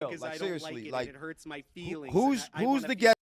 because like I don't like seriously, it and like it hurts my who, feelings and who's I who's want to the feel. guest?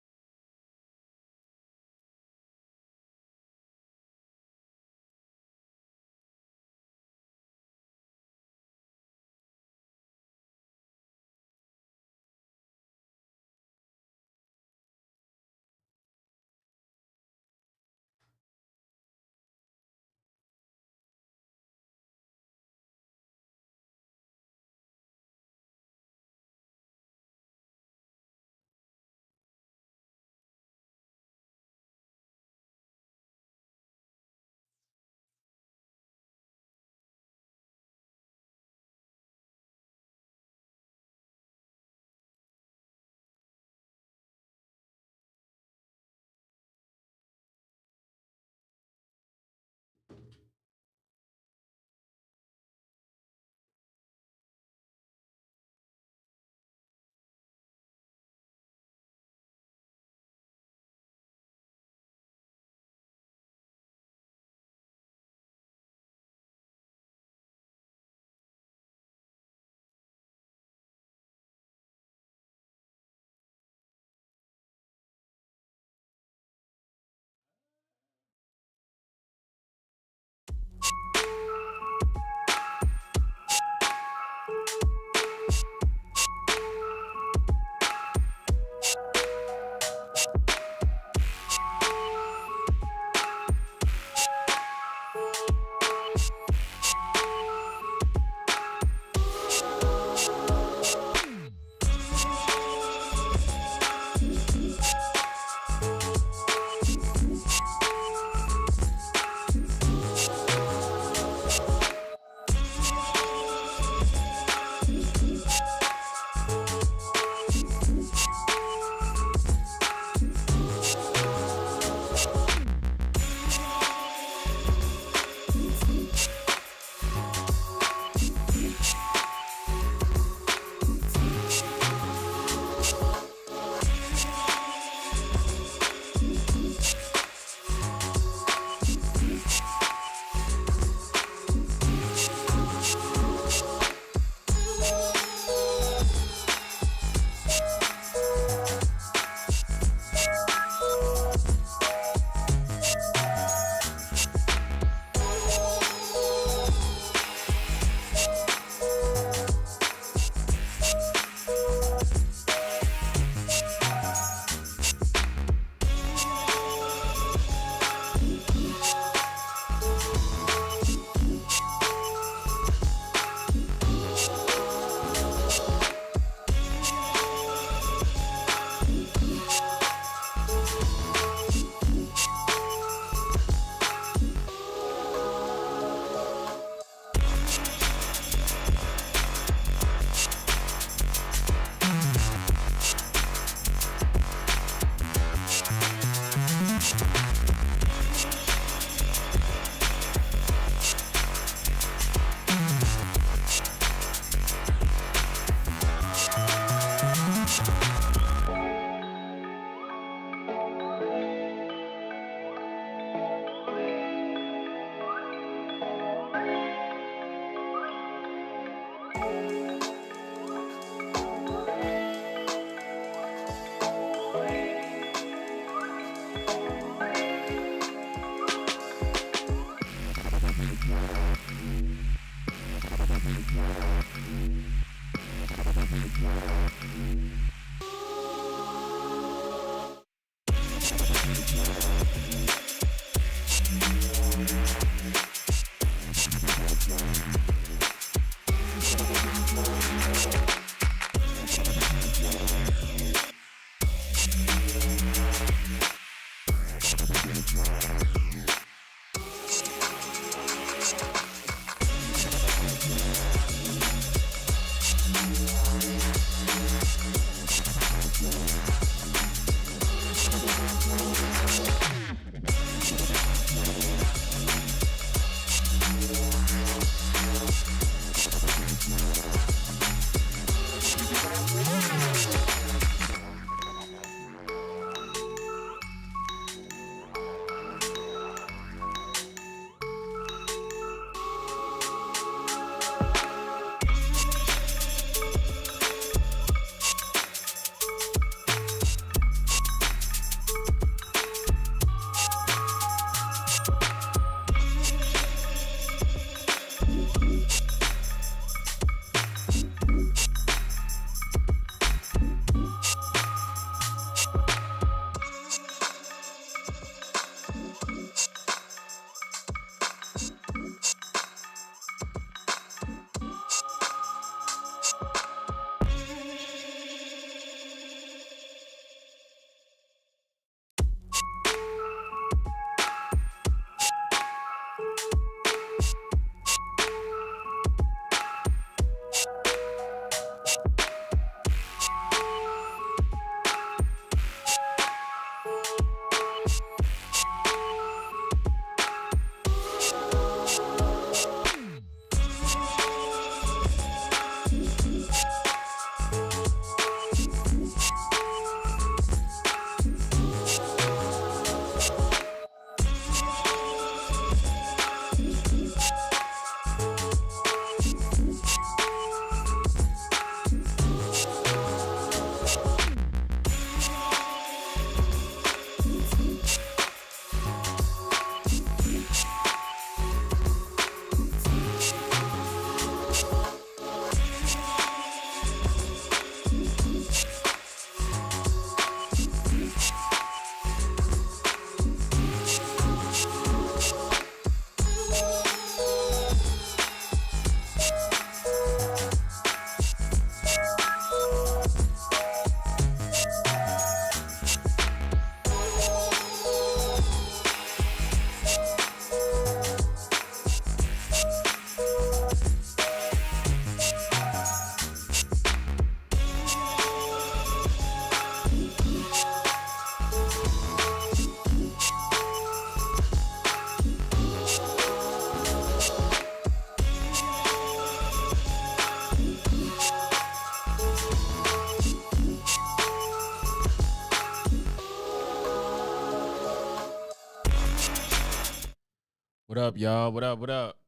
What up, y'all? What up? What up?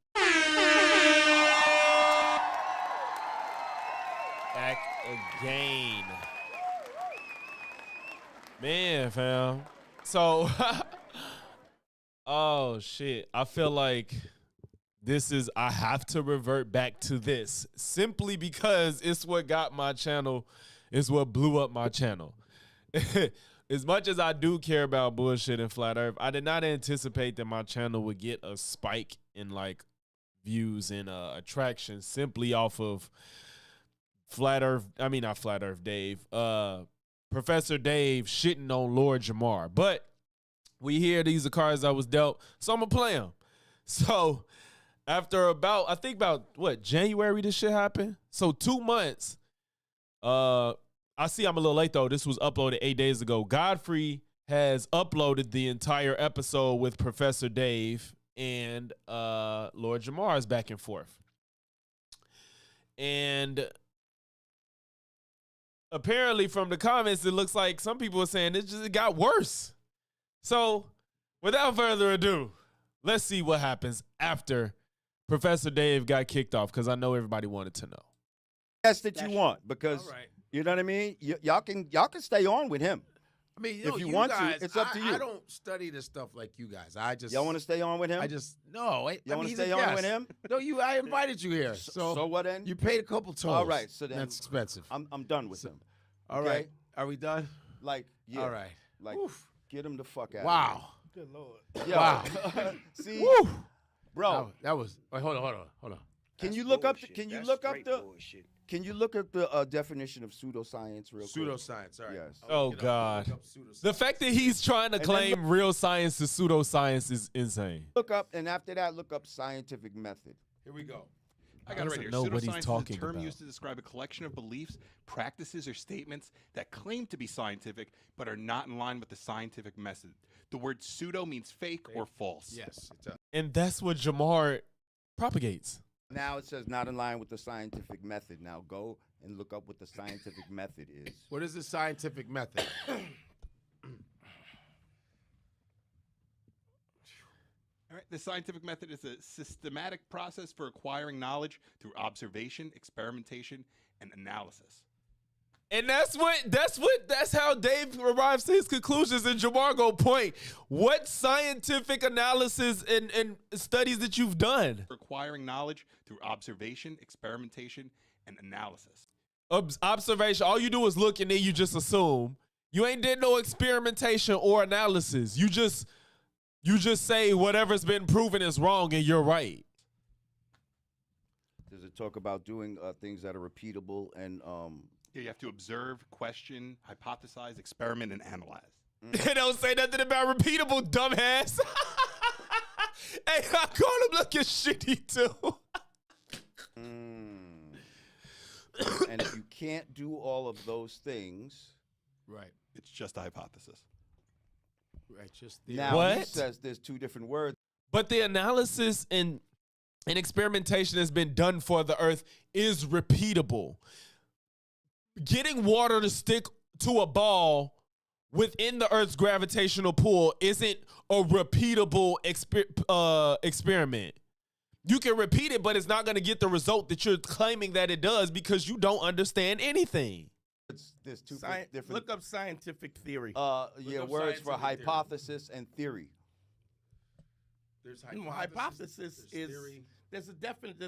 Back again. Man, fam. So, oh, shit. I feel like I have to revert back to this simply because it's what got my channel, it's what blew up my channel. As much as I do care about bullshit and flat earth, I did not anticipate that my channel would get a spike in like views and attraction simply off of Dave, Professor Dave shitting on Lord Jamar. But we hear these are cards I was dealt, so I'm gonna play them. So after about January this shit happened? So 2 months, I see I'm a little late though. This was uploaded 8 days ago. Godfrey has uploaded the entire episode with Professor Dave and Lord Jamar's back and forth. And apparently from the comments, it looks like some people are saying it got worse. So without further ado, let's see what happens after Professor Dave got kicked off, because I know everybody wanted to know. That's that you want, because you know what I mean? Y'all can stay on with him. I mean, if you want guys, to, it's up to you. I don't study this stuff like you guys. Y'all want to stay on with him? No. Y'all want to stay on with him? No, I invited you here. So what then? You paid a couple tolls. All right, so then that's expensive. I'm done with him. All right, are we done? Like, yeah. All right. Like, get him the fuck out. Wow. Of here. Good Lord. Yo, wow. See, Woo. Bro, that was. Wait, hold on. Can you look up the definition of pseudoscience real quick? Pseudoscience, all right. Yes. Oh, God. The fact that he's trying to claim real science is pseudoscience is insane. Look up, and after that, look up scientific method. Here we go. I got it right here. Know what he's Pseudoscience talking is a term about. used to describe a collection of beliefs, practices, or statements that claim to be scientific but are not in line with the scientific method. The word pseudo means fake or false. Yes, it does. And that's what Jamar propagates. Now it says not in line with the scientific method. Now go and look up what the scientific method is. What is the scientific method? All right. The scientific method is a systematic process for acquiring knowledge through observation, experimentation, and analysis. And that's how Dave arrives to his conclusions, and Jamar go point. What scientific analysis and studies that you've done? For acquiring knowledge through observation, experimentation, and analysis. Observation, all you do is look and then you just assume. You ain't did no experimentation or analysis. You just say whatever's been proven is wrong and you're right. Does it talk about doing things that are repeatable and Yeah, you have to observe, question, hypothesize, experiment, and analyze. They don't say nothing about repeatable, dumbass. Hey, I call him looking shitty too. And if you can't do all of those things, Right. It's just a hypothesis. Right. Just now What? he says there's two different words. But the analysis and experimentation that's been done for the earth is repeatable. Getting water to stick to a ball within the earth's gravitational pull isn't a repeatable experiment. You can repeat it, but it's not going to get the result that you're claiming that it does because you don't understand anything. There's two different. Look up scientific theory. Words for hypothesis and theory. There's hypothesis is theory. there's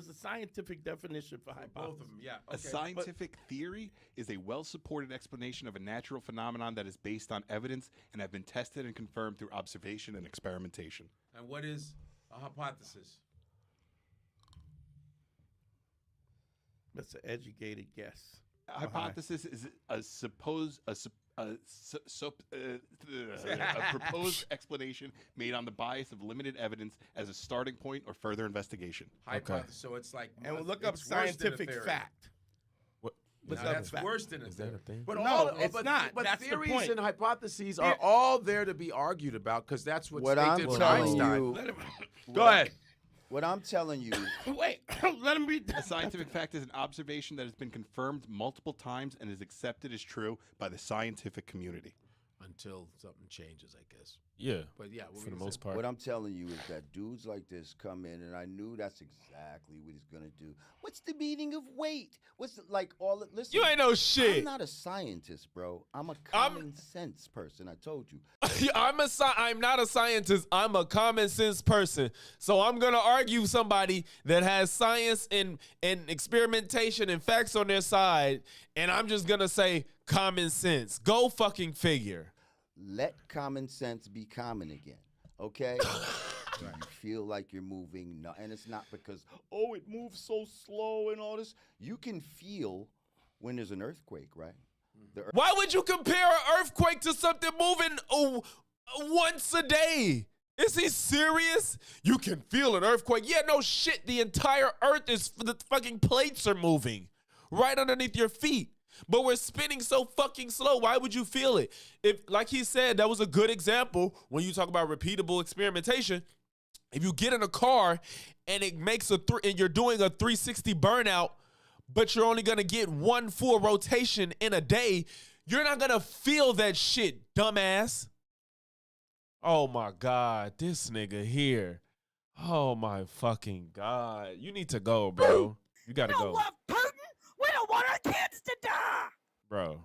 a scientific definition for hypothesis. Both of them, yeah. A scientific theory is a well-supported explanation of a natural phenomenon that is based on evidence and have been tested and confirmed through observation and experimentation. And what is a hypothesis? That's an educated guess. A hypothesis is a proposed explanation made on the bias of limited evidence as a starting point or further investigation. Hypothesis. So it's like, And we'll look up it's worse than a scientific theory. fact. Now, that's worse than a Is theory. that a thing? But No, it's not. But That's the theories point. and hypotheses are all there to be argued about because that's what they I'm did with telling Einstein. you, Let him, Go ahead. what I'm telling you, wait, let him read A that. scientific fact is an observation that has been confirmed multiple times and is accepted as true by the scientific community. until something changes, I guess. Yeah, But yeah, for the most part. What I'm telling you is that dudes like this come in, and I knew that's exactly what he's gonna do. What's the meaning of weight? What's like all? Listen, You ain't no I'm shit. not a scientist, bro. I'm a common sense person. I told you. I'm not a scientist. I'm a common sense person. So I'm gonna argue somebody that has science and experimentation and facts on their side, and I'm just gonna say common sense. Go fucking figure. Let common sense be common again, okay? Do you feel like you're moving? No, and it's not because, oh, it moves so slow and all this. You can feel when there's an earthquake, right? Why would you compare an earthquake to something moving once a day? Is he serious? You can feel an earthquake. Yeah, no shit. The entire earth is, the fucking plates are moving right underneath your feet. But we're spinning so fucking slow. Why would you feel it? If, like he said, that was a good example when you talk about repeatable experimentation. If you get in a car and it makes and you're doing a 360 burnout, but you're only gonna get one full rotation in a day, you're not gonna feel that shit, dumbass. Oh my God, this nigga here. Oh my fucking God. You need to go, bro. You gotta go. What, Putin? We don't want our kids to die. Bro,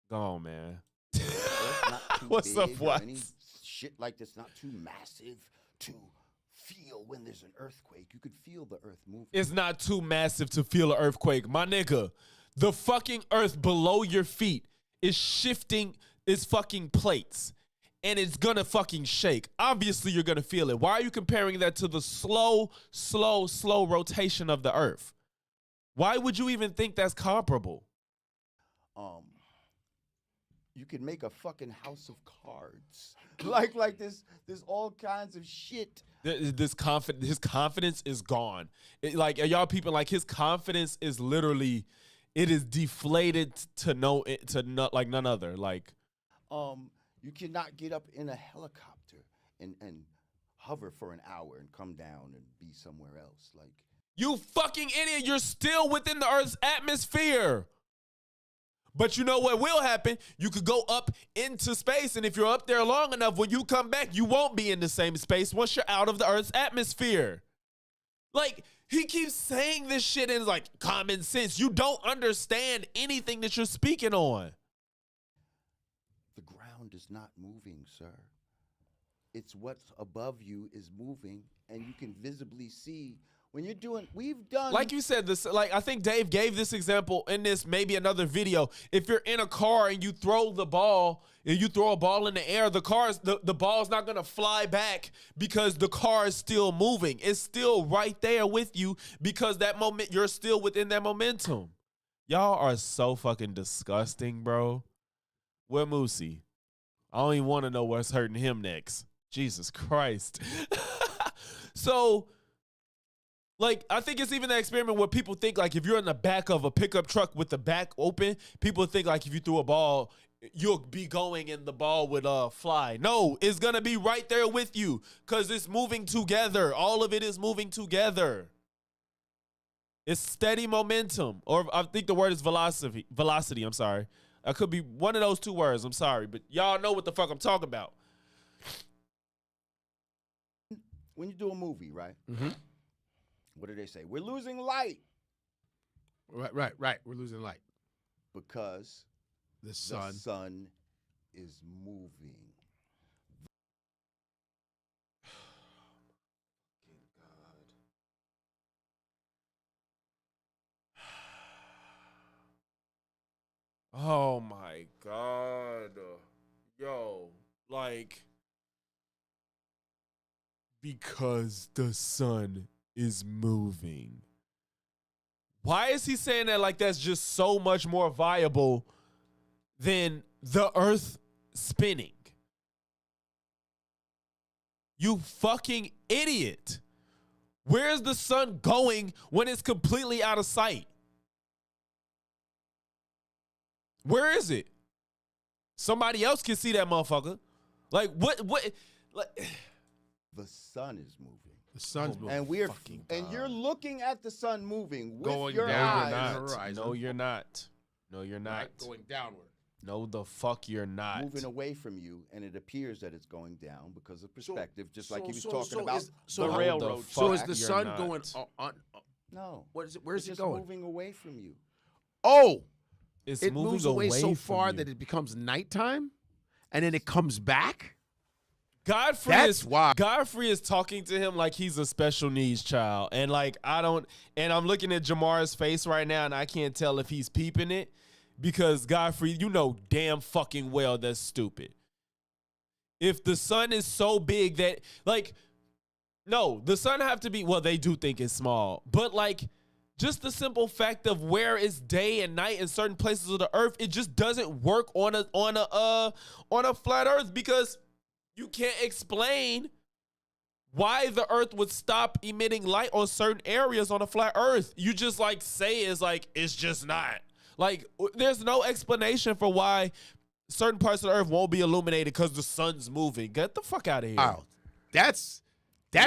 go on, man. It's not too What's big up, or Watts? any shit like this, not too massive to feel when there's an earthquake. You could feel the earth moving. It's not too massive to feel an earthquake. My nigga, the fucking earth below your feet is shifting its fucking plates. And it's gonna fucking shake. Obviously, you're gonna feel it. Why are you comparing that to the slow rotation of the earth? Why would you even think that's comparable? You could make a fucking house of cards. like this. There's all kinds of shit. His confidence is gone. Like, are y'all people, like, his confidence is literally, it is deflated like none other. Like, You cannot get up in a helicopter and hover for an hour and come down and be somewhere else. Like, you fucking idiot, you're still within the Earth's atmosphere. But you know what will happen? You could go up into space, and if you're up there long enough, when you come back, you won't be in the same space once you're out of the Earth's atmosphere. Like, he keeps saying this shit and it's like common sense. You don't understand anything that you're speaking on. the ground is not moving, sir. It's what's above you is moving, and you can visibly see when you're doing. We've done, Like you said, this, like, I think Dave gave this example in this, maybe another video. If you're in a car and you throw the ball, and you throw a ball in the air, the ball's not gonna fly back because the car is still moving. It's still right there with you because that moment, you're still within that momentum. Y'all are so fucking disgusting, bro. Where Moosey? I don't even want to know what's hurting him next. Jesus Christ. So, like, I think it's even that experiment where people think, like, if you're in the back of a pickup truck with the back open, people think, like, if you threw a ball, you'll be going and the ball would fly. No, it's going to be right there with you because it's moving together. All of it is moving together. It's steady momentum. Or I think the word is velocity. Velocity, I'm sorry. I could be one of those two words. I'm sorry. But y'all know what the fuck I'm talking about. when you do a movie, right? Mm-hmm. What do they say? We're losing light Right. We're losing light. because The the sun. sun is moving. Oh my God. Yo, like, because the sun is moving. Why is he saying that like that's just so much more viable than the earth spinning? You fucking idiot. Where's the sun going when it's completely out of sight? Where is it? Somebody else can see that motherfucker. Like, what, like, The sun is moving. The sun's moving. And we're fucking and God. you're looking at the sun moving with Going your down eyes. the horizon. No, you're not. No, you're not. Right, going downward. No, the fuck you're not. moving away from you, and it appears that it's going down because of perspective, just like he was so talking about so the how- railroad. So is fuck the you're sun not. going on? No. What is it? Where's It's it just going? moving away from you. Oh, It's it moving moves away so from far you. that it becomes nighttime, and then it comes back. Godfrey That's is why. Godfrey is talking to him like he's a special needs child, and like I'm looking at Jamar's face right now, and I can't tell if he's peeping it because Godfrey, you know damn fucking well that's stupid. If the sun is so big that no, the sun have to be. Well, they do think it's small, but like. Just the simple fact of where it's day and night in certain places of the earth, it just doesn't work on a flat earth because you can't explain why the earth would stop emitting light on certain areas on a flat earth. You just like say it's just not. Like there's no explanation for why certain parts of the earth won't be illuminated because the sun's moving. Get the fuck out of here. Wow, that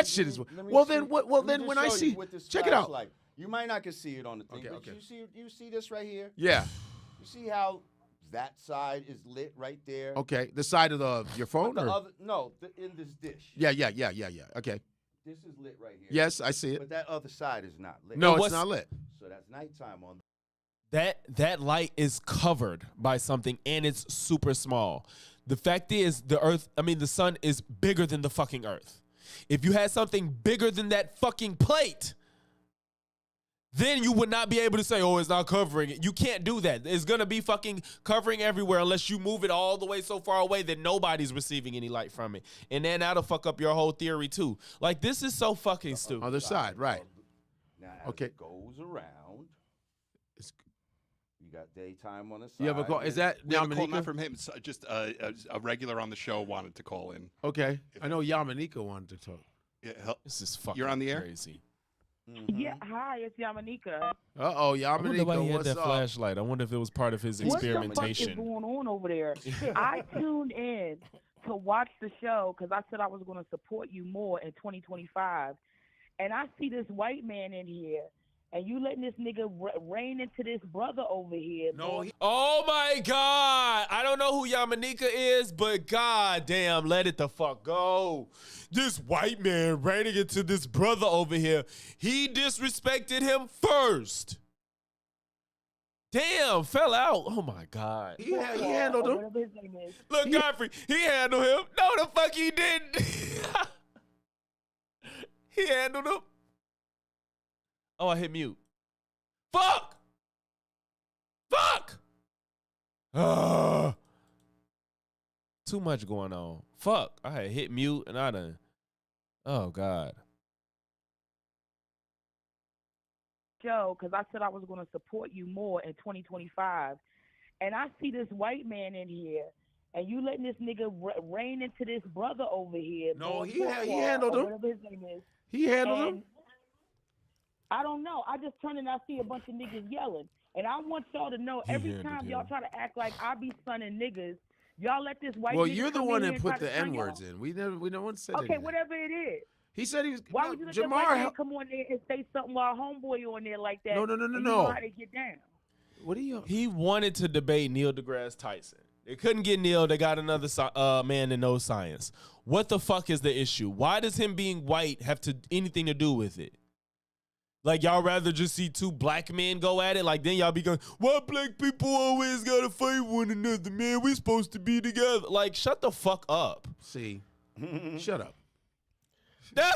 shit is. Let me Well, see- then what? let Well, me then just when I show you see, with this check it out. flashlight. You might not can see it on the thing, Okay, but okay. you see this right here? Yeah. You see how that side is lit right there? Okay. The side of your phone, The or other, no, in this dish. yeah. Okay. This is lit right here. Yes, I see it. But that other side is not lit. No, what's- it's not lit. So that's nighttime on. That light is covered by something and it's super small. The fact is the sun is bigger than the fucking earth. If you had something bigger than that fucking plate, then you would not be able to say, oh, it's not covering it. You can't do that. It's going to be fucking covering everywhere unless you move it all the way so far away that nobody's receiving any light from it. And then that'll fuck up your whole theory too. Like, this is so fucking stupid. Other side, right? Now, as Okay. it goes around, It's- you got daytime on the side. You have a call? Is that We have a call Yamanika? not from him. Just a regular on the show wanted to call in. Okay, I know Yamanika wanted to talk. Yeah, This is fucking You're on the air? crazy. Yeah, hi, it's Yamanika. Oh, I wonder why he Yamanika, had what's that up? flashlight. I wonder if it was part of his What the fuck is experimentation. going on over there? I tuned in to watch the show because I said I was going to support you more in 2025. And I see this white man in here, and you letting this nigga rain into this brother over here. No, he, Oh my God. I don't know who Yamanika is, but god damn, let it the fuck go. This white man raining into this brother over here. He disrespected him first. Damn, fell out. Oh my God. he handled him. Whatever his name is. Look, Godfrey, he handled him. No, the fuck he didn't. He handled him. Oh, I hit mute. Fuck! Fuck! Too much going on. Fuck. I had hit mute and I done. Oh, God. Show because I said I was going to support you more in 2025. And I see this white man in here, and you letting this nigga rain into this brother over here. No, Boy, he Boy, handled or him. Whatever his name is. He handled And him. I don't know. I just turned and I see a bunch of niggas yelling. And I want y'all to know, He every handled time y'all him. try to act like I be sunning niggas, y'all let this white Well, nigga you're the come one in that here put and try the to turn N y'all. words in. We no one said Okay, anything. whatever it is. He said he was. Why no, would you let that Jamar? white man come on there and say something while homeboy on there like that? No. and you No. know how they get down. What are you? He wanted to debate Neil deGrasse Tyson. They couldn't get Neil. They got another man that knows science. What the fuck is the issue? Why does him being white have anything to do with it? Like, y'all rather just see two black men go at it? Like, then y'all be going, why black people always gotta fight one another, man? We supposed to be together. Like, shut the fuck up. See, shut up.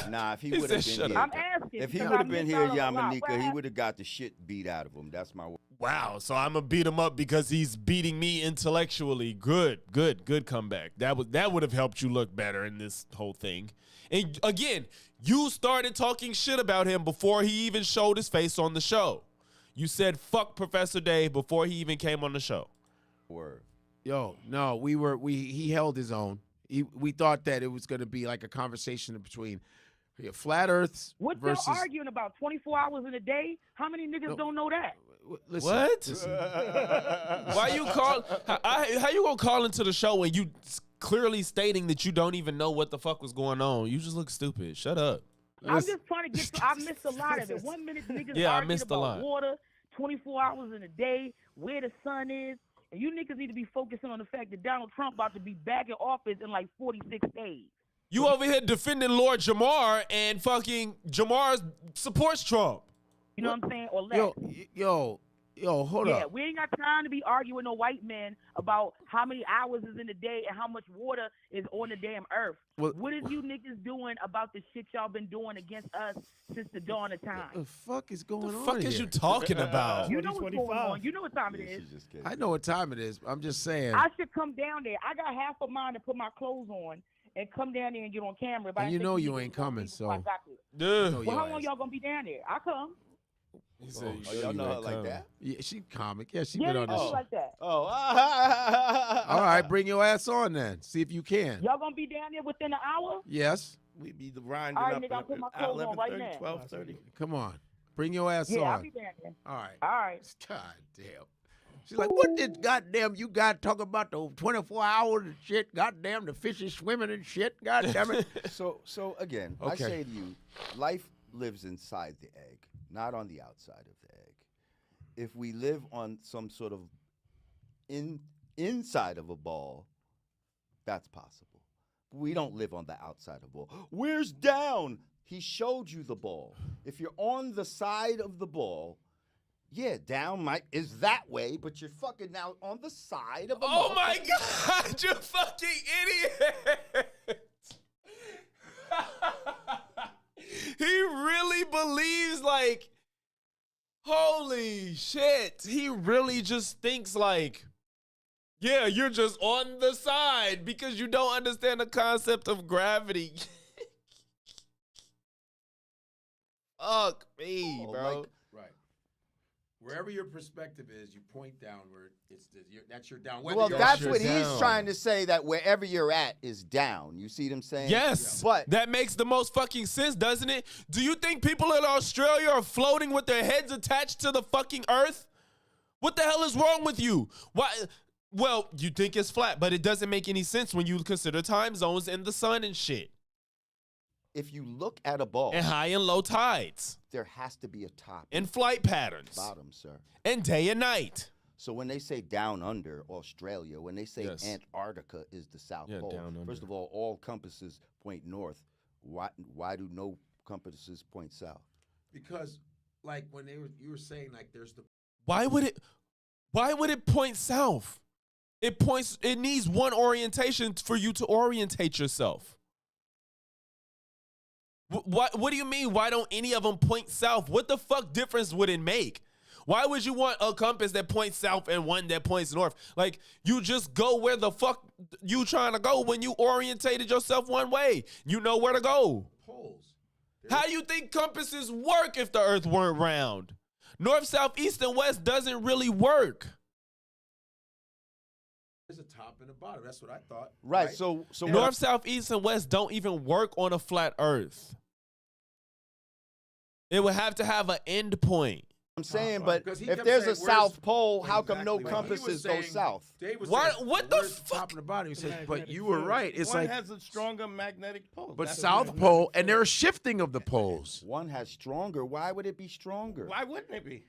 Nah, if he He would have said, been "Shut here, I'm asking. if he because would I have been missed here, out on a lot. Yamanika, he would have got the shit beat out of him. That's my. Wow, so I'm gonna beat him up because he's beating me intellectually. Good comeback. That would have helped you look better in this whole thing. And again, you started talking shit about him before he even showed his face on the show. You said fuck Professor Dave before he even came on the show. Word. Yo, no, he held his own. We thought that it was going to be like a conversation between flat Earths What versus. y'all arguing about? 24 hours in a day? How many niggas don't know that? Listen, What? listen. Why you call? How you gonna call into the show when you clearly stating that you don't even know what the fuck was going on? You just look stupid. Shut up. I'm just trying to get to, I missed a lot of it. 1 minute niggas Yeah, I arguing missed a about lot. water, 24 hours in a day, where the sun is. And you niggas need to be focusing on the fact that Donald Trump about to be back in office in like 46 days. You over here defending Lord Jamar, and fucking Jamar supports Trump. You know what I'm saying? Or less. Yo, hold Yeah, up. we ain't got time to be arguing with no white men about how many hours is in the day and how much water is on the damn earth. Well- What is you niggas doing about the shit y'all been doing against us since the dawn of The time? fuck is going The on fuck is here? you talking about? You know what's going 2025. on. You know what time it Yeah, is. she's just kidding. I know what time it is. I'm just saying. I should come down there. I got half of mine to put my clothes on and come down there and get on camera. But And I you think know you you niggas ain't gonna coming, leave before I so- got there. Duh. know Well, your how long ass. y'all gonna be down there? I come. He said, Oh, you y'all sure know you her ain't like coming. that? Yeah, she comic. Yeah, she Yeah, been they on do this. me like that. Oh, All right, bring your ass on then. See if you can. Y'all gonna be down there within an hour? Yes. We be grinding All right, up nigga, I'll put my at clothes on right 11:30, now. 12:30. Come on. Bring your ass Yeah, I'll on. be down there. All right. All right. God damn. She's like, what did goddamn you got talking about the 24 hours and shit? Goddamn, the fish is swimming and shit. Goddamn it. So again, I Okay. say to you, life lives inside the egg, not on the outside of the egg. If we live on some sort of inside of a ball, that's possible. We don't live on the outside of a ball. Where's down? He showed you the ball. If you're on the side of the ball, yeah, down is that way, but you're fucking now on the side of a Oh motherfucking- my God, you fucking idiot. He really believes like, holy shit. He really just thinks like, yeah, you're just on the side because you don't understand the concept of gravity. Fuck me, Oh, bro. like- Right. Wherever your perspective is, you point downward. That's your down. Well, you're that's up or what he's down. trying to say, that wherever you're at is down. You see what I'm saying? Yes, But that makes the most fucking sense, doesn't it? Do you think people in Australia are floating with their heads attached to the fucking earth? What the hell is wrong with you? Why? Well, you think it's flat, but it doesn't make any sense when you consider time zones and the sun and shit, if you look at a ball, and high and low tides, there has to be a top and flight patterns, bottom, sir. and day and night. So when they say down under Australia, when they say Yes. Antarctica is the South Yeah, Pole, down under. first of all compasses point north. Why do no compasses point south? Because, like, when you were saying, like, there's the. Why would it point south? It needs one orientation for you to orientate yourself. What do you mean? Why don't any of them point south? What the fuck difference would it make? Why would you want a compass that points south and one that points north? Like, you just go where the fuck you trying to go when you orientated yourself one way. You know where to go. Poles. How do you think compasses work if the earth weren't round? North, south, east, and west doesn't really work. There's a top and a bottom. That's what I thought. Right. So North, south, east, and west don't even work on a flat earth. It would have to have an end point. I'm saying, Right. but Because he if kept there's saying, a where's- South Pole, how come no Exactly. When he was compasses go saying- south? Dave was Why- saying, what the where's fuck? top and the bottom. He says, but Magnetic you were field. right. It's One like, has a stronger magnetic pole. but That's South what- Pole, and there's shifting of the poles. One has stronger. Why would it be stronger? Why wouldn't it be?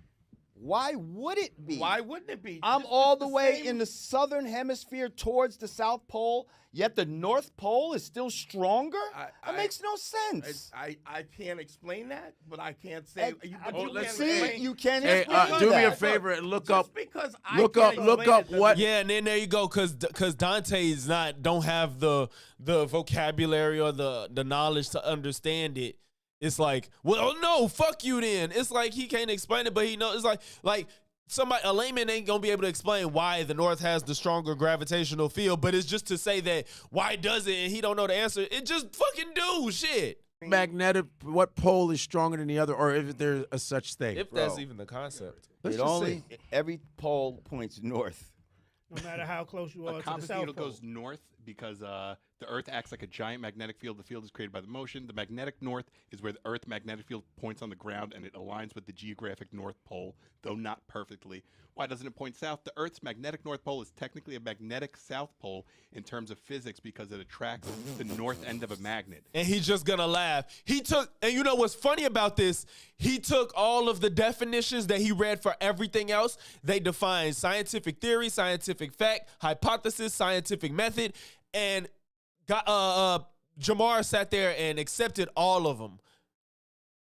Why would it be? Why wouldn't it be? I'm It's all the the way same- in the southern hemisphere towards the South Pole, yet the North Pole is still stronger? That makes no sense. I can't explain that, but I can't say. And- But oh, you let's can't See, explain- you can't Hey, explain do me a that. favor and look Just up. because I Look can't up explain it what- Yeah, and then there you go, cause Dante's don't have the vocabulary or the knowledge to understand it. It's like, well, no, fuck you then. It's like he can't explain it, but he knows. It's like a layman ain't gonna be able to explain why the North has the stronger gravitational field, but it's just to say that why does it, and he don't know the answer. It just fucking do shit. Magnetic, what pole is stronger than the other, or if there's a such thing? If that's even the concept. Let's It just only see. every pole points north. No matter how close you are A to the compass South needle Pole. goes north because the Earth acts like a giant magnetic field. The field is created by the motion. The magnetic north is where the Earth magnetic field points on the ground, and it aligns with the geographic North Pole, though not perfectly. Why doesn't it point south? The Earth's magnetic North Pole is technically a magnetic South Pole in terms of physics because it attracts the north end of a magnet. And he's just gonna laugh. And you know what's funny about this? He took all of the definitions that he read for everything else. They define scientific theory, scientific fact, hypothesis, scientific method, and Jamar sat there and accepted all of them.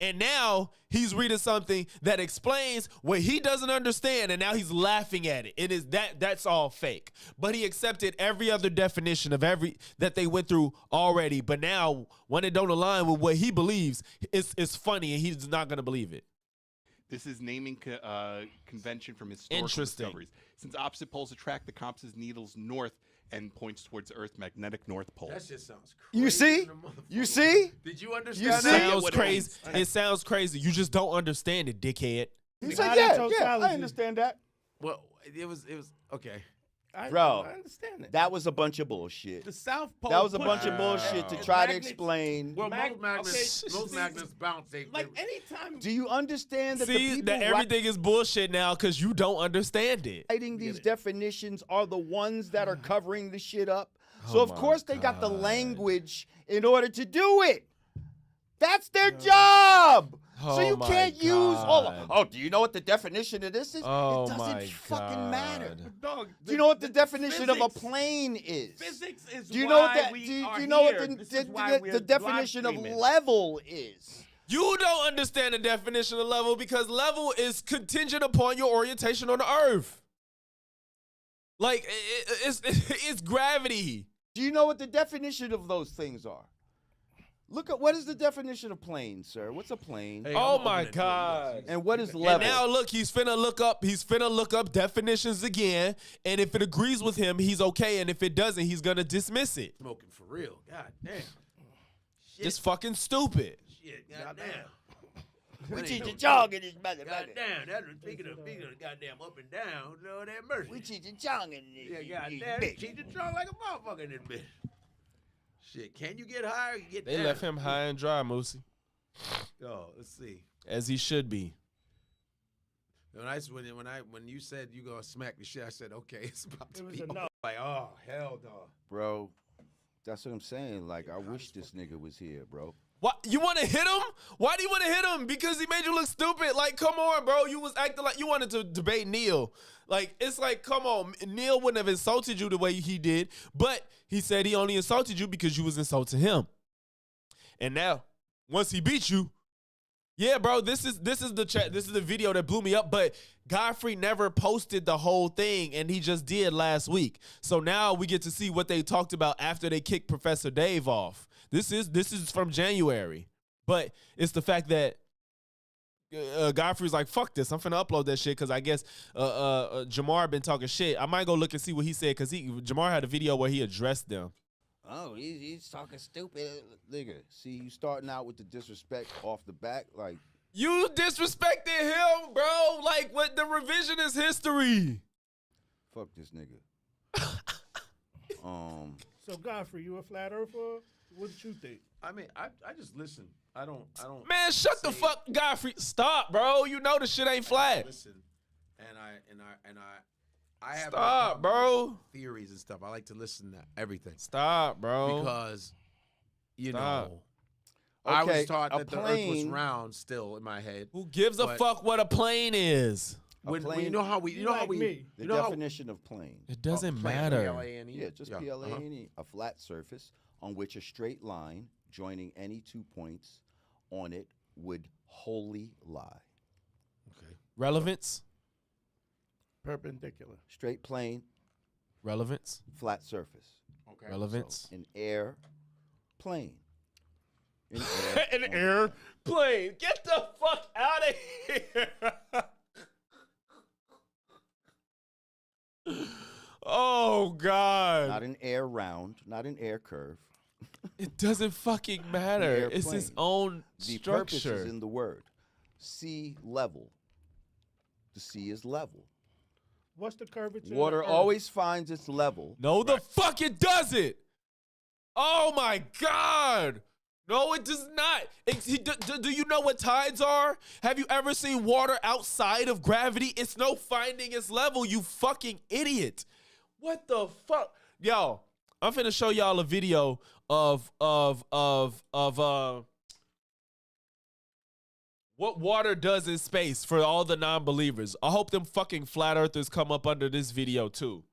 And now he's reading something that explains what he doesn't understand, and now he's laughing at it. It is that's all fake. But he accepted every other definition of that they went through already. But now, when it don't align with what he believes, it's funny, and he's not gonna believe it. This is naming convention from historical discoveries. Since opposite poles attract, the compass needles north and points towards the Earth's magnetic North Pole. That shit sounds crazy. You see? You see? Did you understand You that? see? Sounds crazy. It sounds crazy. You just don't understand it, dickhead. He said, yeah, I understand that. Well, it was okay. Bro, I understand that was a bunch of bullshit. The South Pole. That was a put- bunch of bullshit to It's try to magnets- explain. Well, Mag- most okay, magnets bounce. Like anytime. Do you understand that the See, people that everything is bullshit now because you don't understand it. writing these definitions are the ones that are covering the shit up? So Oh of my course they got the God. language in order to do it. That's their job. So Oh you my can't use all God. of, oh, do you know what the definition of this is? Oh it doesn't my fucking matter. God. Dog, Do you know what the definition of a physics- plane is? Physics is Do you know what why that? we Do are you know what here. the, This is why we're the definition of live streaming. level is? You don't understand the definition of level because level is contingent upon your orientation on the earth. Like, it's gravity. Do you know what the definition of those things are? Look at what is the definition of plane, sir? What's a plane? Hey, Oh I'm my opening it. God. And what is And level? now look, he's finna look up definitions again, and if it agrees with him, he's okay, and if it doesn't, he's gonna dismiss it. Smoking for real. God damn. Shit. It's fucking stupid. Shit. God damn. we That teach ain't a no chong in this God motherfucker. damn. That's speaking of goddamn up and down. Lord have mercy. We teach a chong in this. Yeah, goddamn. Cheat the trunk like a motherfucker in this bitch. Shit. Can you get higher? You get They down. left him high and dry, Moosey, Oh, let's see. as he should be. When you said you gonna smack the shit, I said okay, it's about to It was be enough. like, oh hell no. Bro, that's what I'm saying. Like, I wish this nigga was here, bro. What, you want to hit him? Why do you want to hit him? Because he made you look stupid. Like, come on, bro. You was acting like you wanted to debate Neil. Like, it's like, come on. Neil wouldn't have insulted you the way he did, but he said he only insulted you because you was insulting him. And now, once he beat you, yeah, bro, this is the chat. This is the video that blew me up. But Godfrey never posted the whole thing, and he just did last week. So now we get to see what they talked about after they kicked Professor Dave off. This is from January, but it's the fact that Godfrey's like, fuck this, I'm finna upload that shit because I guess Jamar been talking shit. I might go look and see what he said because Jamar had a video where he addressed them. Oh, he's talking stupid. Nigga, see, you starting out with the disrespect off the back. Like, You disrespected him, bro. Like, what the revisionist history. fuck this nigga. So Godfrey, you a flat earther? What did you think? I mean, I just listen. I don't Man, shut the fuck, Godfrey. Stop, bro. You know the shit ain't flat. listen. And I have no Stop, problem with bro. theories and stuff. I like to listen to everything Stop, bro. because you Stop. know I was Okay, taught a that the earth was plane- round still in my head. Who gives a But- fuck what a plane is? When you plane- know how we You like me. The you know how definition of plane. It doesn't plane, matter. P-L-A-N-E? Yeah, just P-L-A-N-E. A flat surface on which a straight line joining any 2 points on it would wholly lie. Okay. Relevance? Perpendicular. Straight plane, Relevance? flat surface. Okay. Relevance? An air plane. An air An on- airplane. Get the fuck out of here. Oh, God. Not an air round, not an air curve. It doesn't fucking matter. It's airplane. its own The purpose structure. is in the word. Sea level. The sea is level. What's the curvature? of Water the earth? always finds its level. No, the fuck it doesn't. Oh my God. No, it does not. Do you know what tides are? Have you ever seen water outside of gravity? It's no finding its level, you fucking idiot. What the fuck? Yo, I'm finna show y'all a video of what water does in space for all the non-believers. I hope them fucking flat earthers come up under this video too.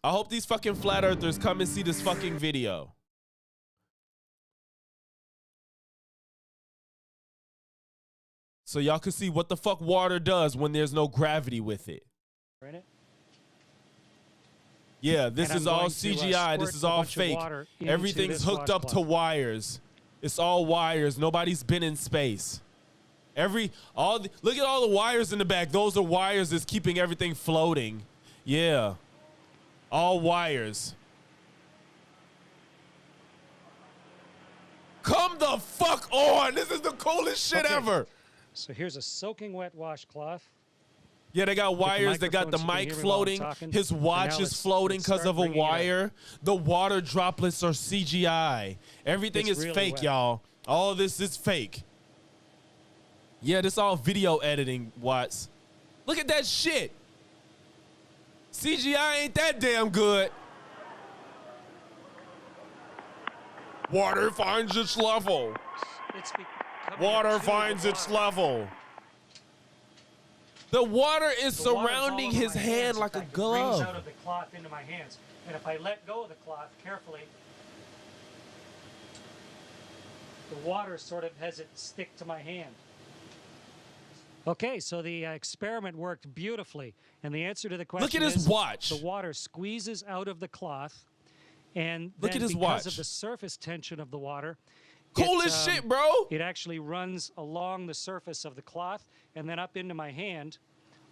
I hope these fucking flat earthers come and see this fucking video. So y'all can see what the fuck water does when there's no gravity with it. Yeah, this is all CGI. This is all fake. Everything's hooked up to wires. It's all wires. Nobody's been in space. Look at all the wires in the back. Those are wires that's keeping everything floating. Yeah. All wires. Come the fuck on. This is the coolest shit ever. So here's a soaking wet washcloth. Yeah, they got wires. They got the mic floating. His watch is floating because of a wire. The water droplets are CGI. Everything is fake, y'all. All this is fake. Yeah, this all video editing, Watts. Look at that shit. CGI ain't that damn good. Water finds its level. Water finds its level. The water is surrounding his hand like a glove. It brings out of the cloth into my hands. And if I let go of the cloth carefully, the water sort of has it stick to my hand. Okay, so the experiment worked beautifully. And the answer to the question Look at his watch. The water squeezes out of the cloth. And look then at his because watch. of the surface tension of the water, cool as shit, bro. It actually runs along the surface of the cloth and then up into my hand,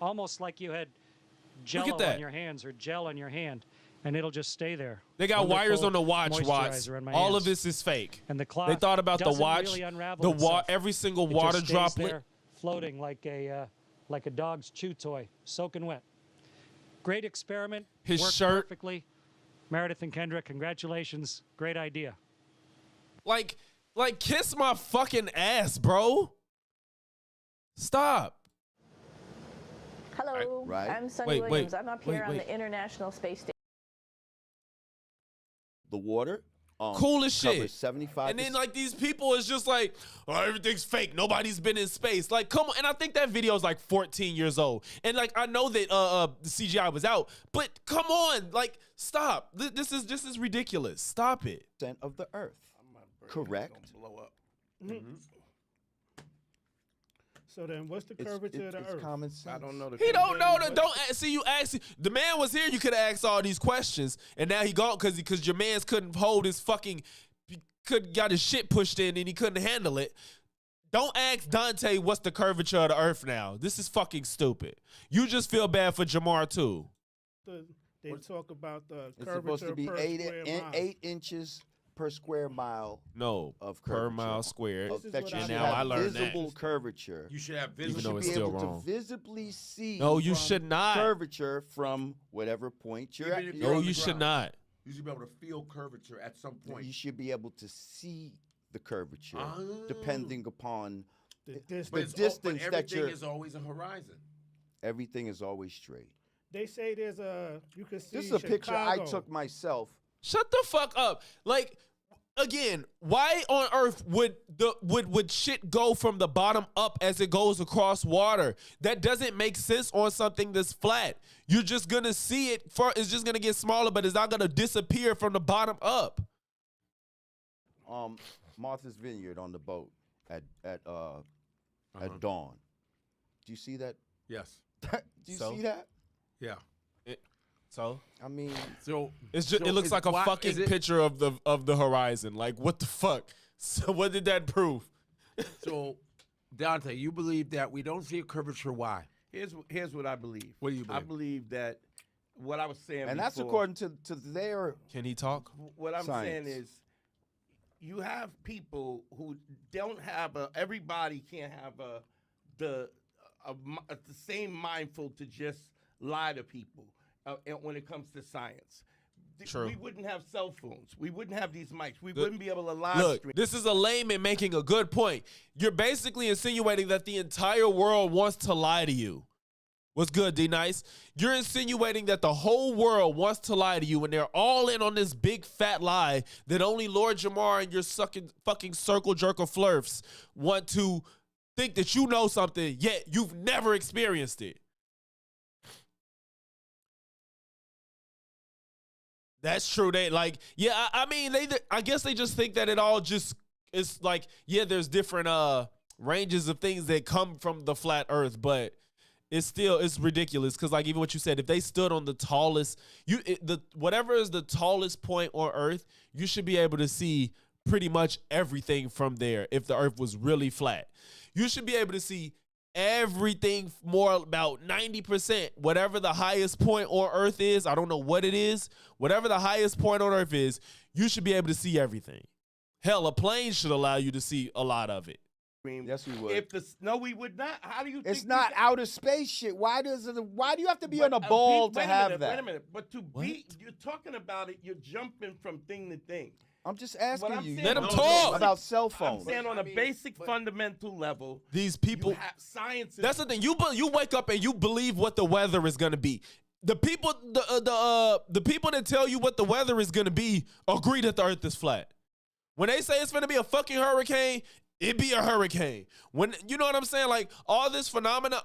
almost like you had Jello on your hands or gel on your hand, and it'll just stay there. They got wires on the watch. All of this is fake. And the cloth they thought about the watch, really unravel every single water droplet there, floating like a dog's chew toy, soaking wet. Great experiment. His worked shirt perfectly. Meredith and Kendra, congratulations. Great idea. Like kiss my fucking ass, bro. Stop. Hello, I'm Sunny Williams. I'm up here on the International Space Station. The water, cool as shit. 75. And then like these people is just like, oh, everything's fake. Nobody's been in space. Like, come on. And I think that video is like 14 years old. And like I know that the CGI was out, but come on, like stop. This is ridiculous. Stop it. Of the Earth. Correct. Blow up. Mm-hmm. So then, what's the curvature of the Earth? Common sense. I don't know. He don't know. See, you ask. The man was here. You could have asked all these questions, and now he gone because your man's couldn't hold his fucking, got his shit pushed in, and he couldn't handle it. Don't ask Dante what's the curvature of the Earth now. This is fucking stupid. You just feel bad for Jamar too. They talk about the It's curvature supposed to be per 8 inches per square mile. No, of per mile squared. And now I learned visible that. Curvature. You should have Even visible. though it's be still able wrong. to visibly see. No, you should not. Curvature from whatever point you're at. No, you should not. You should be able to feel curvature at some point. You should be able to see the curvature depending upon the distance. But distance that everything you're. is always a horizon. Everything is always straight. They say you can see. This is a picture I Chicago. took myself. Shut the fuck up. Like, again, why on earth would shit go from the bottom up as it goes across water? That doesn't make sense on something that's flat. You're just gonna see it. It's just gonna get smaller, but it's not gonna disappear from the bottom up. Martha's Vineyard on the boat at dawn. Do you see that? Yes. Do you see that? Yeah. So I mean, it looks like a fucking picture of the horizon. Like, what the fuck? So what did that prove? So, Dante, you believe that we don't see a curvature? Why? Here's what I believe. What do you believe? I believe that what I was saying and before, that's according to their. Can he talk? What I'm science. saying is, you have people who don't have everybody can't have the same mindful to just lie to people when it comes to science. True. We wouldn't have cell phones. We wouldn't have these mics. We wouldn't be able to live Look, stream. this is a layman making a good point. You're basically insinuating that the entire world wants to lie to you. What's good, D-Nice? You're insinuating that the whole world wants to lie to you, and they're all in on this big fat lie that only Lord Jamar and your fucking circle jerker flirts want to think that you know something, yet you've never experienced it. That's true. They I mean, I guess they just think that it all just is like, yeah, there's different ranges of things that come from the flat earth, but it's ridiculous because, like, even what you said, if they stood on the tallest, whatever is the tallest point on earth, you should be able to see pretty much everything from there. If the earth was really flat, you should be able to see everything, more about 90%, whatever the highest point on earth is. I don't know what it is. Whatever the highest point on earth is, you should be able to see everything. Hell, a plane should allow you to see a lot of it. Yes, we would. No, we would not. How do you? It's think not outer space shit. Why do you have to be on a ball to have that? Wait a minute. But you're talking about it. You're jumping from thing to thing. I'm just asking I'm you. saying Let them talk about cell phones. I'm saying on a basic fundamental level, these people. Science. That's the thing. You wake up and you believe what the weather is gonna be. The people that tell you what the weather is gonna be agree that the earth is flat. When they say it's gonna be a fucking hurricane, it be a hurricane. When, you know what I'm saying? Like, all this phenomena,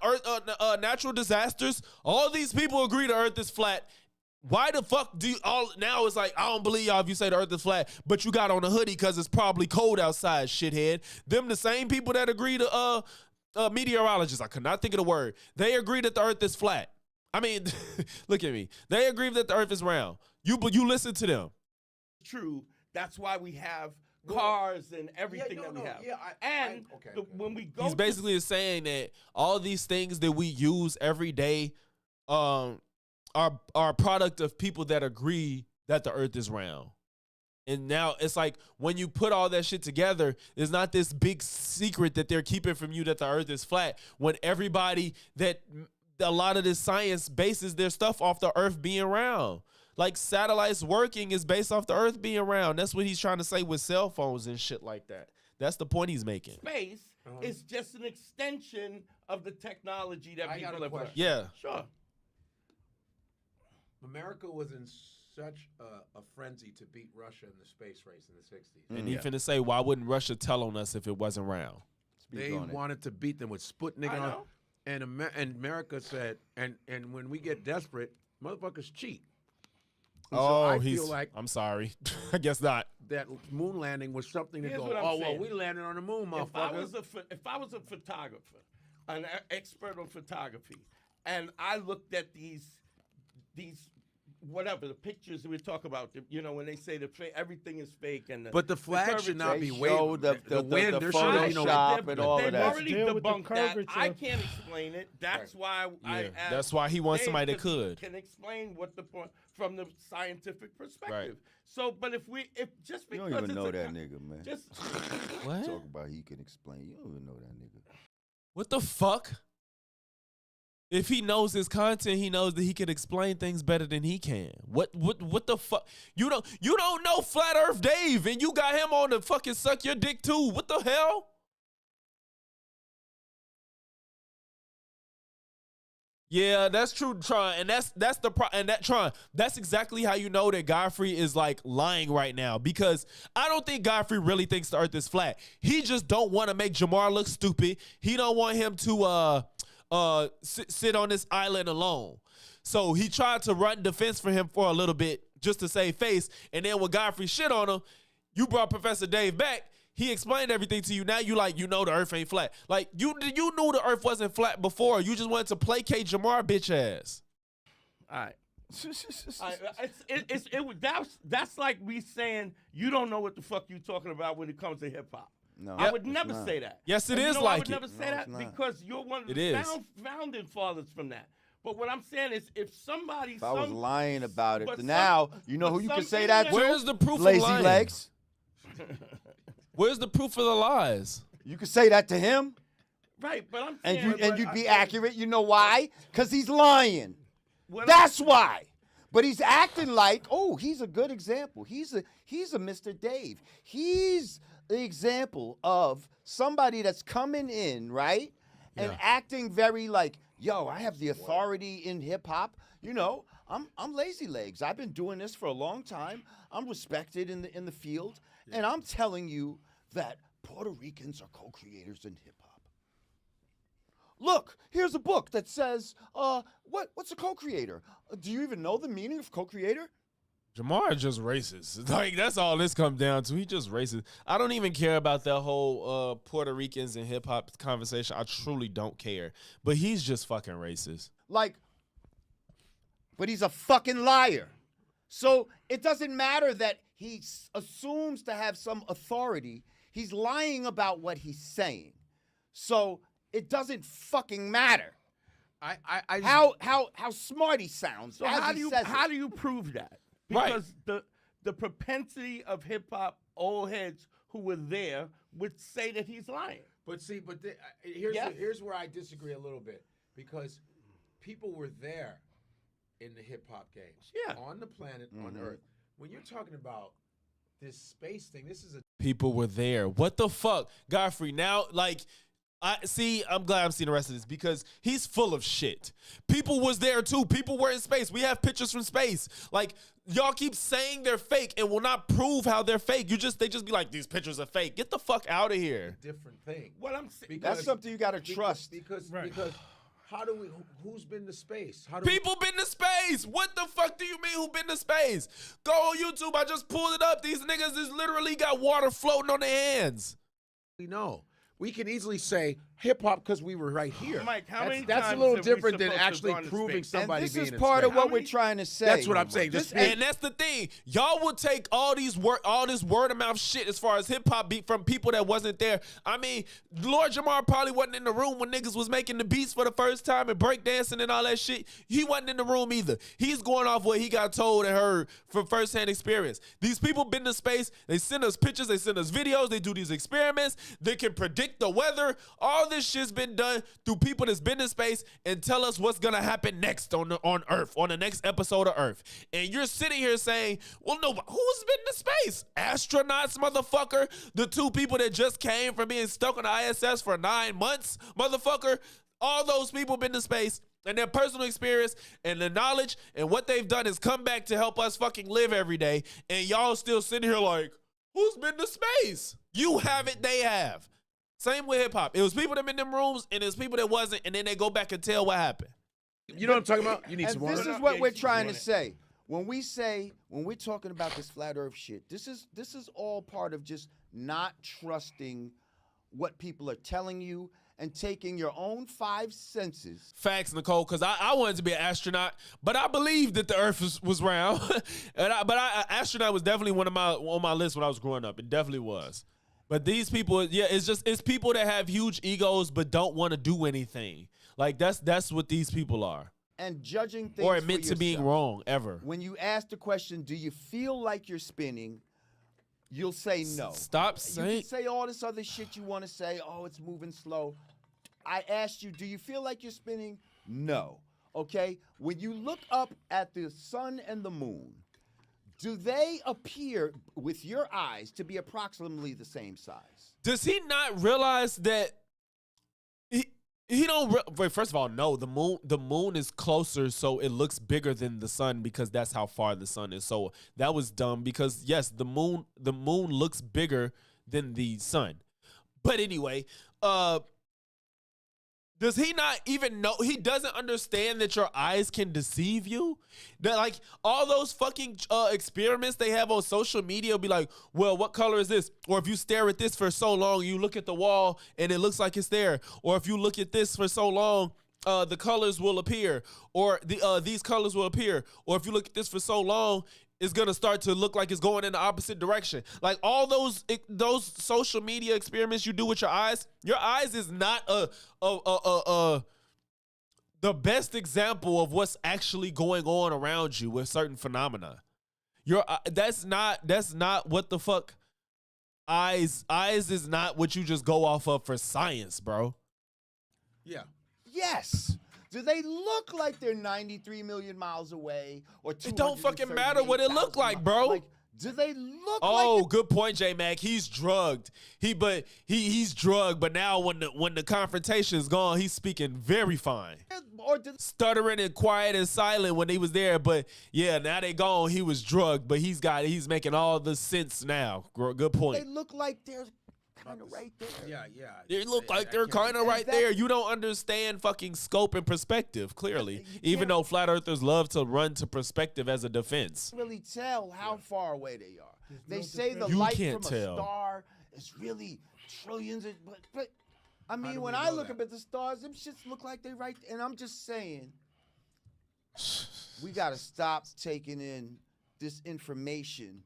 natural disasters, all these people agree the earth is flat. Why the fuck do you all now? It's like, I don't believe y'all if you say the earth is flat, but you got on a hoodie because it's probably cold outside, shithead. Them the same people that agree to meteorologists. I could not think of the word. They agree that the earth is flat. I mean, look at me. They agree that the earth is round. You listen to them. True. That's why we have cars and everything that we have. Yeah, when we go, he's basically saying that all these things that we use every day, are a product of people that agree that the earth is round. And now it's like, when you put all that shit together, it's not this big secret that they're keeping from you that the earth is flat, when everybody that a lot of this science bases their stuff off the earth being round. Like, satellites working is based off the earth being round. That's what he's trying to say with cell phones and shit like that. That's the point he's making. Space is just an extension of the technology that people have learned. Yeah. Sure. America was in such a frenzy to beat Russia in the space race in the 60s. And he finna say, why wouldn't Russia tell on us if it wasn't round? They wanted to beat them with Sputnik and America said, and when we get desperate, motherfuckers cheat. And so I feel like, I'm sorry. I guess not. That moon landing was something to go, well, we landed on the moon, motherfuckers. If I was a photographer, an expert on photography, and I looked at these whatever, the pictures that we talk about, you know, when they say everything is fake and but the flag should not be waved. The wind, there should be no Photoshop and all of They've that. already debunked that. I can't explain it. That's why I asked. That's why he wants somebody that could. Can explain what the point from the scientific perspective. Right. So, but if just because You don't even it's know a that nigga, man. Just What? Talk about he can explain. You don't even know that nigga. What the fuck? If he knows his content, he knows that he can explain things better than he can. What the fuck? You don't know Flat Earth Dave, and you got him on to fucking suck your dick too. What the hell? Yeah, that's true, Tron, and that's exactly how you know that Godfrey is like lying right now, because I don't think Godfrey really thinks the earth is flat. He just don't want to make Jamar look stupid. He don't want him to sit on this island alone. So he tried to run defense for him for a little bit just to save face, and then when Godfrey shit on him, you brought Professor Dave back. He explained everything to you. Now you know the earth ain't flat. Like, you knew the earth wasn't flat before. You just wanted to placate Jamar bitch ass. all right. That's like me saying you don't know what the fuck you talking about when it comes to hip hop. No, I would never say that. Yes, it and is you know like I would never say that not. because you're one of It the is. founding fathers from that. But what I'm saying is, if somebody, if I was lying about it, but now some- you know who but you some can say that to? internet- Where's the proof Lazy of lying? legs. Where's the proof of the lies? You can say that to him. Right, but I'm And saying, you'd be accurate. You know why? Because he's lying. What That's why. But he's acting like, oh, he's a good example. He's a Mr. Dave. He's the example of somebody that's coming in, right? And acting very like, yo, I have the authority in hip hop. You know, I'm Lazy Legs. I've been doing this for a long time. I'm respected in the field. And I'm telling you that Puerto Ricans are co-creators in hip hop. Look, here's a book that says, what's a co-creator? Do you even know the meaning of co-creator? Jamar is just racist. Like, that's all this comes down to. He just racist. I don't even care about that whole Puerto Ricans and hip hop conversation. I truly don't care. But he's just fucking racist. Like, but he's a fucking liar. So it doesn't matter that he assumes to have some authority. He's lying about what he's saying. So it doesn't fucking matter. How smart he sounds. So how do you prove that? Because the propensity of hip hop old heads who were there would say that he's lying. But see, here's where I disagree a little bit, because people were there in the hip hop games, on the planet, on Earth. When you're talking about this space thing, this is a people were there. What the fuck, Godfrey? Now, like, I'm glad I'm seeing the rest of this because he's full of shit. People was there too. People were in space. We have pictures from space. Like, y'all keep saying they're fake and will not prove how they're fake. They just be like, these pictures are fake. Get the fuck out of here. different thing. What I'm saying, that's something you got to trust. Because who's been to space? People been to space. What the fuck do you mean who been to space? Go on YouTube. I just pulled it up. These niggas is literally got water floating on their hands. We know. We can easily say hip hop because we were right here. Mike, that's a little different than actually proving somebody and this being is in part space. of what we're trying to say. That's what I'm saying. And that's the thing. Y'all will take all this word of mouth shit as far as hip hop beat from people that wasn't there. I mean, Lord Jamar probably wasn't in the room when niggas was making the beats for the first time and breakdancing and all that shit. He wasn't in the room either. He's going off what he got told and heard from firsthand experience. These people been to space. They send us pictures. They send us videos. They do these experiments. They can predict the weather. All this shit's been done through people that's been in space and tell us what's gonna happen next on Earth, on the next episode of Earth. And you're sitting here saying, well, no, who's been to space? Astronauts, motherfucker. The two people that just came from being stuck on the ISS for 9 months, motherfucker. All those people been to space, and their personal experience and the knowledge and what they've done is come back to help us fucking live every day. And y'all still sitting here like, who's been to space? You have it, they have. Same with hip hop. It was people that been in them rooms, and there's people that wasn't, and then they go back and tell what happened. You know what I'm talking about? You need some water. This is what we're trying to say. When we're talking about this flat Earth shit, this is all part of just not trusting what people are telling you and taking your own 5 senses. Facts, Nicole, because I wanted to be an astronaut, but I believed that the Earth was round. Astronaut was definitely on my list when I was growing up. It definitely was. But these people, it's people that have huge egos but don't want to do anything. Like, that's what these people are. And judging things or admit to being wrong ever. When you ask the question, do you feel like you're spinning? You'll say no. Stop saying. You can say all this other shit you want to say. Oh, it's moving slow. I asked you, do you feel like you're spinning? No. Okay? When you look up at the sun and the moon, do they appear with your eyes to be approximately the same size? Does he not realize that he don't wait, first of all, no, the moon is closer, so it looks bigger than the sun because that's how far the sun is. So that was dumb because yes, the moon looks bigger than the sun. But anyway, does he not even know? He doesn't understand that your eyes can deceive you? That, like, all those fucking experiments they have on social media will be like, well, what color is this? Or if you stare at this for so long, you look at the wall and it looks like it's there. Or if you look at this for so long, the colors will appear. Or these colors will appear. Or if you look at this for so long, it's gonna start to look like it's going in the opposite direction. Like all those social media experiments you do with your eyes is not the best example of what's actually going on around you with certain phenomena. That's not what the fuck eyes is not what you just go off of for science, bro. Yeah. Yes. Do they look like they're 93 million miles away or It don't fucking matter what it look like, bro. Like, do they look Oh, like good point, J Mac. He's drugged. He's drugged, but now when the confrontation is gone, he's speaking very fine. or do Stuttering and quiet and silent when he was there, but yeah, now they gone. He was drugged, but he's making all the sense now. Good point. they look like they're kind of right there? Yeah. They look like they're kind of right there. You don't understand fucking scope and perspective, clearly. Even though flat earthers love to run to perspective as a defense. Really tell how far away they are. They no say the You light can't from tell. a star is really trillions of, but I mean, do when we I know look that? up at the stars, them shits look like they right. And I'm just saying, we got to stop taking in this information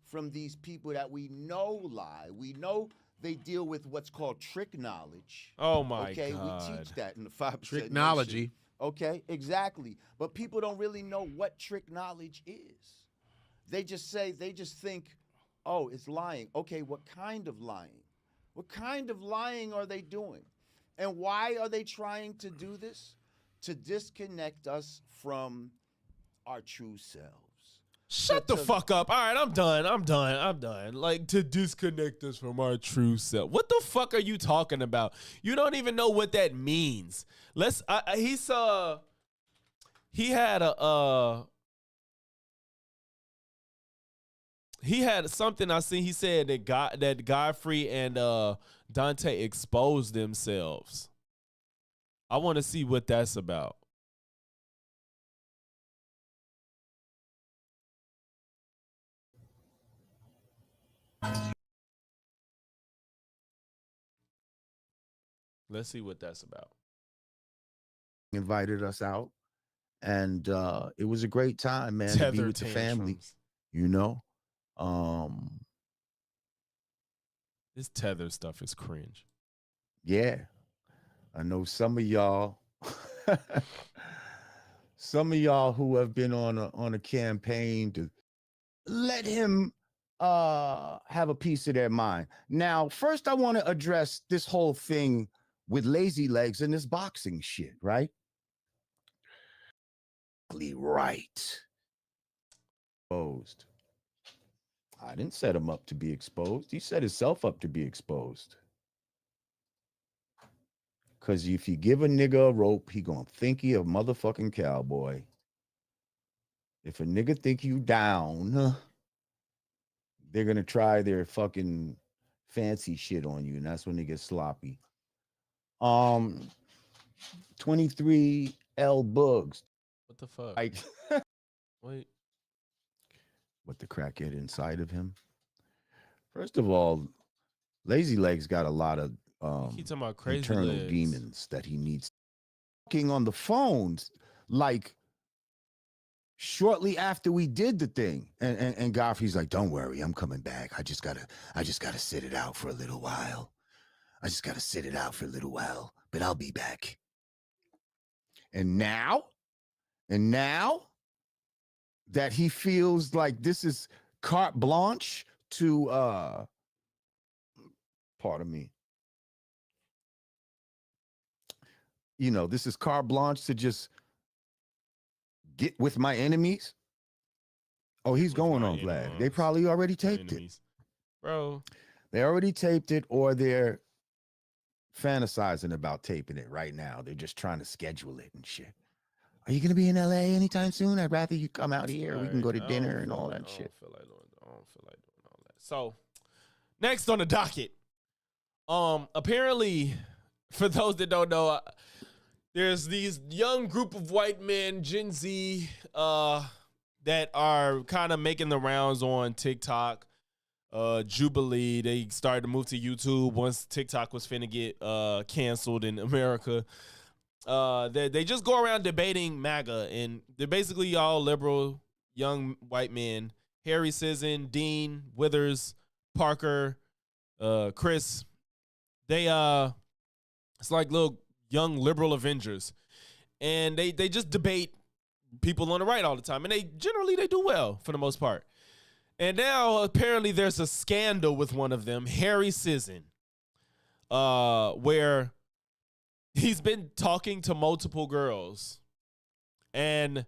from these people that we know lie. We know they deal with what's called trick knowledge. Oh my Okay, God. we teach that in the 5% Tricknology. Nation. Okay, exactly. But people don't really know what trick knowledge is. They just think, oh, it's lying. Okay, what kind of lying? What kind of lying are they doing? And why are they trying to do this? To disconnect us from our true selves. Shut the fuck up. All right, I'm done. Like, to disconnect us from our true self. What the fuck are you talking about? You don't even know what that means. He had something I seen. He said that Godfrey and Dante exposed themselves. I want to see what that's about. Let's see what that's about. Invited us out, and it was a great time, man, to be with the family. You know, this tether stuff is cringe. Yeah, I know some of y'all, who have been on a campaign to let him have a piece of their mind. Now, first, I want to address this whole thing with Lazy Legs and this boxing shit, right? Right. Exposed. I didn't set him up to be exposed. He set himself up to be exposed. Because if you give a nigga a rope, he gonna think he a motherfucking cowboy. If a nigga think you down, they're gonna try their fucking fancy shit on you, and that's when they get sloppy. 23 L Bugs. What the fuck? Like, Wait. what the crackhead inside of him? First of all, Lazy Legs got a lot of Keep talking about crazy internal legs. demons that he needs. Talking on the phones, like shortly after we did the thing, and Godfrey's like, "Don't worry, I'm coming back. I just gotta sit it out for a little while. But I'll be back." And now that he feels like this is carte blanche to pardon me. You know, this is carte blanche to just get with my enemies. Oh, he's going on Vlad. They probably already taped it. Bro. They already taped it, or they're fantasizing about taping it right now. They're just trying to schedule it and shit. Are you going to be in LA anytime soon? I'd rather you come out here. We can go to dinner and all that shit. I don't feel like doing all that. So, next on the docket. Apparently, for those that don't know, there's these young group of white men, Gen Z, that are kind of making the rounds on TikTok. Jubilee, they started to move to YouTube once TikTok was finna get canceled in America. They just go around debating MAGA, and they're basically all liberal young white men. Harry Sisson, Dean, Withers, Parker, Chris. They it's like little young liberal Avengers, and they just debate people on the right all the time, and they do well for the most part. And now apparently there's a scandal with one of them, Harry Sisson, where he's been talking to multiple girls. And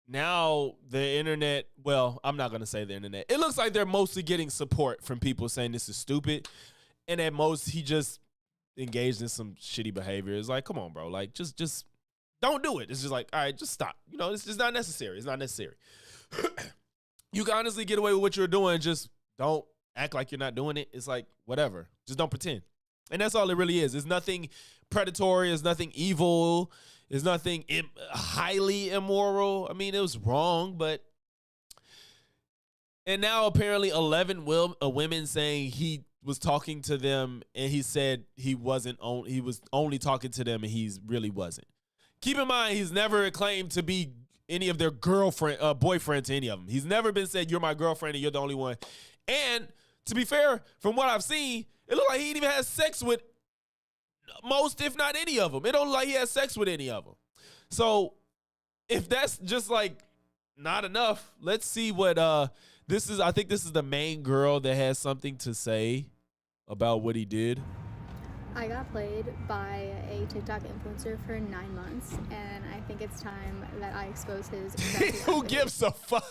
now the internet, well, I'm not going to say the internet. It looks like they're mostly getting support from people saying this is stupid. And at most, he just engaged in some shitty behavior. It's like, come on, bro. Like, just don't do it. It's just like, all right, just stop. You know, it's just not necessary. It's not necessary. You can honestly get away with what you're doing. Just don't act like you're not doing it. It's like, whatever. Just don't pretend. And that's all it really is. It's nothing predatory. It's nothing evil. It's nothing highly immoral. I mean, it was wrong, but... And now apparently 11 women saying he was talking to them and he said he was only talking to them and he's really wasn't. Keep in mind, he's never claimed to be any of their boyfriend to any of them. He's never been said, you're my girlfriend and you're the only one. And to be fair, from what I've seen, it looked like he ain't even had sex with most, if not any of them. It don't look like he had sex with any of them. So if that's just like not enough, let's see what this is. I think this is the main girl that has something to say about what he did. I got played by a TikTok influencer for 9 months, and I think it's time that I expose his... Who gives a fuck?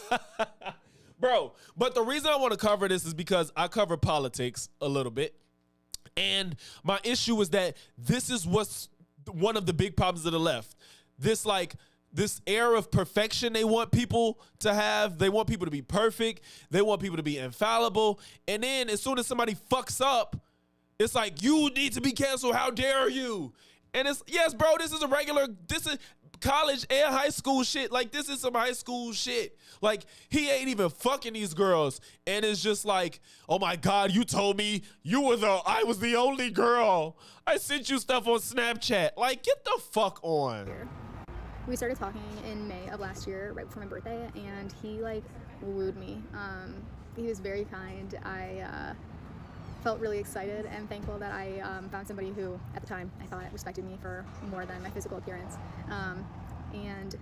Bro, but the reason I want to cover this is because I cover politics a little bit. And my issue is that this is what's one of the big problems of the left. This air of perfection they want people to have. They want people to be perfect. They want people to be infallible. And then as soon as somebody fucks up, it's like, you need to be canceled. How dare you? And it's, yes, bro, this is college and high school shit. Like, this is some high school shit. Like, he ain't even fucking these girls. And it's just like, oh my God, you told me I was the only girl. I sent you stuff on Snapchat. Like, get the fuck on. We started talking in May of last year, right before my birthday, and he wooed me. He was very kind. I felt really excited and thankful that I found somebody who, at the time, I thought respected me for more than my physical appearance. And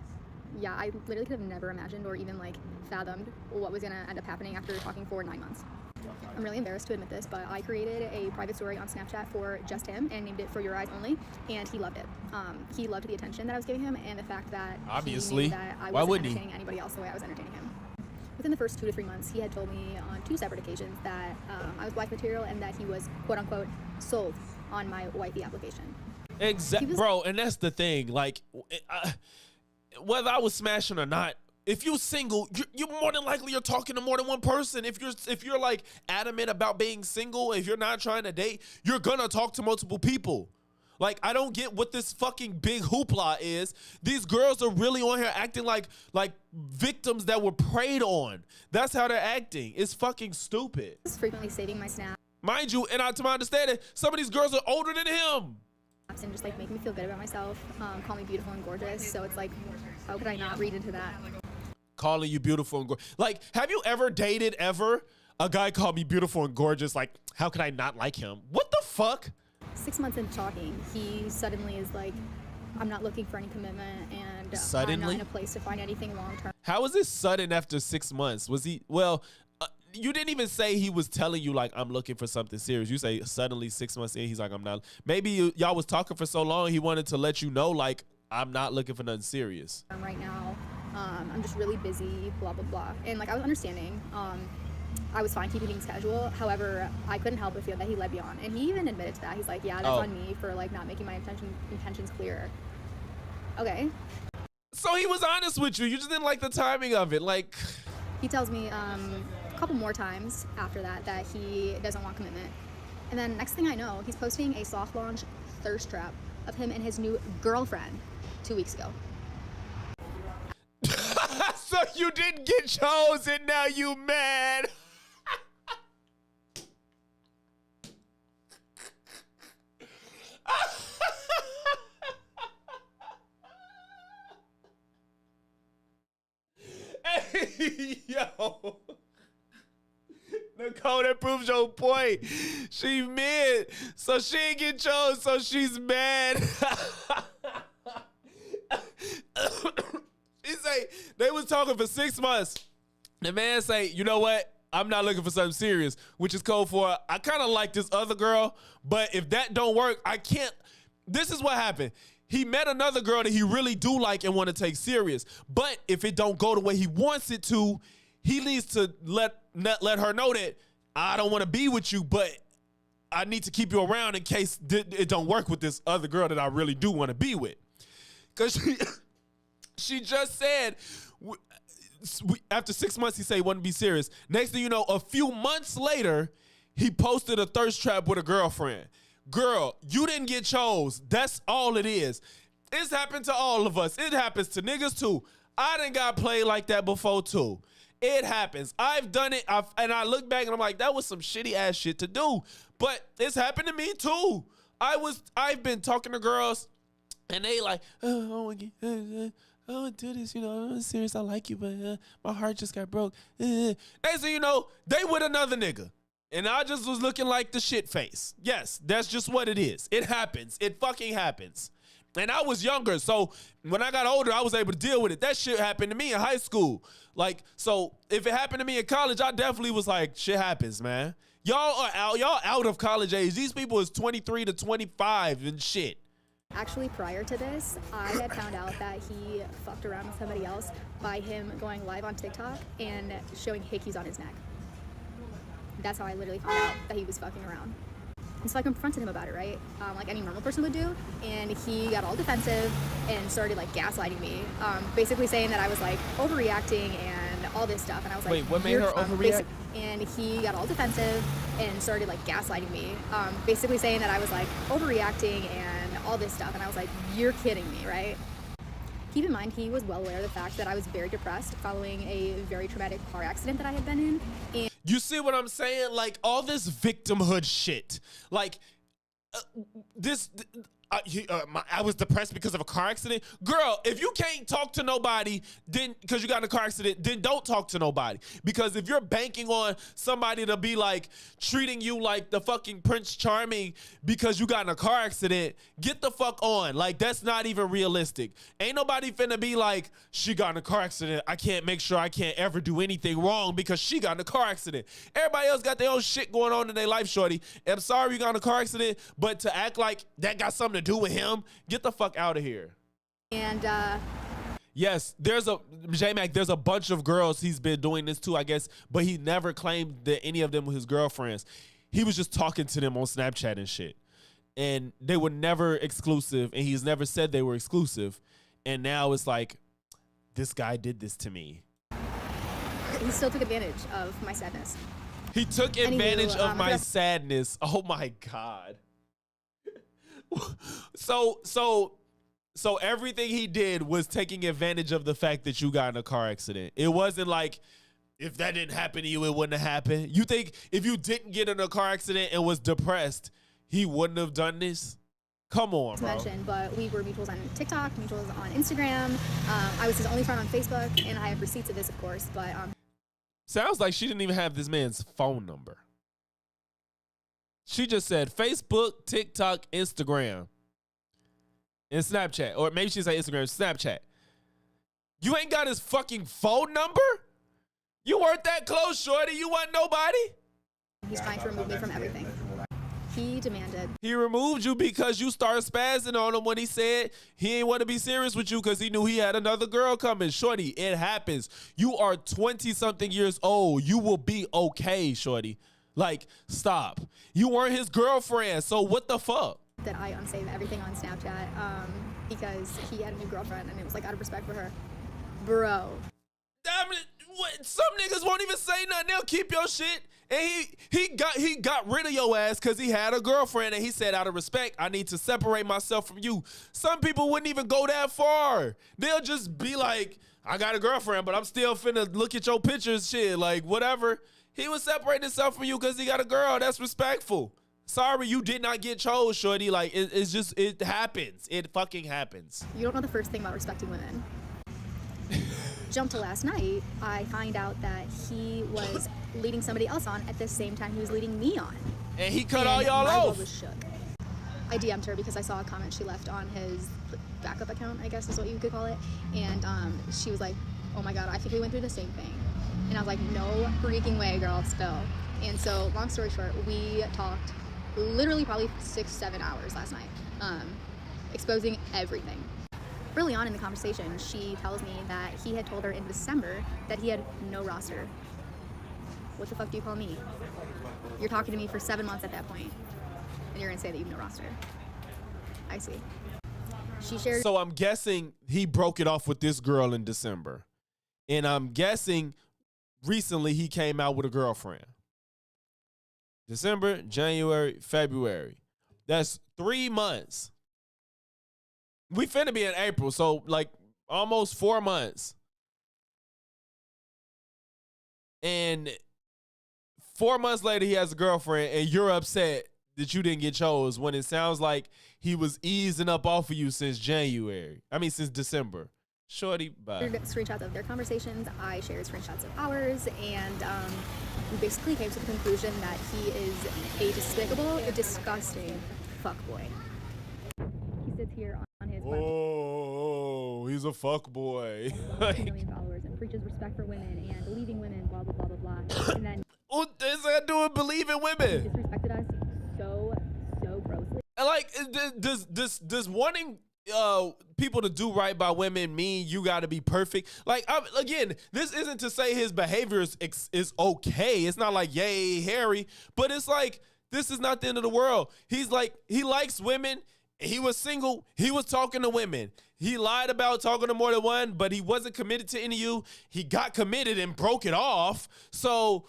yeah, I literally could have never imagined or even fathomed what was gonna end up happening after talking for 9 months. I'm really embarrassed to admit this, but I created a private story on Snapchat for just him and named it For Your Eyes Only, and he loved it. He loved the attention that I was giving him and the fact that obviously, he knew that I wasn't entertaining anybody else the way I was entertaining him. Within the first 2 to 3 months, he had told me on 2 separate occasions that I was wife material and that he was, quote unquote, sold on my wifey application. Exactly, bro, and that's the thing. Like, whether I was smashing or not, if you're single, you're more than likely you're talking to more than one person. If you're like adamant about being single, if you're not trying to date, you're gonna talk to multiple people. Like, I don't get what this fucking big hoopla is. These girls are really on here acting like victims that were preyed on. That's how they're acting. It's fucking stupid. He's frequently saving my snaps. Mind you, and to my understanding, some of these girls are older than him. And just make me feel good about myself, call me beautiful and gorgeous. So it's like, how could I not read into that? Calling you beautiful and gorgeous. Like, have you ever dated a guy called me beautiful and gorgeous? Like, how could I not like him? What the fuck? 6 months into talking, he suddenly is like, I'm not looking for any commitment, and I'm not in a place to find anything long term. How was this sudden after 6 months? Was he, well, you didn't even say he was telling you, like, I'm looking for something serious. You say suddenly 6 months in, he's like, I'm not. Maybe y'all was talking for so long, he wanted to let you know, like, I'm not looking for nothing serious. Right now, I'm just really busy, blah, blah, blah. And, like, I was understanding. I was fine keeping things casual. However, I couldn't help but feel that he led me on. And he even admitted to that. He's like, yeah, that's on me for, like, not making my intentions clear. Okay. So he was honest with you. You just didn't like the timing of it. Like, he tells me a couple more times after that he doesn't want commitment. And then next thing I know, he's posting a soft launch thirst trap of him and his new girlfriend 2 weeks ago. So you didn't get chosen, now you mad. Hey, yo. Nicole, that proves your point. She mid, so she ain't get chosen, so she's mad. He say, they was talking for 6 months. The man say, you know what? I'm not looking for something serious, which is code for, I kind of like this other girl, but if that don't work, I can't. this is what happened. He met another girl that he really do like and want to take serious. But if it don't go the way he wants it to, he needs to let her know that I don't want to be with you, but I need to keep you around in case it don't work with this other girl that I really do want to be with. Because she just said, after 6 months, he said he wanted to be serious. Next thing you know, a few months later, he posted a thirst trap with a girlfriend. Girl, you didn't get chose. That's all it is. It's happened to all of us. It happens to niggas too. I done got played like that before too. It happens. I've done it, and I look back and I'm like, that was some shitty ass shit to do. But it's happened to me too. I've been talking to girls, and they like, oh, I want to do this, you know, I'm serious, I like you, but my heart just got broke. Next thing you know, they with another nigga. And I just was looking like the shit face. Yes, that's just what it is. It happens. It fucking happens. And I was younger, so when I got older, I was able to deal with it. That shit happened to me in high school. Like, so if it happened to me in college, I definitely was like, shit happens, man. Y'all out of college age. These people is 23 to 25 and shit. Actually, prior to this, I had found out that he fucked around with somebody else by him going live on TikTok and showing hickeys on his neck. That's how I literally found out that he was fucking around. And so I confronted him about it, right? Like any normal person would do. And he got all defensive and started like gaslighting me. Basically saying that I was like overreacting and all this stuff. And I was like, wait, what made her overreact? And he got all defensive and started like gaslighting me. Basically saying that I was like overreacting and all this stuff. And I was like, you're kidding me, right? Keep in mind, he was well aware of the fact that I was very depressed following a very traumatic car accident that I had been in. And you see what I'm saying? Like, all this victimhood shit. Like, I was depressed because of a car accident. Girl, if you can't talk to nobody then because you got in a car accident, then don't talk to nobody. Because if you're banking on somebody to be like treating you like the fucking Prince Charming because you got in a car accident, get the fuck on. Like, that's not even realistic. Ain't nobody finna be like, she got in a car accident, I can't make sure I can't ever do anything wrong because she got in a car accident. Everybody else got their own shit going on in their life, shorty. And I'm sorry you got in a car accident, but to act like that got something to do with him, get the fuck out of here. And yes, there's a bunch of girls he's been doing this to, I guess, but he never claimed that any of them were his girlfriends. He was just talking to them on Snapchat and shit. And they were never exclusive, and he's never said they were exclusive. And now it's like, this guy did this to me. he still took advantage of my sadness. He took advantage of my sadness. Oh my God. So everything he did was taking advantage of the fact that you got in a car accident. It wasn't like, if that didn't happen to you, it wouldn't have happened. You think if you didn't get in a car accident and was depressed, he wouldn't have done this? Come on, bro. Mention, but we were mutuals on TikTok, mutuals on Instagram. I was his only friend on Facebook, and I have receipts of this, of course. But sounds like she didn't even have this man's phone number. She just said Facebook, TikTok, Instagram, and Snapchat. Or maybe she said Instagram, Snapchat. You ain't got his fucking phone number? You weren't that close, shorty. You want nobody? He's trying to remove me from everything. He demanded. He removed you because you started spazzing on him when he said he ain't want to be serious with you because he knew he had another girl coming. Shorty, it happens. You are 20-something years old. You will be okay, shorty. Like, stop. You weren't his girlfriend, so what the fuck? That I unsave everything on Snapchat because he had a new girlfriend and it was like out of respect for her. Bro. Damn it. What? Some niggas won't even say nothing. They'll keep your shit. And he got rid of your ass because he had a girlfriend and he said, out of respect, I need to separate myself from you. Some people wouldn't even go that far. They'll just be like, I got a girlfriend, but I'm still finna look at your pictures, shit, like whatever. He was separating himself from you because he got a girl. That's respectful. Sorry, you did not get chose, shorty. Like, it's just, it happens. It fucking happens. You don't know the first thing about respecting women. Jump to last night, I find out that he was leading somebody else on at the same time he was leading me on. And he cut all y'all off. Was shook. I DM'd her because I saw a comment she left on his backup account, I guess is what you could call it. And she was like, oh my God, I think we went through the same thing. And I was like, no freaking way, girl, spill. And so, long story short, we talked literally probably 6-7 hours last night. exposing everything. Early on in the conversation, she tells me that he had told her in December that he had no roster. What the fuck do you call me? You're talking to me for 7 months at that point, and you're gonna say that you have no roster. I see. She shared. So I'm guessing he broke it off with this girl in December. And I'm guessing recently he came out with a girlfriend. December, January, February. That's 3 months. We finna be in April, so like almost 4 months. And 4 months later, he has a girlfriend, and you're upset that you didn't get chose when it sounds like he was easing up off of you since since December. Shorty, bye. Screenshots of their conversations. I shared screenshots of ours, and we basically came to the conclusion that he is a despicable, disgusting fuckboy. He sits here on his Oh, he's a fuckboy. 2 million followers and preaches respect for women and believing women, blah, blah, blah, blah, blah. And then What does that do with believing women? he disrespected us so grossly. Like, does wanting people to do right by women mean you got to be perfect? Like, again, this isn't to say his behavior is okay. It's not like, yay, Harry. But it's like, this is not the end of the world. He's like, he likes women. He was single. He was talking to women. He lied about talking to more than one, but he wasn't committed to any of you. He got committed and broke it off. So,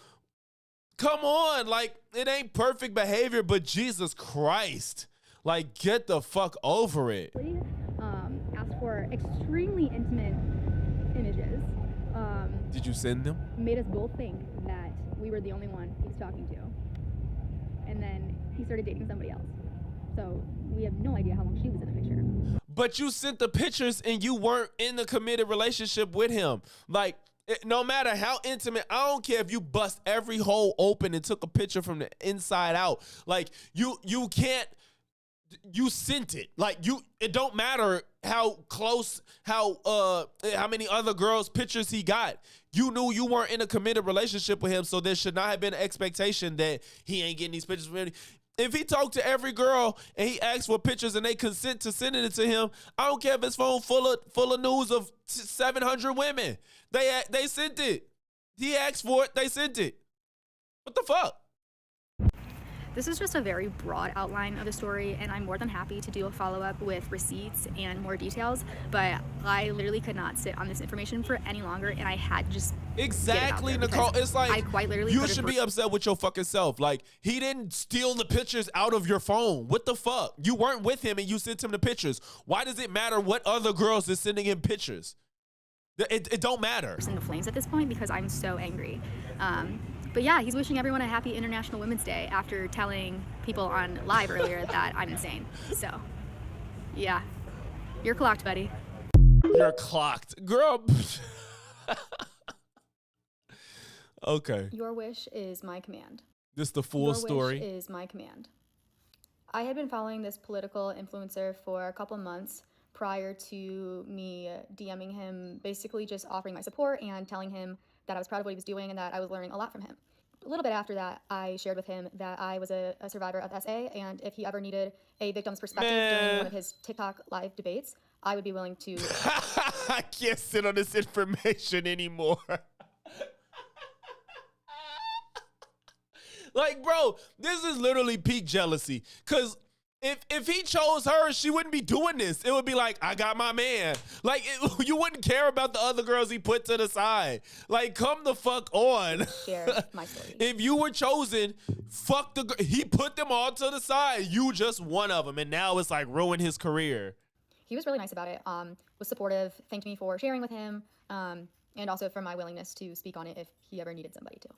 come on. Like, it ain't perfect behavior, but Jesus Christ. Like, get the fuck over it. Asked for extremely intimate images. Did you send them? Made us both think that we were the only one he was talking to. And then he started dating somebody else. So we have no idea how long she was in the picture. But you sent the pictures and you weren't in a committed relationship with him. Like, no matter how intimate, I don't care if you bust every hole open and took a picture from the inside out. Like, you can't. You sent it. Like, it don't matter how close, how many other girls' pictures he got. You knew you weren't in a committed relationship with him, so there should not have been an expectation that he ain't getting these pictures from any. If he talked to every girl and he asked for pictures and they consent to sending it to him, I don't care if his phone full of news of 700 women. They sent it. He asked for it. They sent it. What the fuck? This is just a very broad outline of the story, and I'm more than happy to do a follow-up with receipts and more details, but I literally could not sit on this information for any longer, and I had to just Exactly, Nicole. It's like, you should be upset with your fucking self. Like, he didn't steal the pictures out of your phone. What the fuck? You weren't with him and you sent him the pictures. Why does it matter what other girls is sending him pictures? It don't matter. In the flames at this point because I'm so angry. But yeah, he's wishing everyone a happy International Women's Day after telling people on live earlier that I'm insane. So, yeah, you're clocked, buddy. You're clocked. Girl. Okay. Your wish is my command. This the full story. Your wish is my command. I had been following this political influencer for a couple months prior to me DMing him, basically just offering my support and telling him that I was proud of what he was doing and that I was learning a lot from him. A little bit after that, I shared with him that I was a survivor of SA, and if he ever needed a victim's perspective during one of his TikTok live debates, I would be willing to. I can't sit on this information anymore. Like, bro, this is literally peak jealousy. Because if he chose her, she wouldn't be doing this. It would be like, I got my man. Like, you wouldn't care about the other girls he put to the side. Like, come the fuck on. Share my story. If you were chosen, fuck he put them all to the side. You just one of them. And now it's like ruined his career. He was really nice about it. Was supportive, thanked me for sharing with him, and also for my willingness to speak on it if he ever needed somebody to.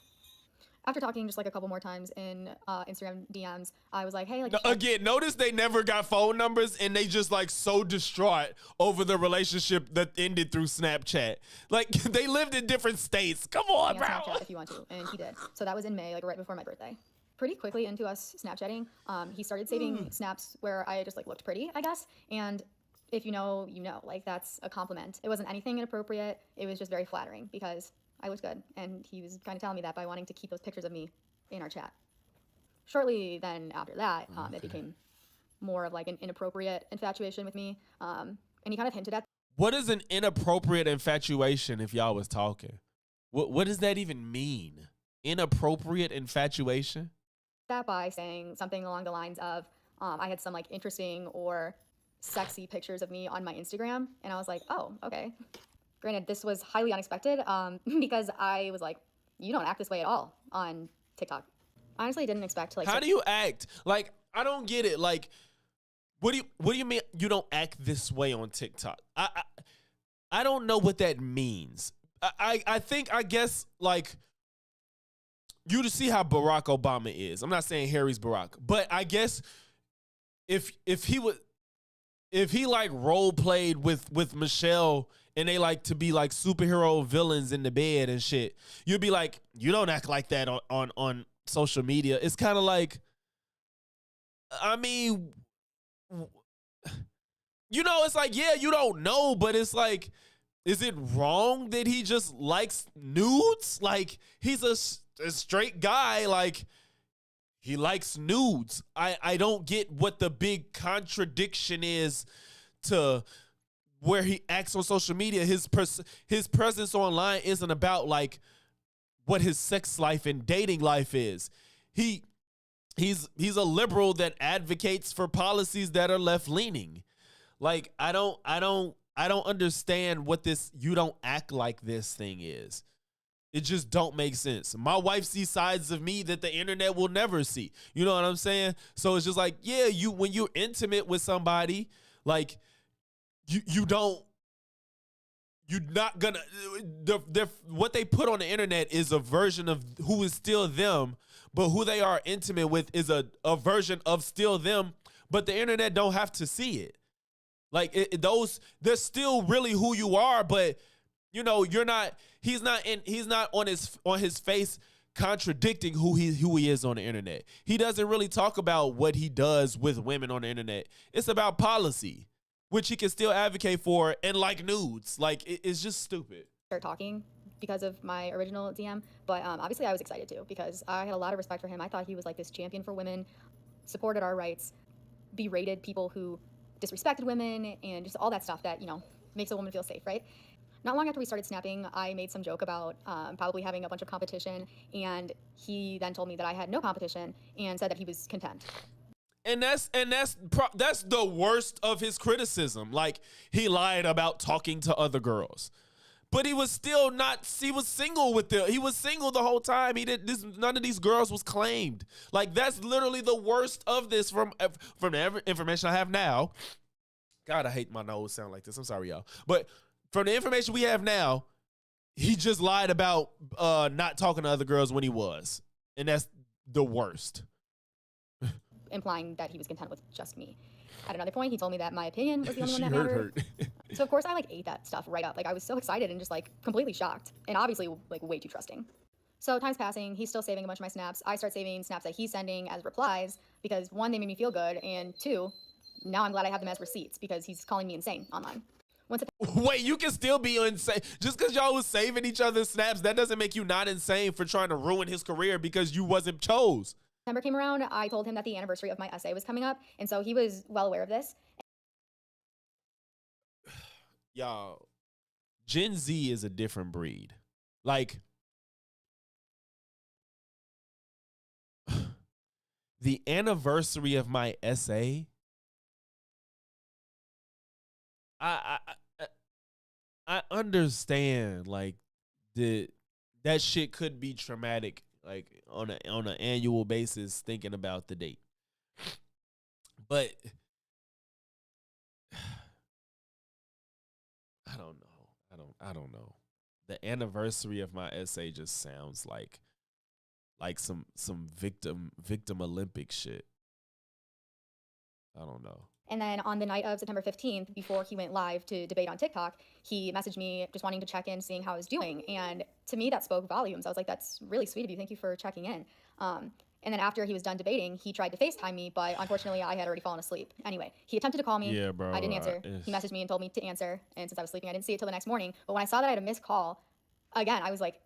After talking just like a couple more times in Instagram DMs, I was like, hey, like. Again, notice they never got phone numbers and they just like so distraught over the relationship that ended through Snapchat. Like, they lived in different states. Come on, bro. Snapchat if you want to, and he did. So that was in May, like right before my birthday. Pretty quickly into us Snapchatting, he started saving snaps where I just like looked pretty, I guess. And if you know, you know, like that's a compliment. It wasn't anything inappropriate. It was just very flattering because I looked good, and he was kind of telling me that by wanting to keep those pictures of me in our chat. Shortly then after that, it became more of like an inappropriate infatuation with me. And he kind of hinted at What is an inappropriate infatuation if y'all was talking? What does that even mean? Inappropriate infatuation? that by saying something along the lines of, I had some like interesting or sexy pictures of me on my Instagram. And I was like, oh, okay. Granted, this was highly unexpected because I was like, you don't act this way at all on TikTok. Honestly, didn't expect to like. How do you act? Like, I don't get it. Like, what do you mean you don't act this way on TikTok? I don't know what that means. I guess like you to see how Barack Obama is. I'm not saying Harry's Barack, but I guess if he like role played with Michelle and they like to be like superhero villains in the bed and shit, you'd be like, you don't act like that on social media. It's kind of like, I mean, you know, it's like, yeah, you don't know, but it's like, is it wrong that he just likes nudes? Like, he's a straight guy, like, he likes nudes. I don't get what the big contradiction is to where he acts on social media. His presence online isn't about like what his sex life and dating life is. He's a liberal that advocates for policies that are left leaning. Like, I don't understand what this you don't act like this thing is. It just don't make sense. My wife sees sides of me that the internet will never see. You know what I'm saying? So it's just like, yeah, when you're intimate with somebody, like you're not gonna what they put on the internet is a version of who is still them, but who they are intimate with is a version of still them, but the internet don't have to see it. Like they're still really who you are, but you know, he's not on his face contradicting who he is on the internet. He doesn't really talk about what he does with women on the internet. It's about policy, which he can still advocate for, and like nudes. Like, it's just stupid. Start talking because of my original DM, but obviously I was excited too because I had a lot of respect for him. I thought he was like this champion for women, supported our rights, berated people who disrespected women, and just all that stuff that, you know, makes a woman feel safe, right? Not long after we started snapping, I made some joke about probably having a bunch of competition, and he then told me that I had no competition and said that he was content. And that's the worst of his criticism. Like, he lied about talking to other girls, but he was still not. He was single he was single the whole time. None of these girls was claimed. Like, that's literally the worst of this from the information I have now. God, I hate my nose sound like this. I'm sorry, y'all, but from the information we have now, he just lied about not talking to other girls when he was, and that's the worst. Implying that he was content with just me. At another point, he told me that my opinion was the only one that mattered. So of course I like ate that stuff right up. Like, I was so excited and just like completely shocked, and obviously like way too trusting. So time's passing, he's still saving a bunch of my snaps. I start saving snaps that he's sending as replies because one, they made me feel good, and two, now I'm glad I have them as receipts because he's calling me insane online. Wait, you can still be insane. Just because y'all was saving each other's snaps, that doesn't make you not insane for trying to ruin his career because you wasn't chose. September came around, I told him that the anniversary of my essay was coming up, and so he was well aware of this. Y'all, Gen Z is a different breed. Like, the anniversary of my essay, I understand, like, that shit could be traumatic, like on an annual basis, thinking about the date. But I don't know. The anniversary of my essay just sounds like some victim Olympic shit. I don't know. And then on the night of September 15th, before he went live to debate on TikTok, he messaged me just wanting to check in, seeing how I was doing. And to me, that spoke volumes. I was like, that's really sweet of you. Thank you for checking in. And then after he was done debating, he tried to FaceTime me, but unfortunately, I had already fallen asleep. Anyway, he attempted to call me. Yeah, bro. I didn't answer. He messaged me and told me to answer. And since I was sleeping, I didn't see it till the next morning. But when I saw that I had a missed call, again, I was like,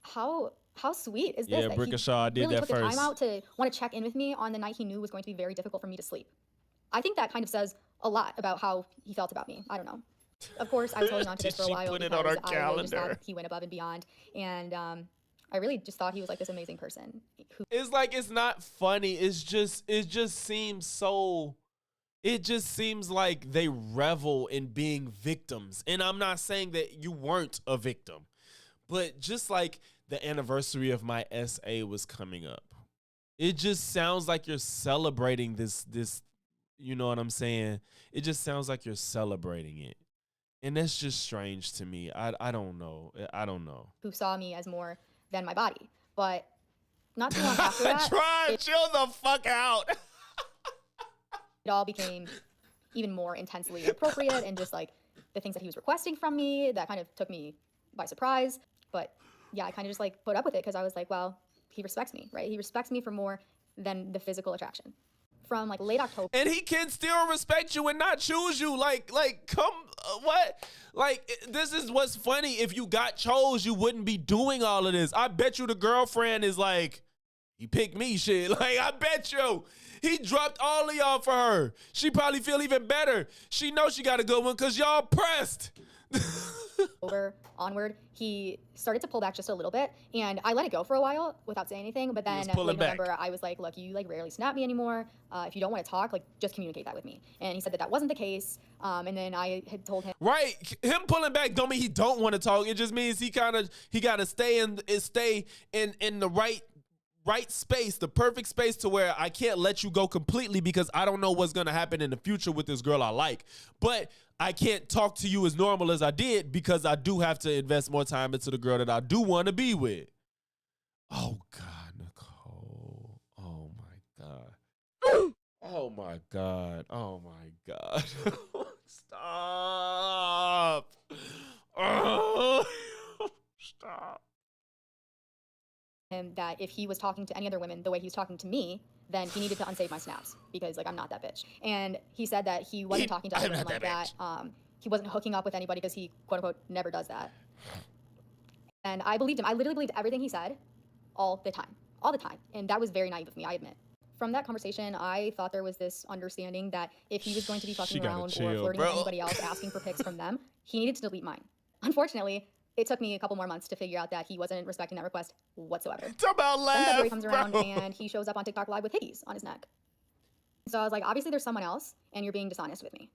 how sweet is this? Yeah, Brickashaw, I did really that took first. the time out to want to check in with me on the night he knew was going to be very difficult for me to sleep. I think that kind of says a lot about how he felt about me. I don't know. Of course, I was holding on to this for a while put it because on her I really just calendar. thought he went above and beyond. And I really just thought he was like this amazing person. It's like, it's not funny. It just seems like they revel in being victims. And I'm not saying that you weren't a victim, but just like the anniversary of my SA was coming up, it just sounds like you're celebrating this, you know what I'm saying? It just sounds like you're celebrating it. And that's just strange to me. I don't know. I don't know. Who saw me as more than my body. But not too long after that, chill the fuck out. It all became even more intensely inappropriate, and just like the things that he was requesting from me, that kind of took me by surprise. But yeah, I kind of just like put up with it because I was like, well, he respects me, right? He respects me for more than the physical attraction. From like late October. And he can still respect you and not choose you. Like come, what? Like, this is what's funny. If you got chose, you wouldn't be doing all of this. I bet you the girlfriend is like, he picked me, shit. Like, I bet you. He dropped all of y'all for her. She probably feel even better. She knows she got a good one because y'all pressed. Onward, he started to pull back just a little bit, and I let it go for a while without saying anything. But then late November, I was like, look, you like rarely snap me anymore. If you don't want to talk, like just communicate that with me. And he said that wasn't the case. And then I had told him, right, him pulling back don't mean he don't want to talk. It just means he got to stay in the right space, the perfect space, to where I can't let you go completely because I don't know what's going to happen in the future with this girl I like. But I can't talk to you as normal as I did because I do have to invest more time into the girl that I do want to be with. Oh, God, Nicole. Oh, my God. Oh, my God. Oh, my God. Stop. Oh, stop. Him that if he was talking to any other women the way he was talking to me, then he needed to unsave my snaps because like I'm not that bitch. And he said that he wasn't talking to other women like that. He wasn't hooking up with anybody because he quote unquote never does that. And I believed him. I literally believed everything he said all the time. And that was very naive of me, I admit. From that conversation, I thought there was this understanding that if he was going to be fucking around or flirting with anybody else, asking for pics from them, he needed to delete mine. Unfortunately, it took me a couple more months to figure out that he wasn't respecting that request whatsoever. Talk about laugh, then February comes around and he shows up on TikTok Live with hickeys on his neck. So I was like, obviously there's someone else and you're being dishonest with me.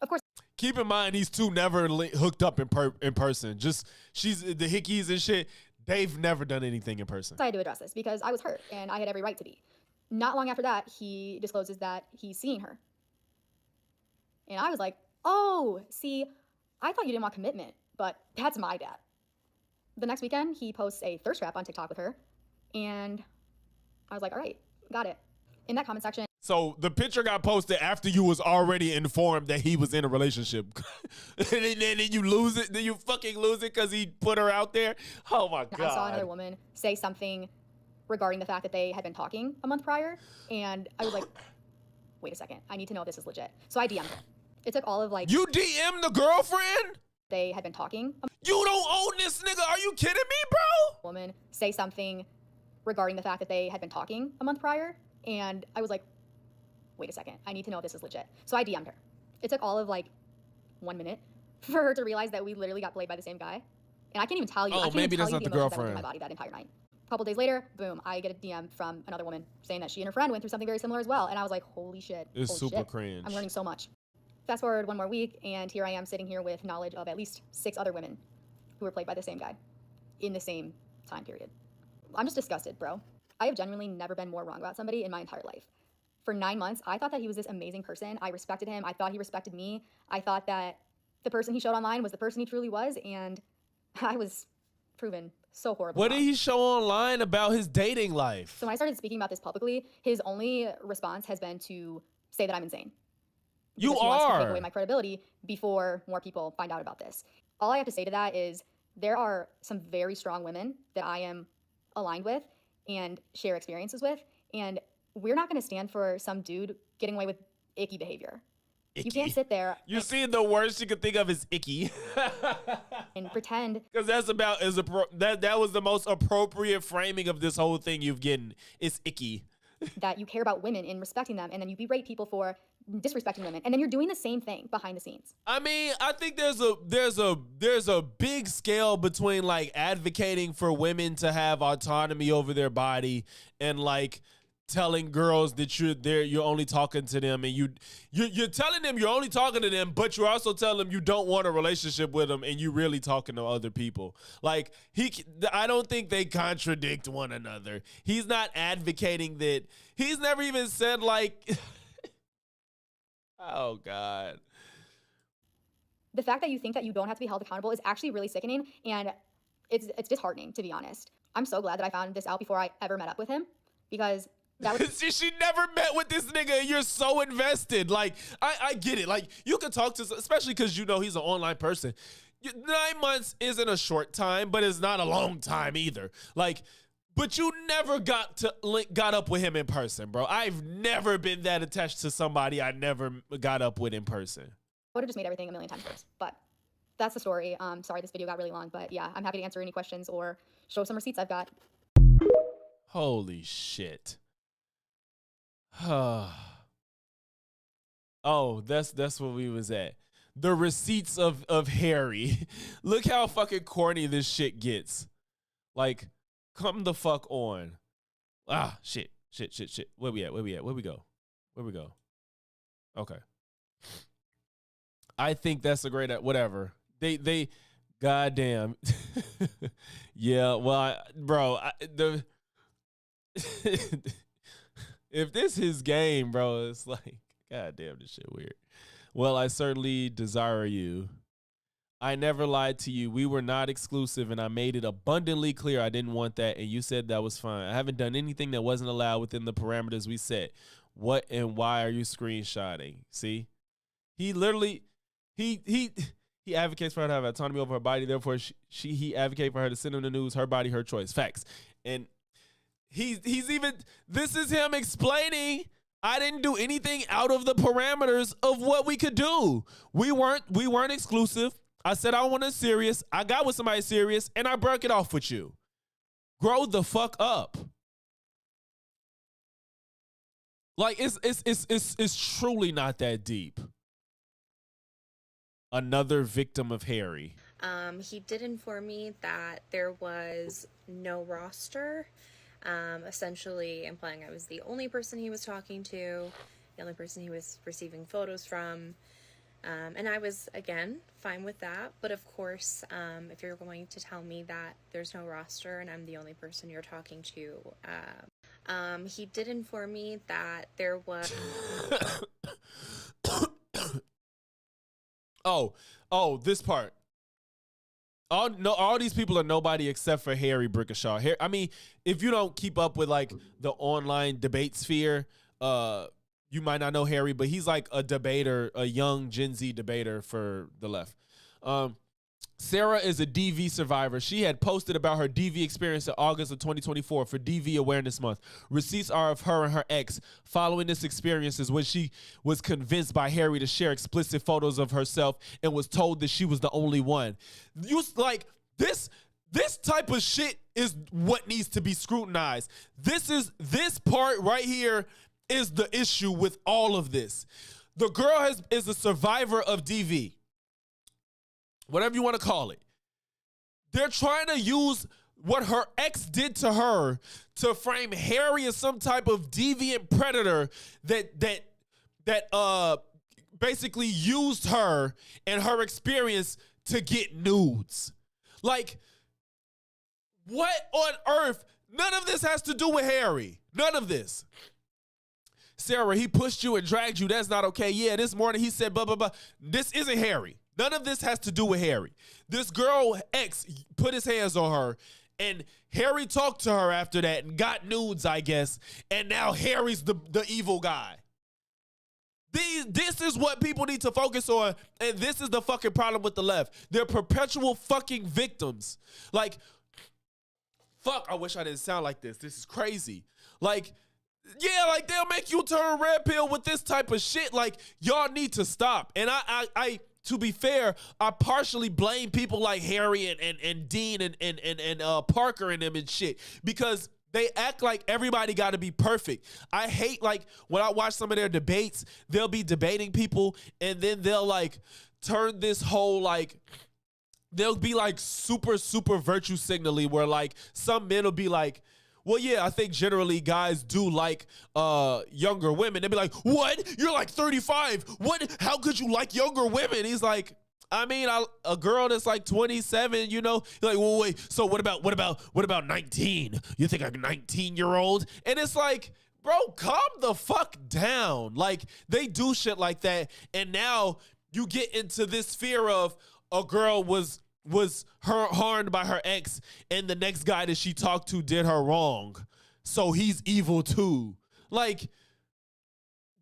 Of course. Keep in mind, these two never hooked up in person. Just, she's the hickeys and shit. They've never done anything in person. I had to address this because I was hurt and I had every right to be. Not long after that, he discloses that he's seeing her. And I was like, oh, see, I thought you didn't want commitment. But that's my dad. The next weekend, he posts a thirst trap on TikTok with her. And I was like, all right, got it. In that comment section. So the picture got posted after you was already informed that he was in a relationship. and then you lose it. Then you fucking lose it because he put her out there. Oh, my God. I saw another woman say something regarding the fact that they had been talking a month prior. And I was like, wait a second. I need to know if this is legit. So I DM'd her. It took all of like... You DM'd the girlfriend? They had been talking. You don't own this nigga. Are you kidding me, bro? Woman say something regarding the fact that they had been talking a month prior. And I was like, wait a second. I need to know if this is legit. So I DM'd her. It took all of like 1 minute for her to realize that we literally got played by the same guy. And I can't even tell you. Oh, maybe that's not the girlfriend. That went through my body that entire night. A couple days later, boom, I get a DM from another woman saying that she and her friend went through something very similar as well. And I was like, holy shit. It's super cringe. I'm learning so much. Fast forward one more week, and here I am sitting here with knowledge of at least 6 other women who were played by the same guy in the same time period. I'm just disgusted, bro. I have genuinely never been more wrong about somebody in my entire life. For 9 months, I thought that he was this amazing person. I respected him. I thought he respected me. I thought that the person he showed online was the person he truly was, and I was proven so horrible. What did he show online about his dating life? So when I started speaking about this publicly, his only response has been to say that I'm insane. You he wants to take are. away my credibility before more people find out about this. All I have to say to that is there are some very strong women that I am aligned with and share experiences with, and we're not going to stand for some dude getting away with icky behavior. Icky. You can't sit there. You see, the worst you could think of is icky. And pretend. Because that was the most appropriate framing of this whole thing you've gotten. It's icky. that you care about women and respecting them, and then you berate people for disrespecting women, and then you're doing the same thing behind the scenes. I mean, I think there's a big scale between like advocating for women to have autonomy over their body and like telling girls that you're only talking to them, and you're telling them you're only talking to them, but you're also telling them you don't want a relationship with them, and you really talking to other people. Like I don't think they contradict one another. He's not advocating that. He's never even said like, oh God. The fact that you think that you don't have to be held accountable is actually really sickening, and it's disheartening, to be honest. I'm so glad that I found this out before I ever met up with him, because that was she never met with this nigga, and you're so invested. Like, I get it. Like, you can talk to, especially because you know he's an online person. 9 months isn't a short time, but it's not a long time either. Like, but you never got up with him in person, bro. I've never been that attached to somebody I never got up with in person. I would have just made everything a million times worse. But that's the story. Sorry this video got really long, but yeah, I'm happy to answer any questions or show some receipts I've got. Holy shit. Oh, that's what we was at. The receipts of Harry. Look how fucking corny this shit gets. Like, come the fuck on. Shit. Where we at? Where we go? Okay. I think that's a great, whatever. They goddamn. Yeah, well, if this his game, bro, it's like, goddamn, this shit weird. Well, I certainly desire you. I never lied to you. We were not exclusive, and I made it abundantly clear I didn't want that, and you said that was fine. I haven't done anything that wasn't allowed within the parameters we set. What and why are you screenshotting? See? He literally, he advocates for her to have autonomy over her body. Therefore, he advocates for her to send him the news, her body, her choice. Facts. And he's even, this is him explaining, I didn't do anything out of the parameters of what we could do. We weren't exclusive. I said I wanted serious. I got with somebody serious, and I broke it off with you. Grow the fuck up. Like, it's truly not that deep. Another victim of Harry. He did inform me that there was no roster, essentially implying I was the only person he was talking to, the only person he was receiving photos from. And I was, again, fine with that. But of course, if you're going to tell me that there's no roster and I'm the only person you're talking to, he did inform me that there was... Oh, this part. All these people are nobody except for Harry Brickashaw. I mean, if you don't keep up with like the online debate sphere, you might not know Harry, but he's like a debater, a young Gen Z debater for the left. Sarah is a DV survivor. She had posted about her DV experience in August of 2024 for DV Awareness Month. Receipts are of her and her ex. Following this experience is when she was convinced by Harry to share explicit photos of herself and was told that she was the only one. Like, this type of shit is what needs to be scrutinized. This part right here is the issue with all of this. The girl is a survivor of DV. Whatever you want to call it. They're trying to use what her ex did to her to frame Harry as some type of deviant predator that basically used her and her experience to get nudes. Like, what on earth? None of this has to do with Harry. None of this. Sarah, he pushed you and dragged you. That's not okay. Yeah, this morning he said blah, blah, blah. This isn't Harry. None of this has to do with Harry. This girl ex put his hands on her, and Harry talked to her after that and got nudes, I guess, and now Harry's the evil guy. This is what people need to focus on, and this is the fucking problem with the left. They're perpetual fucking victims. Like, fuck, I wish I didn't sound like this. This is crazy. Like, yeah, like, they'll make you turn red pill with this type of shit. Like, y'all need to stop. And I to be fair, I partially blame people like Harry and Dean and Parker and them and shit, because They act like everybody got to be perfect. I hate, like, when I watch some of their debates, they'll be debating people, and then they'll, like, turn this whole, like, they'll be, like, super, super virtue signaling where, like, some men will be like, well, yeah, I think generally guys do like younger women. They'll be like, what? You're like 35. What? How could you like younger women? He's like, I mean, a girl that's like 27, you know, you're like, well, wait, so what about 19? You think I'm a 19-year-old? And it's like, bro, calm the fuck down. Like, they do shit like that, and now you get into this fear of a girl was harmed by her ex, and the next guy that she talked to did her wrong, so he's evil too. Like,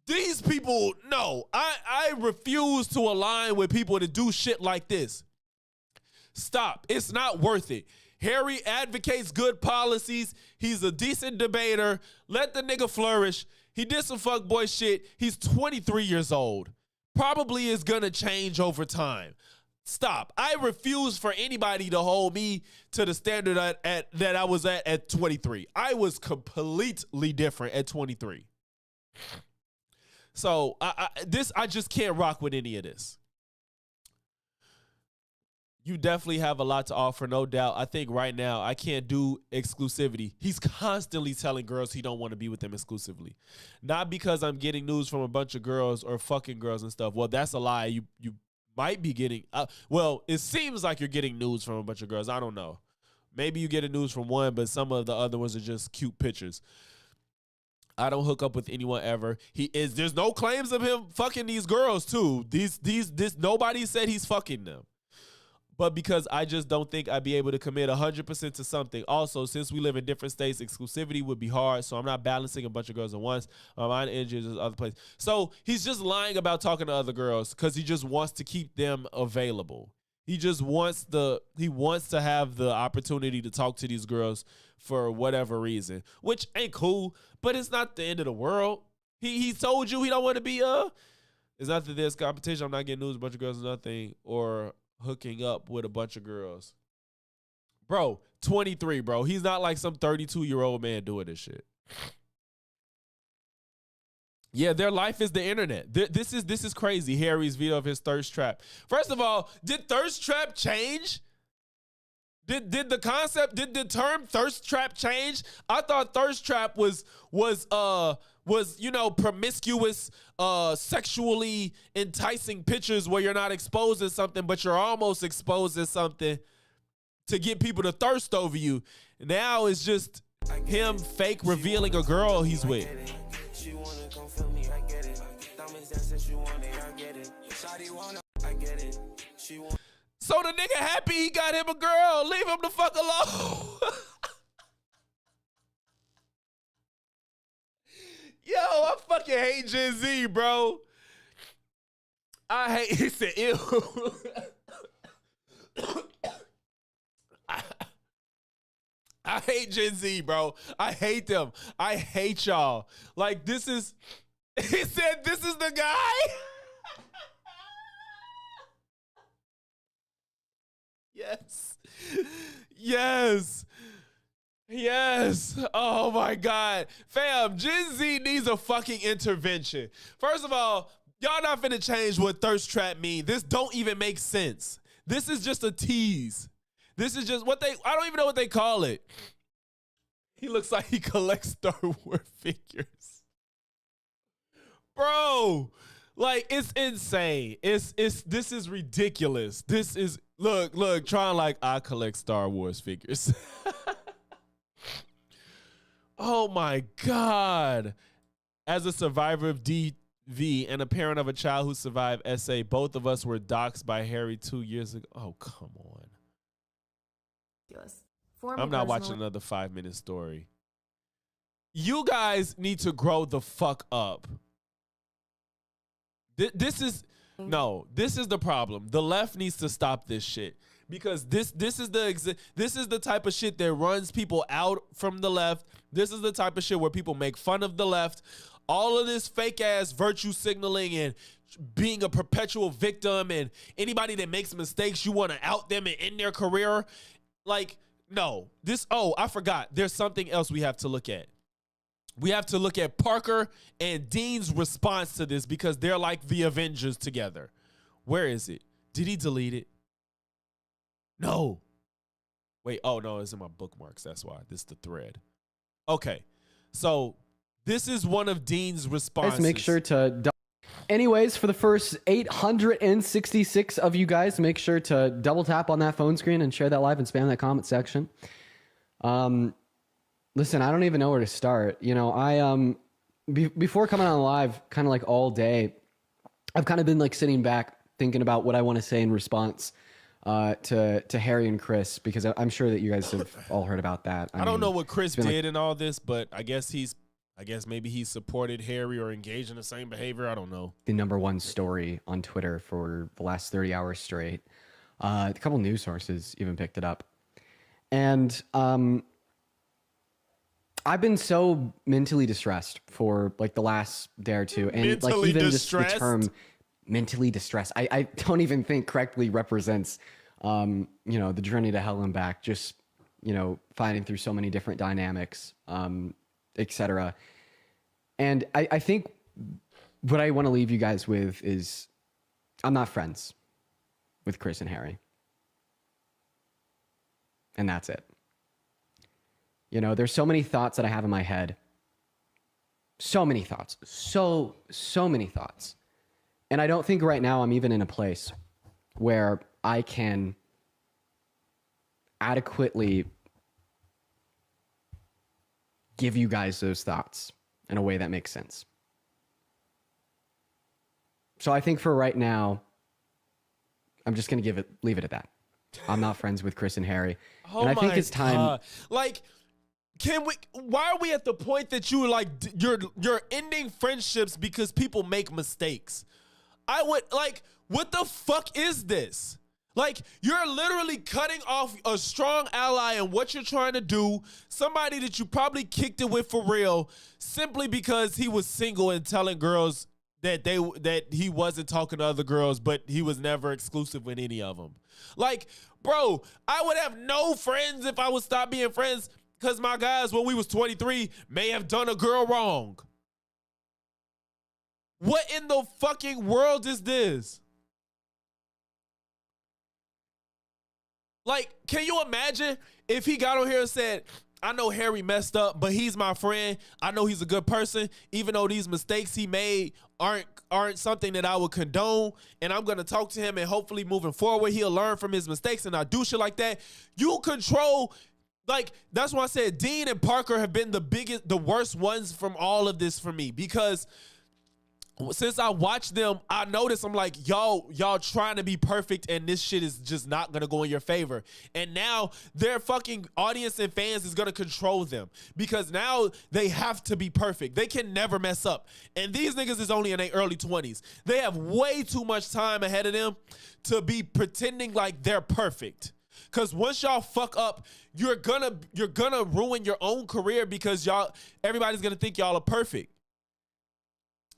these people, no, I refuse to align with people that do shit like this. Stop. It's not worth it. Harry advocates good policies. He's a decent debater. Let the nigga flourish. He did some fuckboy shit. He's 23 years old. Probably is gonna change over time. Stop. I refuse for anybody to hold me to the standard that I was at 23. I was completely different at 23. So I just can't rock with any of this. You definitely have a lot to offer, no doubt. I think right now I can't do exclusivity. He's constantly telling girls he don't want to be with them exclusively. Not because I'm getting news from a bunch of girls or fucking girls and stuff. Well, that's a lie. You might be getting, well, it seems like you're getting news from a bunch of girls. I don't know. Maybe you get a news from one, but some of the other ones are just cute pictures. I don't hook up with anyone ever. There's no claims of him fucking these girls too. Nobody said he's fucking them. But because I just don't think I'd be able to commit 100% to something. Also, since we live in different states, exclusivity would be hard. So I'm not balancing a bunch of girls at once. My mind energy is other place. So he's just lying about talking to other girls because he just wants to keep them available. He just wants to have the opportunity to talk to these girls for whatever reason, which ain't cool, but it's not the end of the world. He told you he don't want to be it's not that there's competition. I'm not getting news, a bunch of girls or nothing, or hooking up with a bunch of girls. Bro, 23, bro. He's not like some 32-year-old man doing this shit. Yeah, their life is the internet. This is crazy. Harry's video of his thirst trap. First of all, did thirst trap change? Did the term thirst trap change? I thought thirst trap was you know, promiscuous, sexually enticing pictures where you're not exposing something, but you're almost exposing something to get people to thirst over you. Now it's just him fake revealing a girl he's with. So the nigga happy he got him a girl. Leave him the fuck alone. Yo, I fucking hate Gen Z, bro. He said, ew. I hate Gen Z, bro. I hate them. I hate y'all. Like, he said, this is the guy? Yes. Yes. Yes. Oh my God. Fam, Gen Z needs a fucking intervention. First of all, y'all not finna change what thirst trap mean. This don't even make sense. This is just a tease. This is just I don't even know what they call it. He looks like he collects Star Wars figures. Bro, like, it's insane. This is ridiculous. This is, look, trying like I collect Star Wars figures. Oh my God. As a survivor of DV and a parent of a child who survived SA, both of us were doxxed by Harry 2 years ago. Oh, come on. I'm not watching another 5-minute story. You guys need to grow the fuck up. This is the problem. The left needs to stop this shit. Because this is the type of shit that runs people out from the left. This is the type of shit where people make fun of the left. All of this fake ass virtue signaling and being a perpetual victim, and anybody that makes mistakes, you want to out them and end their career. Like, No. I forgot. There's something else we have to look at. We have to look at Parker and Dean's response to this because they're like the Avengers together. Where is it? Did he delete it? No. Wait, oh no, it's in my bookmarks. That's why. This is the thread. Okay. So this is one of Dean's responses. Guys, make sure to... Anyways, for the first 866 of you guys, make sure to double tap on that phone screen and share that live and spam that comment section. Listen, I don't even know where to start. You know, I before coming on live, kind of like all day, I've kind of been like sitting back thinking about what I want to say in response to Harry and Chris, because I'm sure that you guys have all heard about that. I don't know what Chris did in all this, but I guess maybe he supported Harry or engaged in the same behavior. I don't know. The #1 story on Twitter for the last 30 hours straight. A couple news sources even picked it up. And I've been so mentally distressed for like the last day or two. And mentally like even distressed? just the term mentally distressed, I don't even think correctly represents, you know, the journey to hell and back, just, you know, fighting through so many different dynamics, etc. And I think what I want to leave you guys with is I'm not friends with Chris and Harry. And that's it. You know, there's so many thoughts that I have in my head. So many thoughts. So many thoughts. And I don't think right now I'm even in a place where I can adequately give you guys those thoughts in a way that makes sense. So I think for right now, I'm just going to leave it at that. I'm not friends with Chris and Harry. Oh and I think it's time. God. Like, why are we at the point that you're ending friendships because people make mistakes? What the fuck is this? Like, you're literally cutting off a strong ally in what you're trying to do, somebody that you probably kicked it with for real, simply because he was single and telling girls that he wasn't talking to other girls, but he was never exclusive with any of them. Like, bro, I would have no friends if I would stop being friends because my guys, when we was 23, may have done a girl wrong. What in the fucking world is this? Like, can you imagine if he got on here and said, I know Harry messed up, but he's my friend. I know he's a good person, even though these mistakes he made aren't something that I would condone, and I'm going to talk to him, and hopefully moving forward, he'll learn from his mistakes and not do shit like that. You control, like, that's why I said Dean and Parker have been the worst ones from all of this for me, because since I watched them, I noticed I'm like, y'all trying to be perfect, and this shit is just not gonna go in your favor. And now their fucking audience and fans is gonna control them because now they have to be perfect. They can never mess up. And these niggas is only in their early 20s. They have way too much time ahead of them to be pretending like they're perfect. Cause once y'all fuck up, you're gonna ruin your own career because everybody's gonna think y'all are perfect.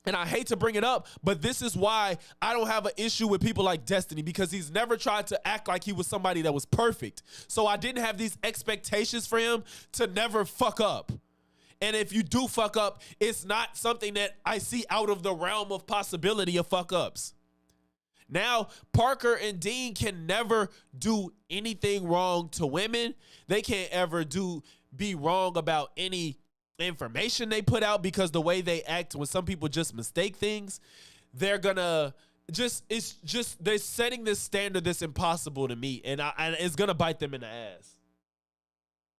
And I hate to bring it up, but this is why I don't have an issue with people like Destiny, because he's never tried to act like he was somebody that was perfect. So I didn't have these expectations for him to never fuck up. And if you do fuck up, it's not something that I see out of the realm of possibility of fuck ups. Now, Parker and Dean can never do anything wrong to women. They can't ever be wrong about any information they put out, because the way they act when some people just mistake things, they're gonna they're setting this standard that's impossible to meet, and it's gonna bite them in the ass.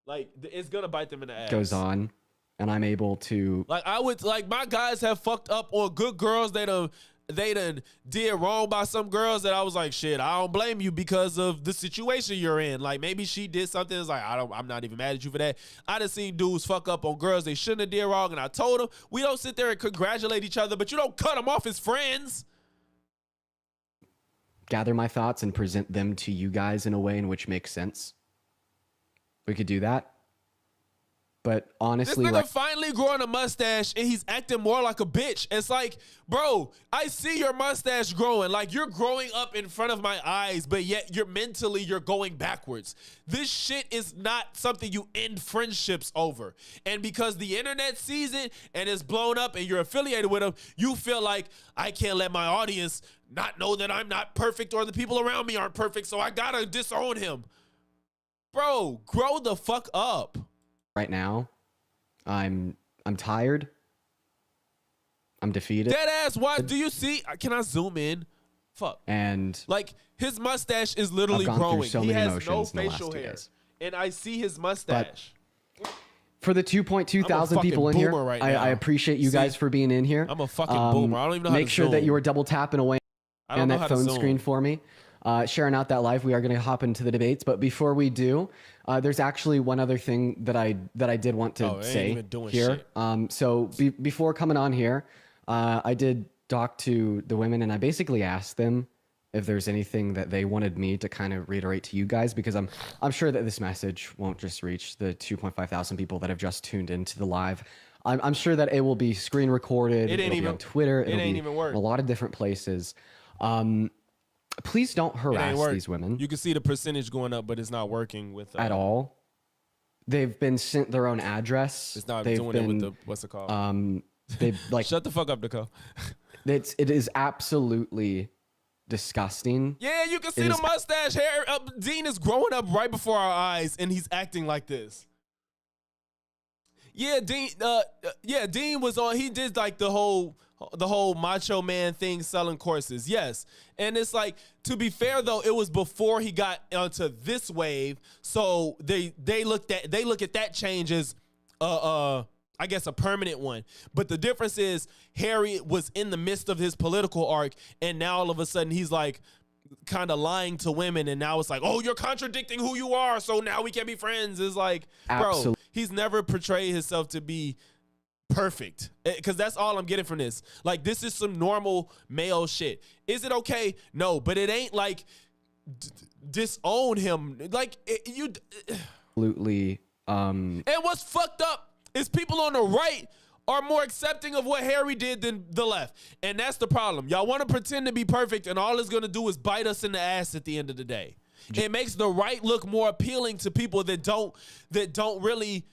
Like, it's gonna bite them in the ass. Goes on, and I'm able to my guys have fucked up on good girls. They done did wrong by some girls that I was like, shit, I don't blame you because of the situation you're in. Like, maybe she did something that's like, I'm not even mad at you for that. I done seen dudes fuck up on girls they shouldn't have did wrong, and I told them, we don't sit there and congratulate each other, but you don't cut them off as friends. Gather my thoughts and present them to you guys in a way in which makes sense. We could do that. But honestly, this nigga finally growing a mustache and he's acting more like a bitch. It's like, bro, I see your mustache growing. Like, you're growing up in front of my eyes, but yet you're going backwards. This shit is not something you end friendships over. And because the internet sees it and is blown up and you're affiliated with them, you feel like, I can't let my audience not know that I'm not perfect or the people around me aren't perfect, so I gotta disown him. Bro, grow the fuck up. Right now, I'm tired. I'm defeated. Dead ass. Why do you see? Can I zoom in? Fuck. And like his mustache is literally I've gone growing. through so He many has emotions no in the last facial 2 hair, days. and I see his mustache. For the 2.2 thousand people in here, right now. I appreciate you guys for being in here. I'm a fucking boomer. I don't even know how to Make sure that zoom. you are double tapping away on that phone screen for me. Sharing out that live. We are going to hop into the debates, but before we do, there's actually one other thing that I did want to say here. So before coming on here, I did talk to the women and I basically asked them if there's anything that they wanted me to kind of reiterate to you guys, because I'm sure that this message won't just reach the 2.5 thousand people that have just tuned into the live. I'm sure that it will be screen recorded. It'll be on Twitter. It'll be even work. in a lot of different places. Please don't harass these women. You can see the percentage going up, but it's not working with at all. They've been sent their own address. It's not They've doing been, it with the what's it called? They've like shut the fuck up, Nicole. It is absolutely disgusting. Yeah, you can see the mustache hair. Dean is growing up right before our eyes, and he's acting like this. Yeah, Dean. Dean was on. He did like the whole macho man thing, selling courses. Yes, and it's like, to be fair though, it was before he got onto this wave. So they look at that change as I guess a permanent one. But the difference is Harry was in the midst of his political arc, and now all of a sudden he's like kind of lying to women, and now it's like, oh, you're contradicting who you are, so now we can't be friends. It's like, bro, he's never portrayed himself to be perfect, because that's all I'm getting from this. Like, this is some normal male shit. Is it okay? No, but it ain't like disown him. Like, you absolutely. And what's fucked up is people on the right are more accepting of what Harry did than the left. And that's the problem. Y'all want to pretend to be perfect, and all it's going to do is bite us in the ass at the end of the day. It makes the right look more appealing to people that don't really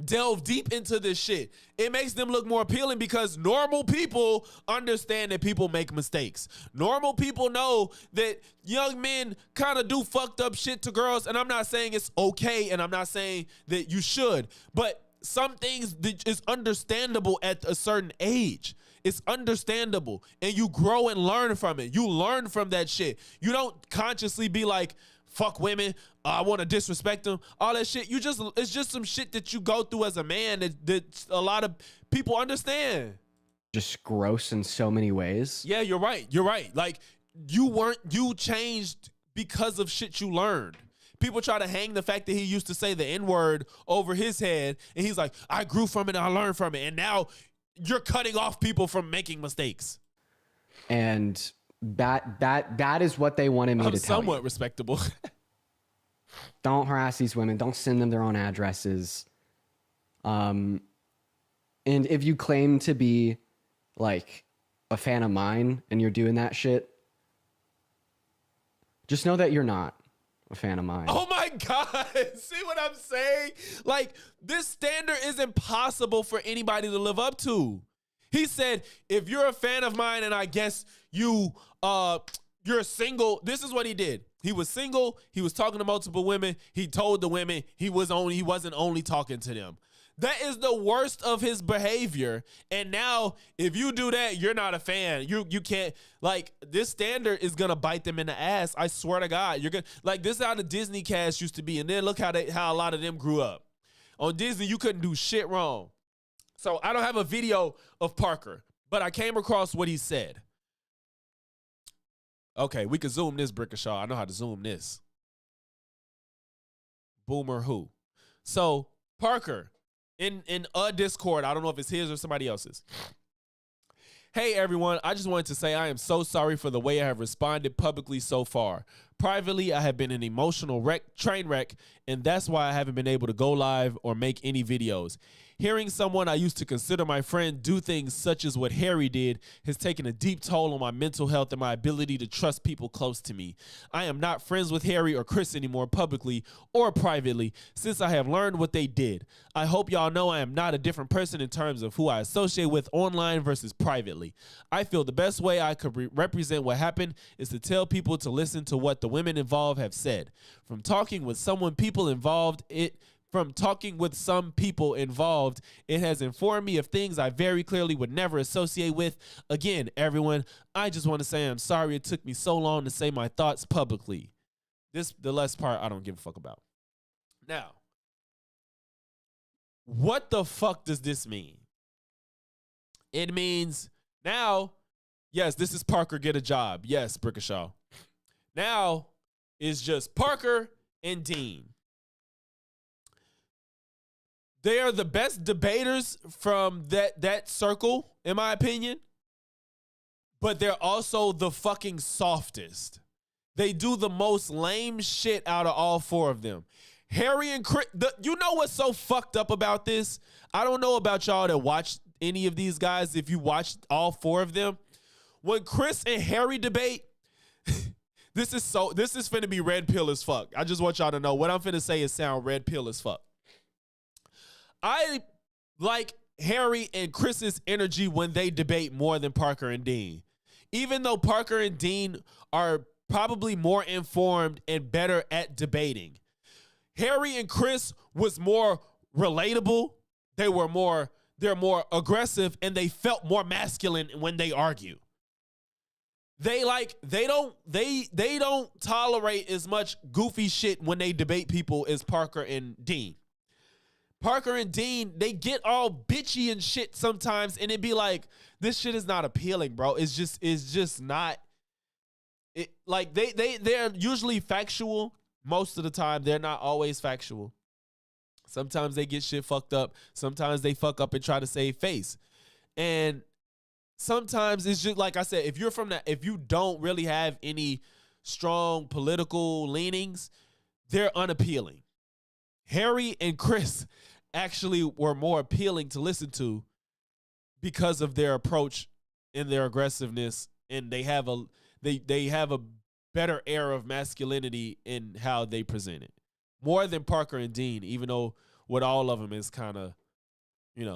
delve deep into this shit. It makes them look more appealing because normal people understand that people make mistakes. Normal people know that young men kind of do fucked up shit to girls, and I'm not saying it's okay, and I'm not saying that you should, but some things is understandable at a certain age. It's understandable, and you grow and learn from it. You learn from that shit. You don't consciously be like, fuck women, I want to disrespect them, all that shit. It's just some shit that you go through as a man that a lot of people understand. Just gross in so many ways. Yeah, you're right. Like, you changed because of shit you learned. People try to hang the fact that he used to say the N-word over his head, and he's like, I grew from it, I learned from it, and now you're cutting off people from making mistakes. And that is what they wanted me to tell you. Somewhat respectable. Don't harass these women. Don't send them their own addresses. And if you claim to be like a fan of mine and you're doing that shit, just know that you're not a fan of mine. Oh my God. See what I'm saying? Like, this standard is impossible for anybody to live up to. He said, if you're a fan of mine and I guess you're single, this is what he did. He was single. He was talking to multiple women. He told the women he wasn't only talking to them. That is the worst of his behavior. And now, if you do that, you're not a fan. You can't, like, this standard is gonna bite them in the ass. I swear to God, you're gonna, like, this is how the Disney cast used to be, and then look how a lot of them grew up. On Disney, you couldn't do shit wrong. So I don't have a video of Parker, but I came across what he said. Okay, we can zoom this, Brickashaw. I know how to zoom this. Boomer who? So Parker, in a Discord, I don't know if it's his or somebody else's. Hey everyone, I just wanted to say I am so sorry for the way I have responded publicly so far. Privately, I have been an emotional train wreck, and that's why I haven't been able to go live or make any videos. Hearing someone I used to consider my friend do things such as what Harry did has taken a deep toll on my mental health and my ability to trust people close to me. I am not friends with Harry or Chris anymore publicly or privately since I have learned what they did. I hope y'all know I am not a different person in terms of who I associate with online versus privately. I feel the best way I could represent what happened is to tell people to listen to what the women involved have said. From talking with some people involved, it has informed me of things I very clearly would never associate with. Again, everyone, I just want to say I'm sorry it took me so long to say my thoughts publicly. The last part I don't give a fuck about. Now, what the fuck does this mean? It means now, yes, this is Parker get a job. Yes, Brickashaw. Now it's just Parker and Dean. They are the best debaters from that circle, in my opinion. But they're also the fucking softest. They do the most lame shit out of all four of them. Harry and Chris, you know what's so fucked up about this? I don't know about y'all that watched any of these guys, if you watched all four of them. When Chris and Harry debate, this is finna be red pill as fuck. I just want y'all to know what I'm finna say is sound red pill as fuck. I like Harry and Chris's energy when they debate more than Parker and Dean. Even though Parker and Dean are probably more informed and better at debating, Harry and Chris was more relatable. They're more aggressive, and they felt more masculine when they argue. They don't tolerate as much goofy shit when they debate people as Parker and Dean. Parker and Dean, they get all bitchy and shit sometimes, and it be like, this shit is not appealing, bro. It's just not. They're usually factual most of the time. They're not always factual. Sometimes they get shit fucked up. Sometimes they fuck up and try to save face. And sometimes it's just like I said, if you don't really have any strong political leanings, they're unappealing. Harry and Chris actually were more appealing to listen to because of their approach and their aggressiveness, and they have a better air of masculinity in how they present it. More than Parker and Dean, even though with all of them is kind of, and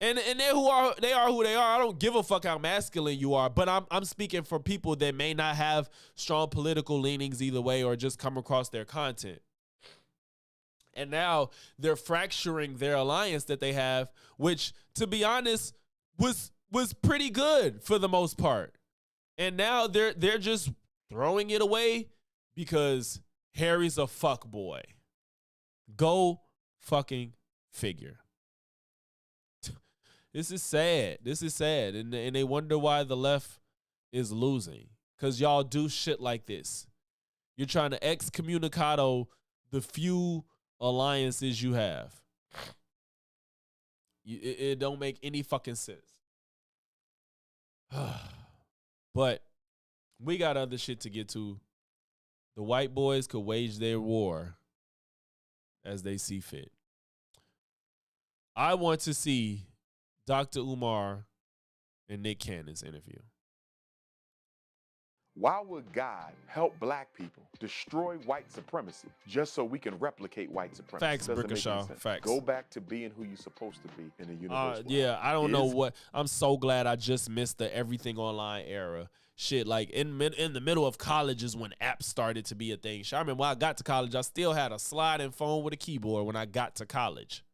they are who they are. I don't give a fuck how masculine you are, but I'm speaking for people that may not have strong political leanings either way or just come across their content. And now they're fracturing their alliance that they have, which, to be honest, was pretty good for the most part. And now they're just throwing it away because Harry's a fuck boy. Go fucking figure. This is sad. And they wonder why the left is losing. Because y'all do shit like this. You're trying to excommunicado the few alliances you have. It don't make any fucking sense. But we got other shit to get to. The white boys could wage their war as they see fit. I want to see Dr. Umar and Nick Cannon's interview. Why would God help black people destroy white supremacy just so we can replicate white supremacy? Facts, Brickashaw. Facts. Go back to being who you're supposed to be in the universe. Yeah, I don't know what. I'm so glad I just missed the everything online era. Shit, like in the middle of college is when apps started to be a thing. I remember when I got to college, I still had a sliding phone with a keyboard when I got to college.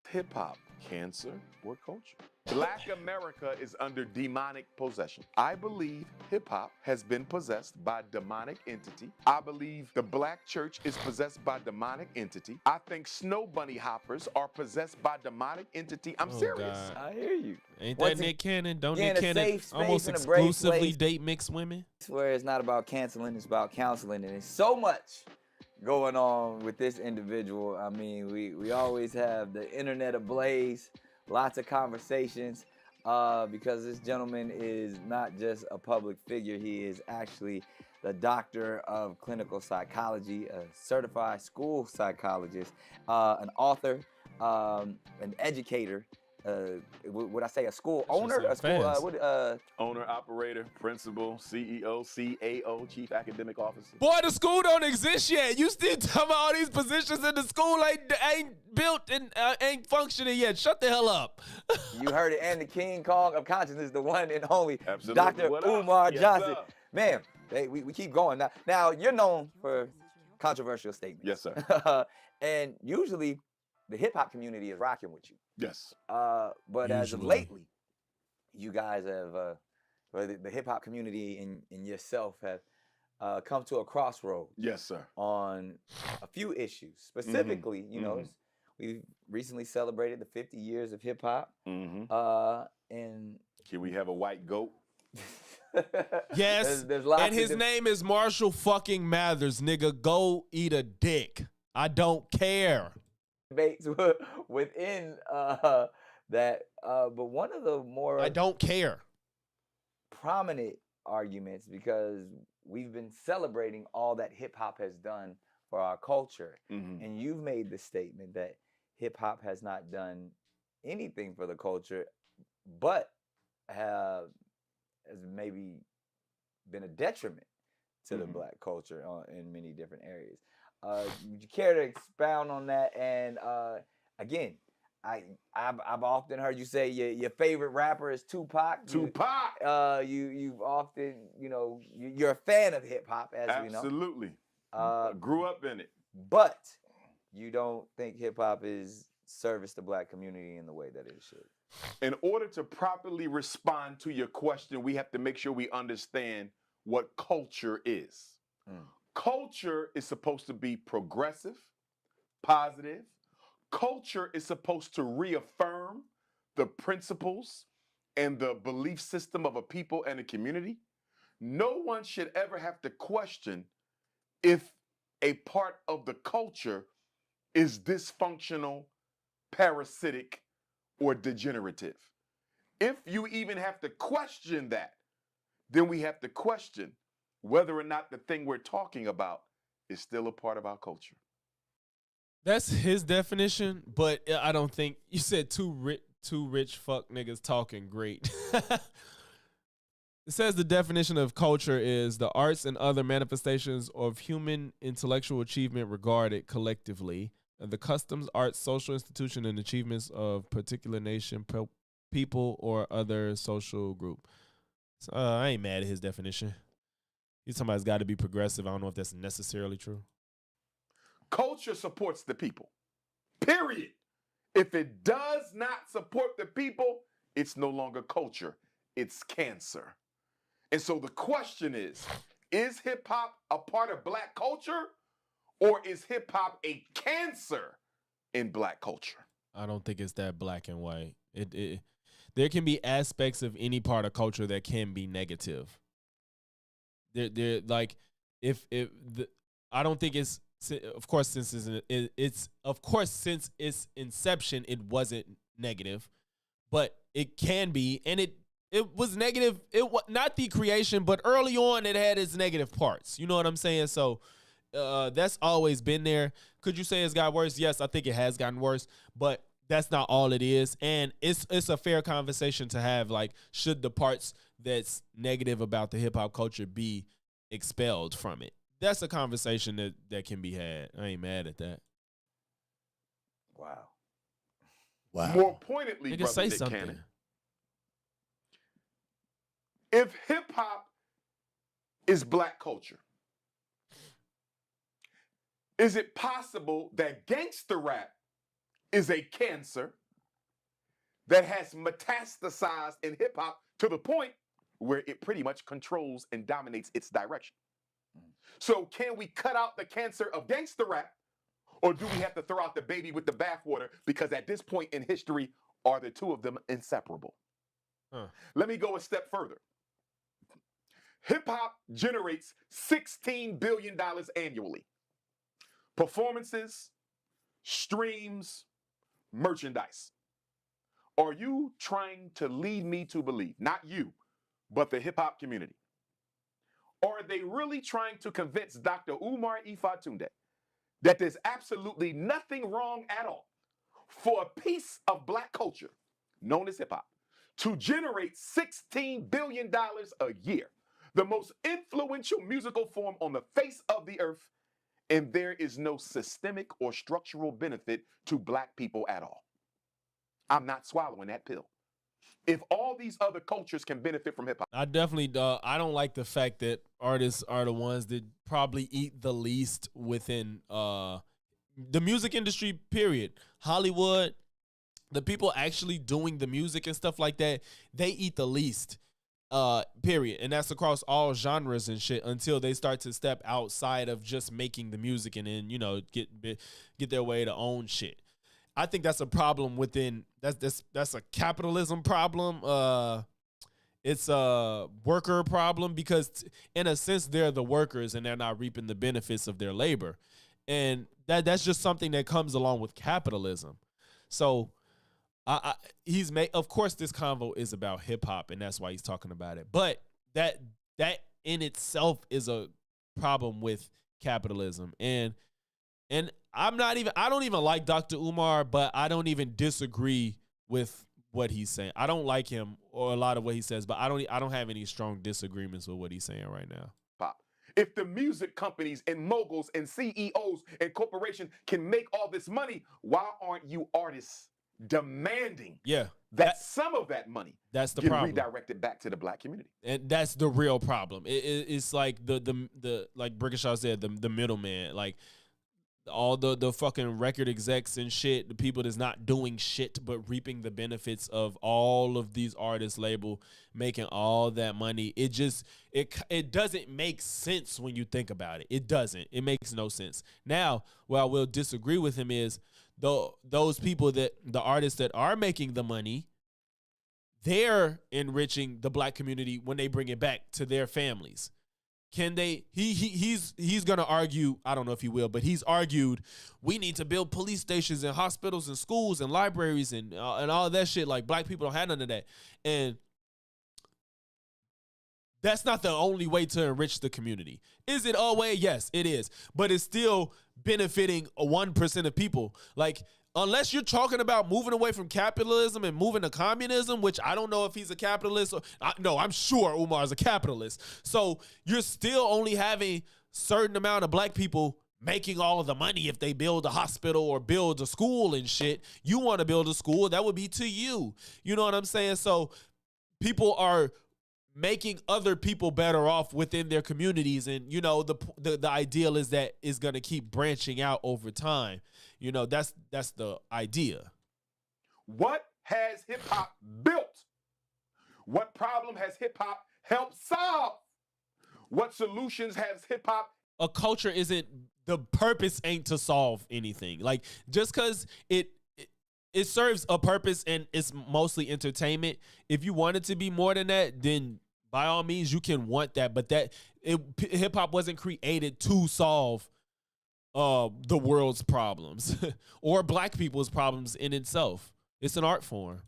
Hip-hop, cancer, or culture? Black America is under demonic possession. I believe hip-hop has been possessed by a demonic entity. I believe the black church is possessed by a demonic entity. I think snow bunny hoppers are possessed by a demonic entity. I'm serious. God. I hear you. Ain't that Nick Cannon? Don't Nick Cannon almost exclusively date mixed women? I swear it's not about canceling, it's about counseling. And there's so much going on with this individual. I mean, we always have the internet ablaze. Lots of conversations because this gentleman is not just a public figure. He is actually the doctor of clinical psychology, a certified school psychologist, an author, an educator. Would I say a school owner? A school Owner, operator, principal, CEO, CAO, chief academic officer. Boy, the school don't exist yet. You still talking about all these positions in the school ain't built and ain't functioning yet. Shut the hell up. You heard it, and the King Kong of consciousness, the one and only Absolutely. Dr. Umar Yes, Johnson. sir. Man, we keep going. Now, you're known for controversial statements. Yes, sir. And usually, the hip-hop community is rocking with you. Yes. But as of lately, you guys have, the hip-hop community and yourself have come to a crossroad. Yes, sir. On a few issues. Specifically, you know, we've recently celebrated the 50 years of hip-hop. And can we have a white goat? Yes. There's lots and his name is Marshall fucking Mathers, nigga. Go eat a dick. I don't care. Debates within that, but one of the more I don't care prominent arguments, because we've been celebrating all that hip hop has done for our culture, and you've made the statement that hip hop has not done anything for the culture, but has maybe been a detriment to the black culture in many different areas. Would you care to expound on that? And again, I've often heard you say your favorite rapper is Tupac. Tupac. You've often, you know, you're a fan of hip hop, as we know. Absolutely. Grew up in it. But you don't think hip hop is service the black community in the way that it should. In order to properly respond to your question, we have to make sure we understand what culture is. Culture is supposed to be progressive, positive. Culture is supposed to reaffirm the principles and the belief system of a people and a community. No one should ever have to question if a part of the culture is dysfunctional, parasitic, or degenerative. If you even have to question that, then we have to question whether or not the thing we're talking about is still a part of our culture. That's his definition, but I don't think you said two rich fuck niggas talking great. It says the definition of culture is the arts and other manifestations of human intellectual achievement regarded collectively, and the customs, arts, social institution, and achievements of particular nation, people, or other social group. So, I ain't mad at his definition. Somebody's got to be progressive. I don't know if that's necessarily true. Culture supports the people, period. If it does not support the people, it's no longer culture, it's cancer. And so the question is hip hop a part of black culture, or is hip hop a cancer in black culture? I don't think it's that black and white. There can be aspects of any part of culture that can be negative. They're like, I don't think it's, of course, since its inception, it wasn't negative, but it can be, and it was negative. It was not the creation, but early on it had its negative parts. You know what I'm saying? So that's always been there. Could you say it's got worse? Yes, I think it has gotten worse, but that's not all it is. And it's a fair conversation to have. Like, should the parts that's negative about the hip hop culture be expelled from it? That's a conversation that can be had. I ain't mad at that. Wow. More pointedly, Nigga, brother say Nick something. Cannon, if hip hop is black culture, is it possible that gangster rap is a cancer that has metastasized in hip hop to the point where it pretty much controls and dominates its direction? So can we cut out the cancer of gangster rap, or do we have to throw out the baby with the bathwater? Because at this point in history, are the two of them inseparable? Let me go a step further. Hip hop generates $16 billion annually. Performances, streams, merchandise. Are you trying to lead me to believe, not you, but the hip hop community? Or are they really trying to convince Dr. Umar Ifatunde that there's absolutely nothing wrong at all for a piece of black culture known as hip hop to generate $16 billion a year, the most influential musical form on the face of the earth, and there is no systemic or structural benefit to black people at all? I'm not swallowing that pill. If all these other cultures can benefit from hip hop, I definitely I don't like the fact that artists are the ones that probably eat the least within the music industry, period. Hollywood, the people actually doing the music and stuff like that, they eat the least, period. And that's across all genres and shit until they start to step outside of just making the music and then, you know, get their way to own shit. I think that's a problem within that's a capitalism problem. It's a worker problem because in a sense they're the workers and they're not reaping the benefits of their labor. And that's just something that comes along with capitalism. So of course this convo is about hip hop and that's why he's talking about it. But that in itself is a problem with capitalism. And I don't even like Dr. Umar, but I don't even disagree with what he's saying. I don't like him or a lot of what he says, but I don't have any strong disagreements with what he's saying right now. if the music companies and moguls and CEOs and corporations can make all this money, why aren't you artists demanding that some of that money that's the get problem. redirected back to the black community? And that's the real problem. It's like the like Brickashaw said, the middleman, like all the fucking record execs and shit, the people that's not doing shit but reaping the benefits of all of these artists label making all that money. It doesn't make sense when you think about it. It doesn't. It makes no sense. Now, where I will disagree with him is those people, that the artists that are making the money, they're enriching the black community when they bring it back to their families. Can they? He's gonna argue. I don't know if he will, but he's argued we need to build police stations and hospitals and schools and libraries and all that shit. Like black people don't have none of that, and that's not the only way to enrich the community. Is it a way? Yes, it is, but it's still benefiting 1% of people. Like, unless you're talking about moving away from capitalism and moving to communism, which I don't know if he's a capitalist. No, I'm sure Umar's a capitalist. So you're still only having certain amount of black people making all of the money if they build a hospital or build a school and shit. You want to build a school, that would be to you. You know what I'm saying? So people are making other people better off within their communities. And, you know, the ideal is that it's going to keep branching out over time. You know, that's the idea. What has hip hop built? What problem has hip hop helped solve? What solutions has hip hop? A culture isn't, the purpose ain't to solve anything. Like, just because it serves a purpose and it's mostly entertainment, if you want it to be more than that, then by all means you can want that. But hip hop wasn't created to solve the world's problems or black people's problems in itself. It's an art form.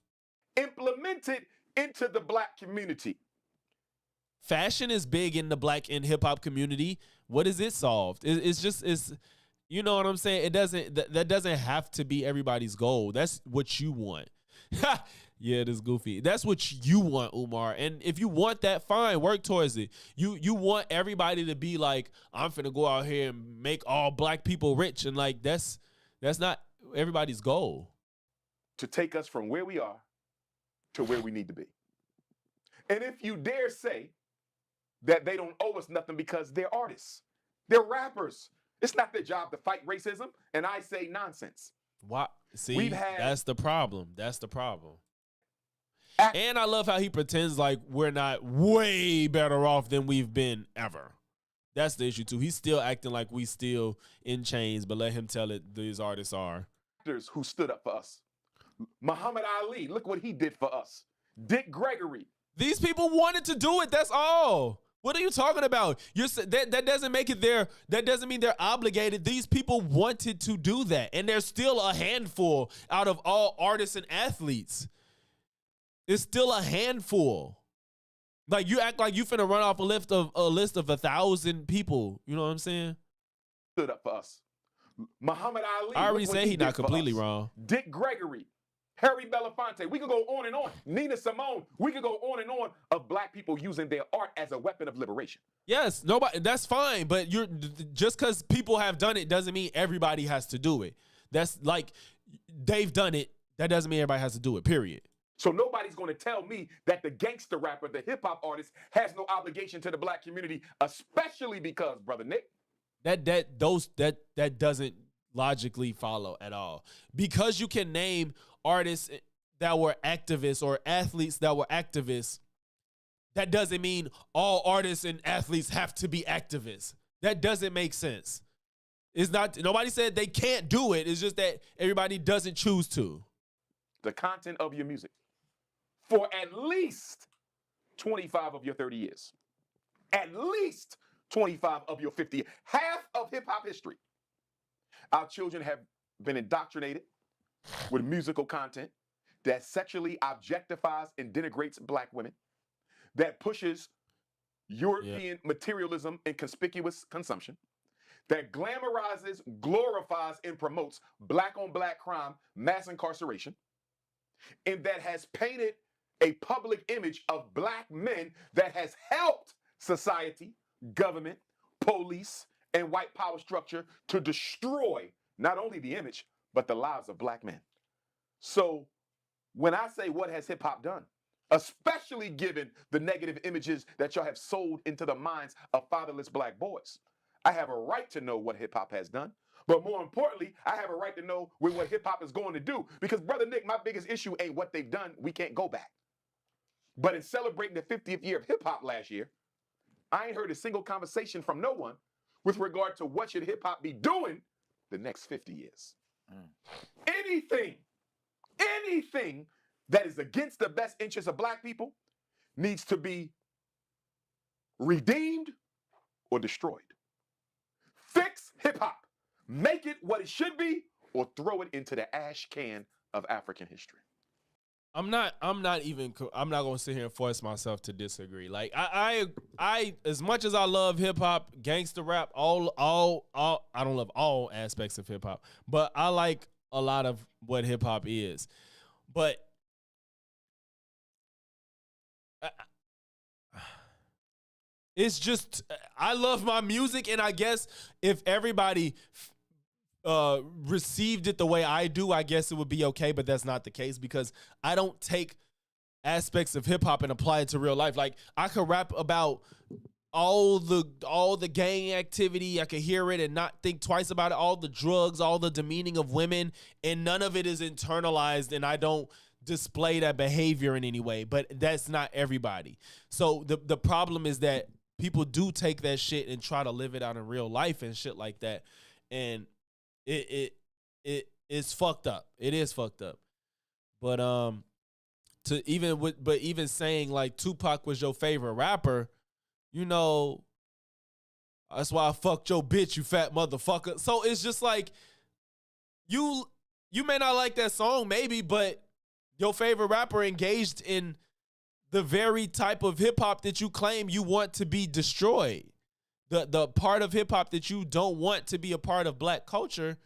Implemented into the black community. Fashion is big in the black and hip hop community. What is it solved? It's you know what I'm saying? That doesn't have to be everybody's goal. That's what you want. Yeah, it is goofy. That's what you want, Umar. And if you want that, fine, work towards it. You want everybody to be like, I'm finna go out here and make all black people rich. And like, that's not everybody's goal. To take us from where we are to where we need to be. And if you dare say that they don't owe us nothing because they're artists, they're rappers, it's not their job to fight racism, and I say nonsense. Why? See, that's the problem. That's the problem. And I love how he pretends like we're not way better off than we've been ever. That's the issue too. He's still acting like we still in chains, but let him tell it these artists are. Actors who stood up for us. Muhammad Ali, look what he did for us. Dick Gregory. These people wanted to do it, that's all. What are you talking about? That doesn't make it that doesn't mean they're obligated. These people wanted to do that, and there's still a handful out of all artists and athletes. It's still a handful. Like you act like you finna run off a list of 1,000 people. You know what I'm saying? Stood up for us. Muhammad Ali. I already look what said he not did for completely us. wrong. Dick Gregory, Harry Belafonte. We could go on and on. Nina Simone. We could go on and on of black people using their art as a weapon of liberation. Yes, nobody. That's fine, but you're just because people have done it doesn't mean everybody has to do it. That's like they've done it. That doesn't mean everybody has to do it. Period. So nobody's going to tell me that the gangster rapper, the hip hop artist, has no obligation to the black community, especially because, brother Nick, that doesn't logically follow at all. Because you can name artists that were activists or athletes that were activists, that doesn't mean all artists and athletes have to be activists. That doesn't make sense. It's not. Nobody said they can't do it. It's just that everybody doesn't choose to. the content of your music for at least 25 of your 30 years. At least 25 of your 50 years. Half of hip hop history. Our children have been indoctrinated with musical content that sexually objectifies and denigrates black women, that pushes European materialism and conspicuous consumption, that glamorizes, glorifies, and promotes black on black crime, mass incarceration, and that has painted a public image of black men that has helped society, government, police, and white power structure to destroy not only the image, but the lives of black men. So when I say what has hip hop done, especially given the negative images that y'all have sold into the minds of fatherless black boys, I have a right to know what hip hop has done. But more importantly, I have a right to know what hip hop is going to do. Because, Brother Nick, my biggest issue ain't what they've done. We can't go back. But in celebrating the 50th year of hip hop last year, I ain't heard a single conversation from no one with regard to what should hip hop be doing the next 50 years. Anything that is against the best interests of black people needs to be redeemed or destroyed. Fix hip hop. Make it what it should be, or throw it into the ash can of African history. I'm not gonna sit here and force myself to disagree. Like I as much as I love hip hop, gangster rap, all I don't love all aspects of hip hop, but I like a lot of what hip hop is. But it's just I love my music, and I guess if everybody received it the way I do, I guess it would be okay, but that's not the case because I don't take aspects of hip hop and apply it to real life. Like I could rap about all the gang activity, I could hear it and not think twice about it, all the drugs, all the demeaning of women, and none of it is internalized, and I don't display that behavior in any way, but that's not everybody. So the problem is that people do take that shit and try to live it out in real life and shit like that, and it is fucked up. It is fucked up. But even saying like Tupac was your favorite rapper, you know, that's why I fucked your bitch, you fat motherfucker. So it's just like you may not like that song maybe, but your favorite rapper engaged in the very type of hip hop that you claim you want to be destroyed. The part of hip hop that you don't want to be a part of black culture,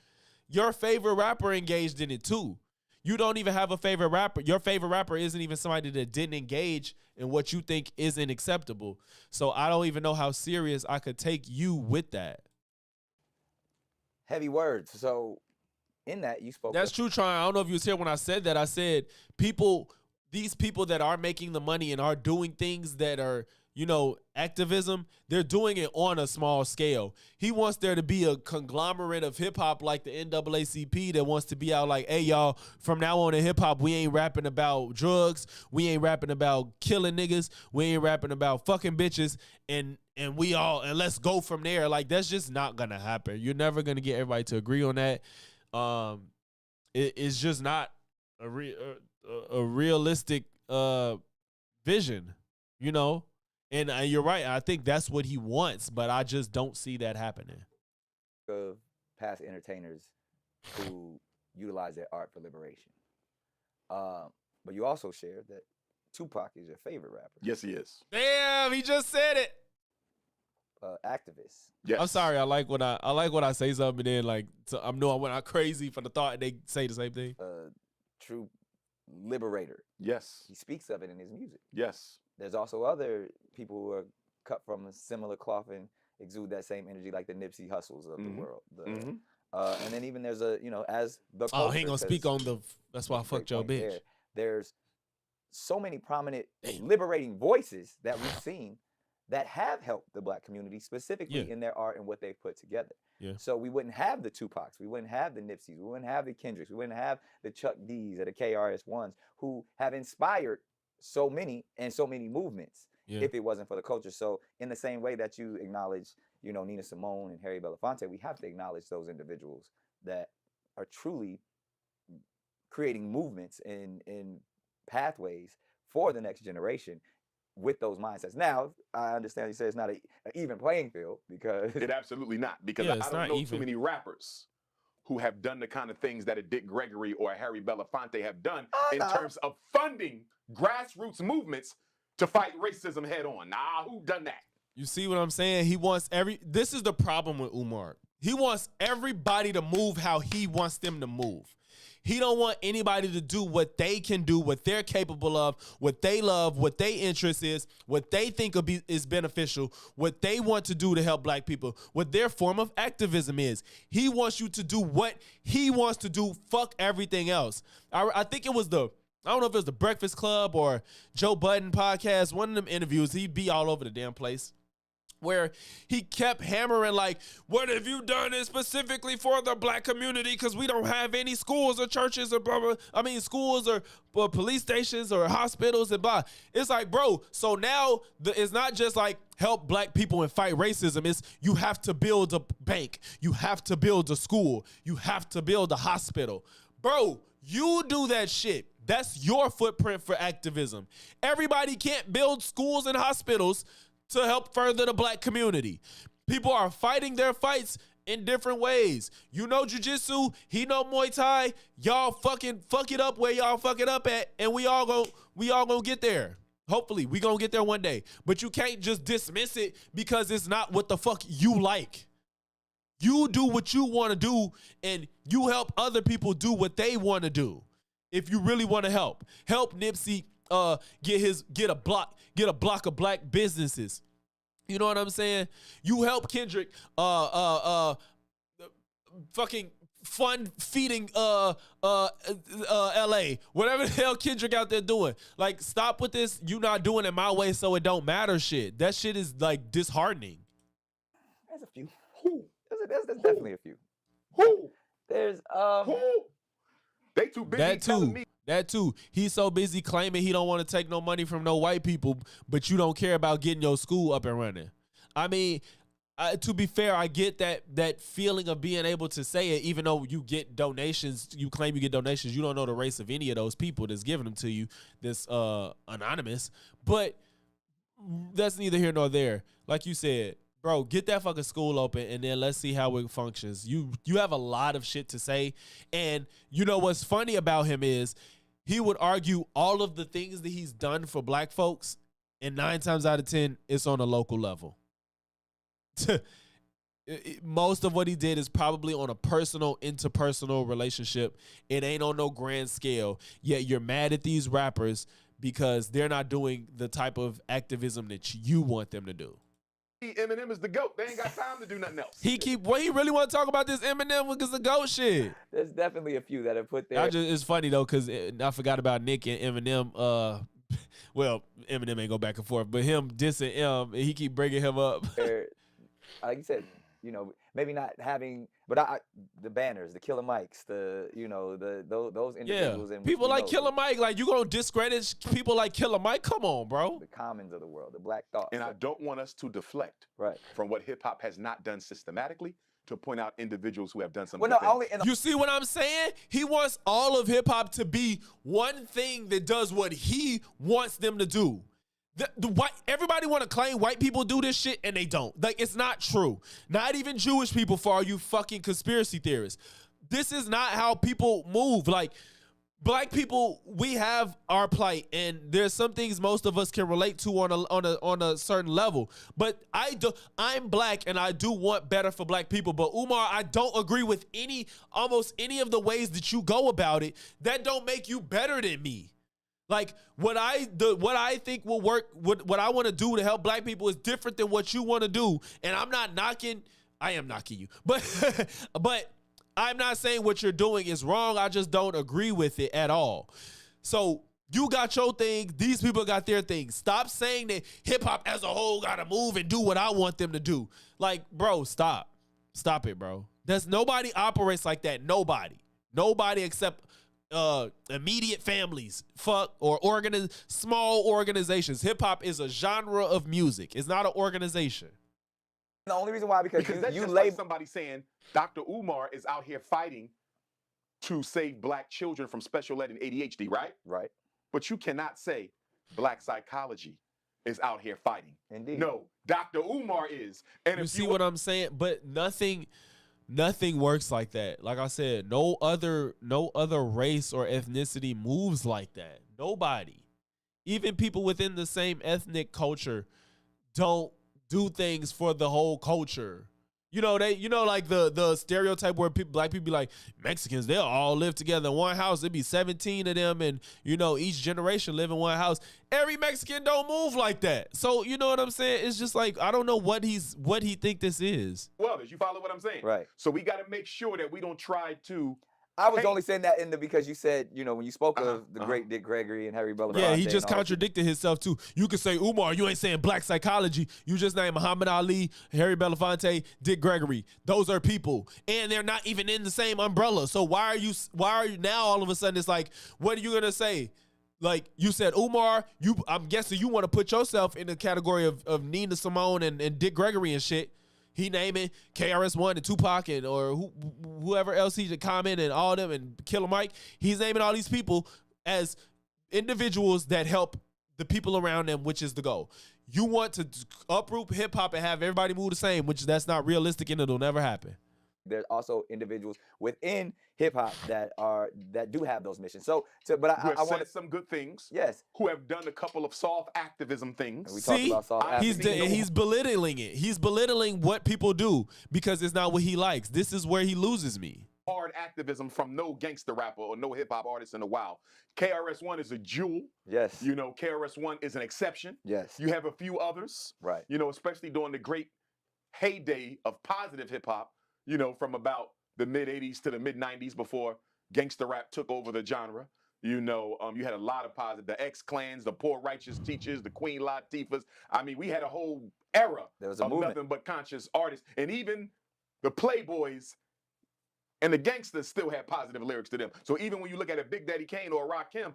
your favorite rapper engaged in it too. You don't even have a favorite rapper. Your favorite rapper isn't even somebody that didn't engage in what you think isn't acceptable. So I don't even know how serious I could take you with that. Heavy words. So in that you spoke. That's true, Trying. I don't know if you was here when I said that. I said these people that are making the money and are doing things that are, you know, activism, they're doing it on a small scale. He wants there to be a conglomerate of hip hop like the NAACP that wants to be out like, hey, y'all, from now on in hip hop, we ain't rapping about drugs. We ain't rapping about killing niggas. We ain't rapping about fucking bitches. And let's go from there. Like, that's just not going to happen. You're never going to get everybody to agree on that. It's just not a realistic vision, you know? And you're right. I think that's what he wants, but I just don't see that happening. Of past entertainers who utilize their art for liberation. But you also shared that Tupac is your favorite rapper. Yes, he is. Damn, he just said it. Activist. Yes. I'm sorry. I like when I say something and then like I'm knowing when I'm crazy for the thought and they say the same thing. True liberator. Yes. He speaks of it in his music. Yes. There's also other people who are cut from a similar cloth and exude that same energy, like the Nipsey Hussles of the world. And then even there's as the culture, oh, he ain't gonna speak on the. That's why I fucked your bitch. There's so many prominent liberating voices that we've seen that have helped the Black community specifically in their art and what they've put together. Yeah. So we wouldn't have the Tupacs, we wouldn't have the Nipseys, we wouldn't have the Kendricks, we wouldn't have the Chuck D's or the KRS-Ones who have inspired so many movements if it wasn't for the culture. So in the same way that you acknowledge, Nina Simone and Harry Belafonte, we have to acknowledge those individuals that are truly creating movements and pathways for the next generation with those mindsets. Now, I understand you say it's not an even playing field because it absolutely not. Because I don't know too many rappers who have done the kind of things that a Dick Gregory or a Harry Belafonte have done in terms of funding grassroots movements to fight racism head on. Nah, who done that? You see what I'm saying? This is the problem with Umar. He wants everybody to move how he wants them to move. He don't want anybody to do what they can do, what they're capable of, what they love, what their interest is, what they think is beneficial, what they want to do to help Black people, what their form of activism is. He wants you to do what he wants to do. Fuck everything else. I think it was I don't know if it was the Breakfast Club or Joe Budden podcast, one of them interviews, he'd be all over the damn place, where he kept hammering like, what have you done specifically for the Black community? Because we don't have any schools or churches or blah, blah. I mean, schools or police stations or hospitals and blah. It's like, bro, so now it's not just like help Black people and fight racism. It's you have to build a bank. You have to build a school. You have to build a hospital. Bro, you do that shit. That's your footprint for activism. Everybody can't build schools and hospitals to help further the Black community. People are fighting their fights in different ways. You know jiu-jitsu, he know Muay Thai. Y'all fucking fuck it up where y'all fuck it up at, and we all gonna get there. Hopefully, we gonna get there one day. But you can't just dismiss it because it's not what the fuck you like. You do what you want to do, and you help other people do what they want to do. If you really want to help Nipsey get a block of Black businesses. You know what I'm saying? You help Kendrick fucking fund feeding LA. Whatever the hell Kendrick out there doing. Like, stop with this you not doing it my way so it don't matter shit. That shit is like disheartening. There's a few. There's definitely a few. There's They too busy telling me. That too. He's so busy claiming he don't want to take no money from no white people, but you don't care about getting your school up and running. I mean, to be fair, I get that feeling of being able to say it, even though you get donations, you claim you get donations, you don't know the race of any of those people that's giving them to you, that's anonymous. But that's neither here nor there. Like you said, bro, get that fucking school open and then let's see how it functions. You have a lot of shit to say. And you know what's funny about him is he would argue all of the things that he's done for Black folks, and 9 times out of 10, it's on a local level. Most of what he did is probably on a personal, interpersonal relationship. It ain't on no grand scale. Yet you're mad at these rappers because they're not doing the type of activism that you want them to do. Eminem is the GOAT. They ain't got time to do nothing else. He really want to talk about this Eminem because the GOAT shit. There's definitely a few that have put there. It's funny though because I forgot about Nick and Eminem. Well, Eminem ain't go back and forth, but him dissing M, he keep bringing him up. Like you said, maybe not having, but the banners, the Killer Mikes, those individuals. And people like Killer Mike, like you gonna discredit people like Killer Mike? Come on, bro. The Commons of the world, the Black Thought. And I don't want us to deflect from what hip hop has not done systematically to point out individuals who have done something. You see what I'm saying? He wants all of hip hop to be one thing that does what he wants them to do. Everybody want to claim white people do this shit and they don't. Like, it's not true. Not even Jewish people, for all you fucking conspiracy theorists. This is not how people move. Like, Black people, we have our plight, and there's some things most of us can relate to on a certain level. But I'm black, and I do want better for black people. But Umar, I don't agree with almost any of the ways that you go about it. That don't make you better than me. Like what I think will work, what I want to do to help black people is different than what you want to do. And I'm not knocking. I am knocking you, but I'm not saying what you're doing is wrong. I just don't agree with it at all. So you got your thing. These people got their thing. Stop saying that hip hop as a whole got to move and do what I want them to do. Like, bro, stop it, bro. Nobody operates like that. Nobody except immediate families, or small organizations. Hip hop is a genre of music. It's not an organization. The only reason why, because that's you just label like somebody saying Dr. Umar is out here fighting to save black children from special ed and ADHD, right? Right. But you cannot say black psychology is out here fighting. Indeed. No, Dr. Umar is. And You if see what I'm saying? But nothing works like that. Like I said, no other race or ethnicity moves like that. Nobody. Even people within the same ethnic culture don't do things for the whole culture. Like the stereotype where black people be like, Mexicans, they'll all live together in one house. It'd be 17 of them, and each generation live in one house. Every Mexican don't move like that. So you know what I'm saying? It's just like, I don't know what he think this is. Well, did you follow what I'm saying? Right. So we got to make sure that we don't try to. I was only saying that because you said, when you spoke of the great Dick Gregory and Harry Belafonte. Yeah, he just contradicted himself too. You could say, Umar, you ain't saying black psychology. You just named Muhammad Ali, Harry Belafonte, Dick Gregory. Those are people, and they're not even in the same umbrella. So why are you now all of a sudden it's like, what are you gonna say? Like you said, Umar, I'm guessing you want to put yourself in the category of Nina Simone and Dick Gregory and shit. He naming KRS-One and Tupac or whoever else he should comment and all them and Killer Mike. He's naming all these people as individuals that help the people around them, which is the goal. You want to uproot hip hop and have everybody move the same, which that's not realistic and it'll never happen. There's also individuals within hip hop that do have those missions. I want some good things. Yes. Who have done a couple of soft activism things. We talked about soft activism. He's belittling it. He's belittling what people do because it's not what he likes. This is where he loses me. Hard activism from no gangster rapper or no hip hop artist in a while. KRS-One is a jewel. Yes. KRS-One is an exception. Yes. You have a few others. Right. Especially during the great heyday of positive hip hop. From about the mid-'80s to the mid-'90s before gangster rap took over the genre. You had a lot of positive, the X-Clans, the Poor Righteous Teachers, the Queen Latifahs. I mean, we had a whole era of nothing but conscious artists. And even the Playboys and the gangsters still had positive lyrics to them. So even when you look at a Big Daddy Kane or a Rakim,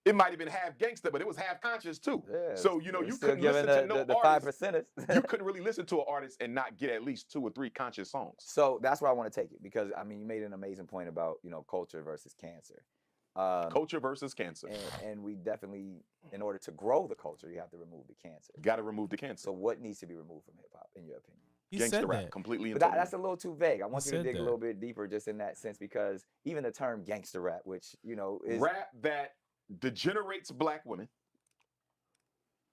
it might have been half gangster, but it was half conscious too. Yeah, so you couldn't listen to no the artist. 5%ers. You couldn't really listen to an artist and not get at least 2 or 3 conscious songs. So that's where I want to take it because you made an amazing point about culture versus cancer. Culture versus cancer. And we definitely, in order to grow the culture, you have to remove the cancer. Got to remove the cancer. So what needs to be removed from hip hop, in your opinion? Gangster rap, completely. But that's a little too vague. I want you to dig a little bit deeper, just in that sense, because even the term gangster rap, which is rap that degenerates black women,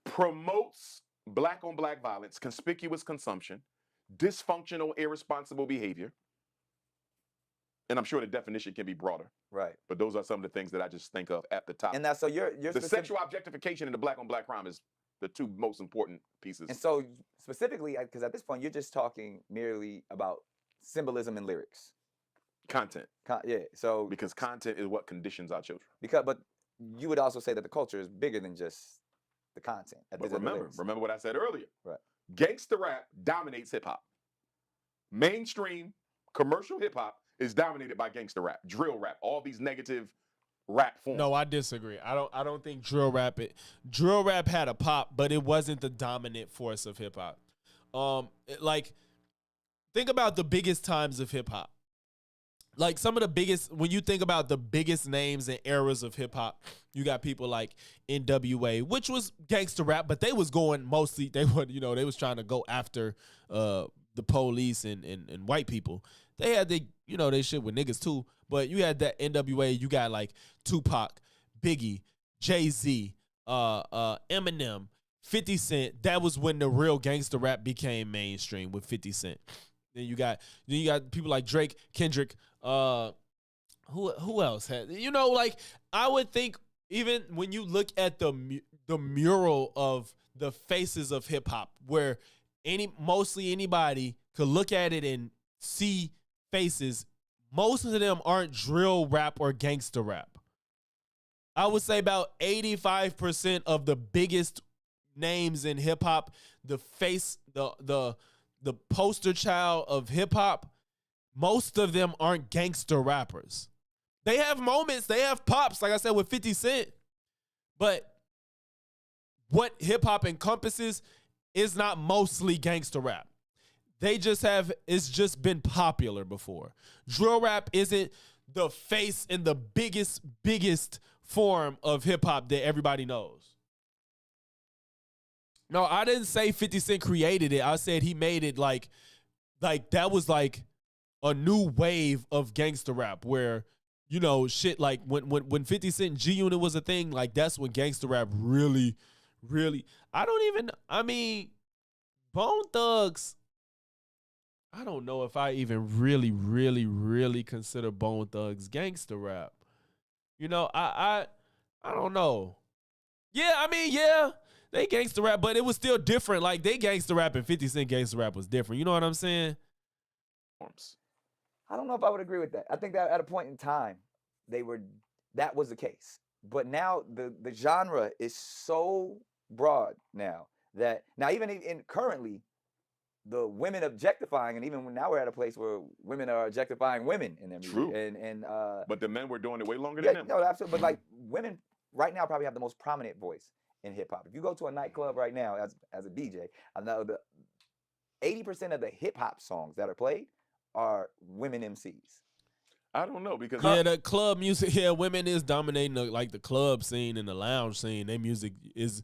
promotes black on black violence, conspicuous consumption, dysfunctional, irresponsible behavior. And I'm sure the definition can be broader. Right. But those are some of the things that I just think of at the top. And that's so you're the sexual objectification and the black on black crime is the 2 most important pieces. And so specifically, because at this point you're just talking merely about symbolism and lyrics. Content. Yeah. So because content is what conditions our children. But you would also say that the culture is bigger than just the content. But remember what I said earlier. Right. Gangster rap dominates hip hop. Mainstream commercial hip hop is dominated by gangster rap, drill rap, all these negative rap forms. No, I disagree. I don't think drill rap had a pop, but it wasn't the dominant force of hip hop. Think about the biggest times of hip hop. Like some of the biggest, when you think about the biggest names and eras of hip hop, you got people like NWA, which was gangster rap, but they was going mostly, they was trying to go after the police and white people. They had they shit with niggas too. But you had that NWA. You got like Tupac, Biggie, Jay-Z, Eminem, 50 Cent. That was when the real gangster rap became mainstream with 50 Cent. Then you got people like Drake, Kendrick. Who else had? Like I would think even when you look at the mural of the faces of hip hop, where mostly anybody could look at it and see faces. Most of them aren't drill rap or gangster rap. I would say about 85% of the biggest names in hip hop, the poster child of hip hop, most of them aren't gangster rappers. They have moments, they have pops, like I said, with 50 Cent. But what hip hop encompasses is not mostly gangster rap. It's just been popular before. Drill rap isn't the face and the biggest form of hip hop that everybody knows. No, I didn't say 50 Cent created it. I said he made it like that was like a new wave of gangster rap where, shit like when 50 Cent G Unit was a thing, like that's when gangster rap really, Bone Thugs, I don't know if I even really, really, really consider Bone Thugs gangster rap. I don't know. Yeah, they gangster rap, but it was still different. Like they gangster rap and 50 Cent gangster rap was different. You know what I'm saying? I don't know if I would agree with that. I think that at a point in time, that was the case. But now the genre is so broad now that even currently, the women objectifying, and even now we're at a place where women are objectifying women in their music. True. And but the men were doing it way longer than them. No, absolutely. But like women right now probably have the most prominent voice in hip hop. If you go to a nightclub right now as a DJ, I know the 80% of the hip hop songs that are played are women MCs. I don't know because the club music, women is dominating the club scene and the lounge scene. Their music is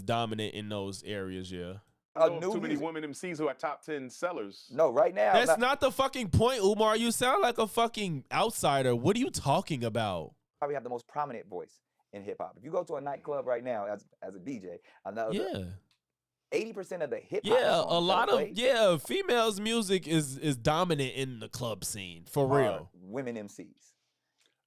dominant in those areas. Yeah. Too many women MCs who are top 10 sellers. No, right now. That's not the fucking point, Umar. You sound like a fucking outsider. What are you talking about? Probably have the most prominent voice in hip hop. If you go to a nightclub right now as a DJ, I know 80% of the hip hop songs a lot of females' music is dominant in the club scene for real. Women MCs.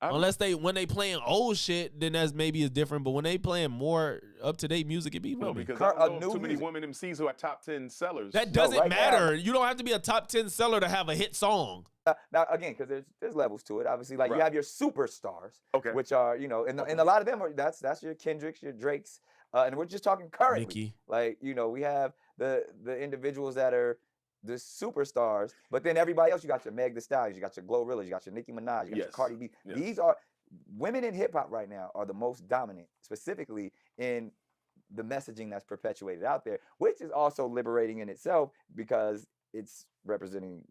Unless when they playing old shit, then that's maybe is different. But when they playing more up to date music, it be women. No, because I know too many women MCs who are top 10 sellers. That doesn't matter. You don't have to be a top 10 seller to have a hit song. Now again, because there's levels to it. Obviously, like you have your superstars, which are and a lot of them are that's your Kendricks, your Drakes, and we're just talking currently. Nicki. Like we have the individuals that are the superstars, but then everybody else, you got your Meg Thee Stallions, you got your Glorilla, you got your Nicki Minaj, you got your Cardi B. Yes. These are women in hip hop right now are the most dominant, specifically in the messaging that's perpetuated out there, which is also liberating in itself because it's representing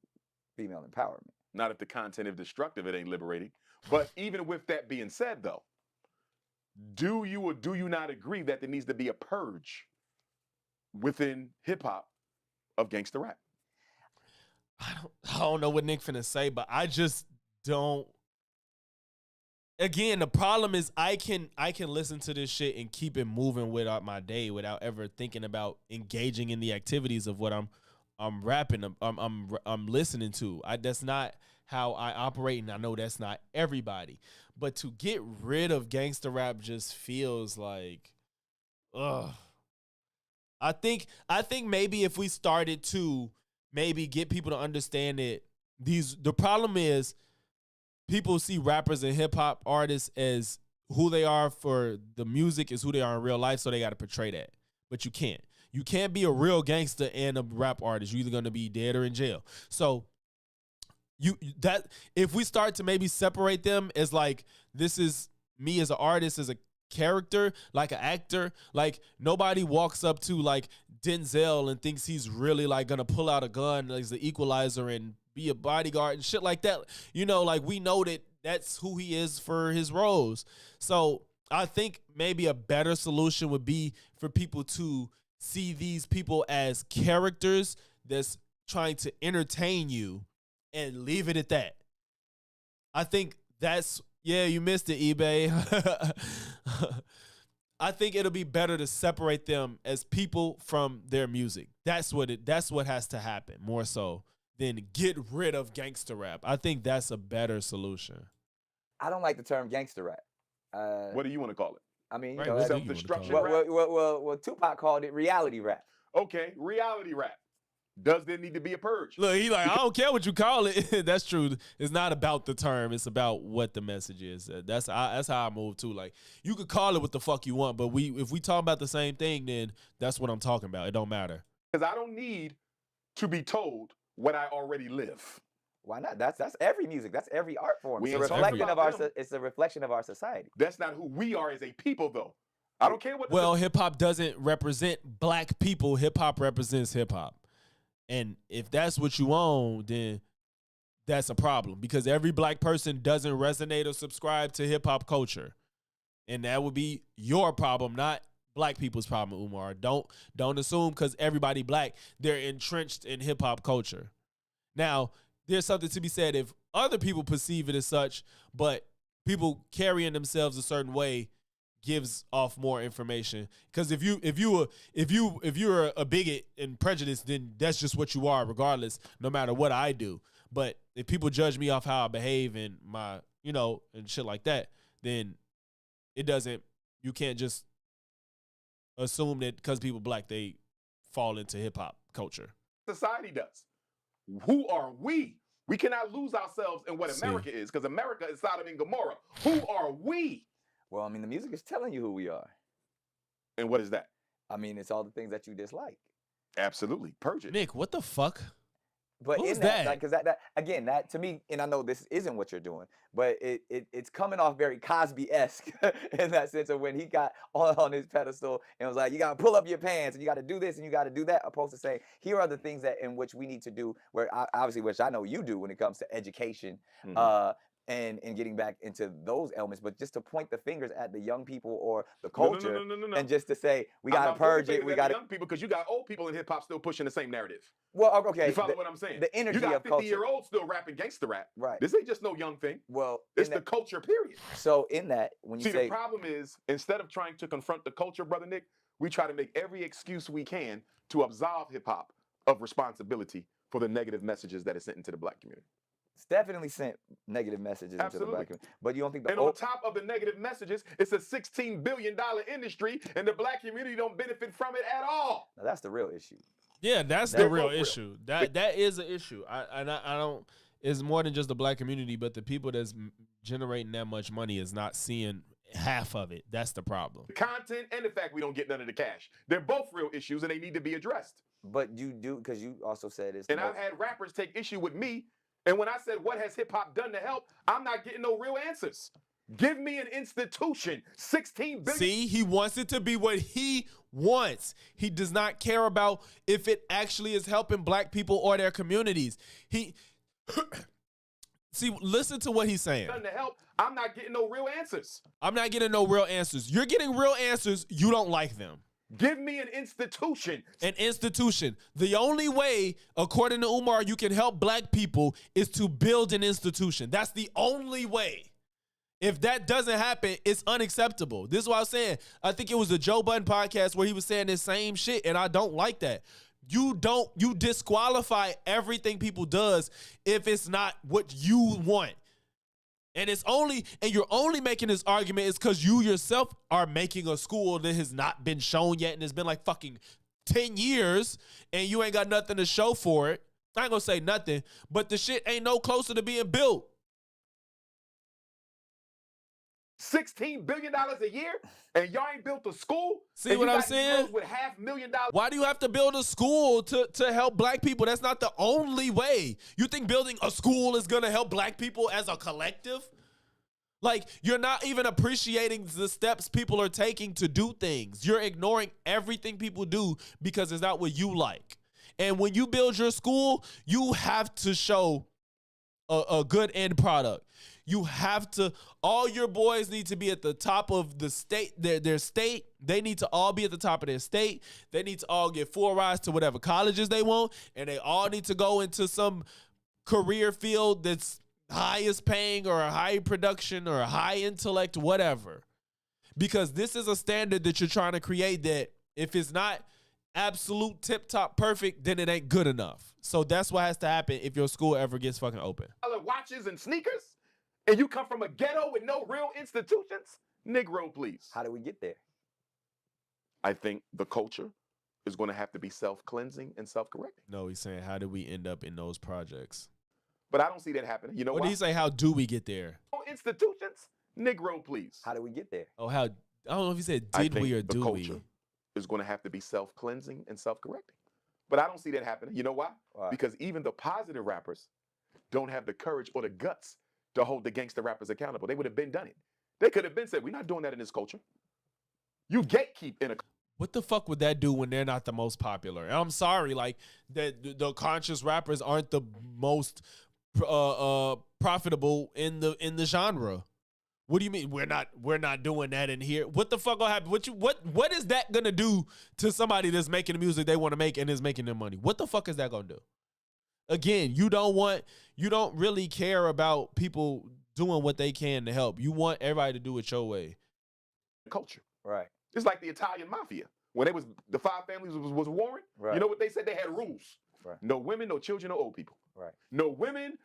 female empowerment. Not if the content is destructive, it ain't liberating. But even with that being said, though, do you or do you not agree that there needs to be a purge within hip hop of gangster rap? I don't know what Nick finna say, but I just don't. Again, the problem is I can listen to this shit and keep it moving without my day without ever thinking about engaging in the activities of what I'm rapping. I'm listening to. That's not how I operate, and I know that's not everybody. But to get rid of gangster rap just feels like, ugh. I think maybe if we started to maybe get people to understand it, the problem is people see rappers and hip hop artists as who they are for the music is who they are in real life, so they got to portray that. But you can't. You can't be a real gangster and a rap artist. You're either going to be dead or in jail. So if we start to maybe separate them as like, this is me as an artist, as a character, like an actor, like nobody walks up to like Denzel and thinks he's really like going to pull out a gun as the Equalizer and be a bodyguard and shit like that. Like we know that that's who he is for his roles. So I think maybe a better solution would be for people to see these people as characters that's trying to entertain you and leave it at that. I think that's, yeah, you missed it, eBay. I think it'll be better to separate them as people from their music. That's what has to happen more so than get rid of gangster rap. I think that's a better solution. I don't like the term gangster rap. What do you want to call it? I mean, Right, you know, self-destruction well, rap? well, Tupac called it reality rap. Okay, reality rap. Does there need to be a purge? Look, he like, I don't care what you call it. That's true. It's not about the term. It's about what the message is. That's how I move too. Like, you could call it what the fuck you want, but if we talk about the same thing, then that's what I'm talking about. It don't matter. Because I don't need to be told what I already live. Why not? That's every music. That's every art form. We It's a ain't talking reflection of about our. them. It's a reflection of our society. That's not who we are as a people, though. I don't care what. Well, hip hop doesn't represent black people. Hip hop represents hip hop. And if that's what you own, then that's a problem because every black person doesn't resonate or subscribe to hip hop culture. And that would be your problem, not black people's problem, Umar. Don't assume because everybody black, they're entrenched in hip hop culture. Now, there's something to be said if other people perceive it as such, but people carrying themselves a certain way gives off more information. Because if you're a bigot and prejudiced, then that's just what you are, regardless, no matter what I do. But if people judge me off how I behave and my, and shit like that, then you can't just assume that because people black, they fall into hip hop culture. Society does. Who are we? We cannot lose ourselves in what America is, because America is Sodom and Gomorrah. Who are we? Well, I mean, the music is telling you who we are. And what is that? I mean, it's all the things that you dislike. Absolutely. Purge it. Nick, what the fuck? But Who's in that, that? because that to me, and I know this isn't what you're doing, but it's coming off very Cosby-esque in that sense of when he got on his pedestal and was like, you got to pull up your pants and you got to do this and you got to do that, opposed to saying, here are the things that in which we need to do, where obviously, which I know you do when it comes to education, and getting back into those elements, but just to point the fingers at the young people or the culture, No. and just to say, we got to purge it, we got to... young people, because you got old people in hip-hop still pushing the same narrative. Well, okay. You follow what I'm saying? The energy of culture. You got 50-year-olds still rapping gangster rap. Right. This ain't just no young thing. Well, it's the culture, period. So in that, when you say... the problem is, instead of trying to confront the culture, Brother Nick, we try to make every excuse we can to absolve hip-hop of responsibility for the negative messages that is sent into the black community. It's definitely sent negative messages into the black community. But you don't think on top of the negative messages, it's a $16 billion industry, and the black community don't benefit from it at all. Now, that's the real issue. Yeah, that's the real issue. That is an issue. I don't. It's more than just the black community, but the people that's generating that much money is not seeing half of it. That's the problem. The content and the fact we don't get none of the cash. They're both real issues, and they need to be addressed. But you do, because you also said it's... And I've had rappers take issue with me. And when I said, what has hip-hop done to help, I'm not getting no real answers. Give me an institution, 16 billion. See, he wants it to be what he wants. He does not care about if it actually is helping black people or their communities. See, listen to what he's saying. Done to help, I'm not getting no real answers. I'm not getting no real answers. You're getting real answers. You don't like them. Give me an institution. An institution. The only way, according to Umar, you can help black people is to build an institution. That's the only way. If that doesn't happen, it's unacceptable. This is what I was saying. I think it was the Joe Budden podcast where he was saying the same shit, and I don't like that. You disqualify everything people does if it's not what you want. And you're only making this argument is because you yourself are making a school that has not been shown yet, and it's been like fucking 10 years, and you ain't got nothing to show for it. I ain't gonna say nothing, but the shit ain't no closer to being built. $16 billion a year, and y'all ain't built a school? See what I'm saying? With $500,000. Why do you have to build a school to help black people? That's not the only way. You think building a school is going to help black people as a collective? Like, you're not even appreciating the steps people are taking to do things. You're ignoring everything people do because it's not what you like. And when you build your school, you have to show a good end product. You have to, all your boys need to be at the top of the state, their state. They need to all be at the top of their state. They need to all get full rides to whatever colleges they want, and they all need to go into some career field that's highest paying or a high production or a high intellect, whatever. Because this is a standard that you're trying to create that if it's not absolute tip-top perfect, then it ain't good enough. So that's what has to happen if your school ever gets fucking open. Watches and sneakers, and you come from a ghetto with no real institutions? Negro, please. How do we get there? I think the culture is going to have to be self-cleansing and self-correcting. No, he's saying, how do we end up in those projects? But I don't see that happening. You know what? What did he say, how do we get there? Institutions? Negro, please. How do we get there? Oh, how? I don't know if he said did we or do we. The culture is going to have to be self-cleansing and self-correcting. But I don't see that happening. You know why? Because even the positive rappers don't have the courage or the guts to hold the gangster rappers accountable. They would have been done it. They could have been said, we're not doing that in this culture. You gatekeep in a... What the fuck would that do when they're not the most popular? And I'm sorry, like the conscious rappers aren't the most profitable in the genre. What do you mean we're not doing that in here? What the fuck gonna happen? What is that gonna do to somebody that's making the music they want to make and is making their money? What the fuck is that gonna do? Again, you don't really care about people doing what they can to help. You want everybody to do it your way. Culture. Right. It's like the Italian mafia. When the five families was warring, right. You know what they said? They had rules. Right. No women, no children, no old people. Right. No women.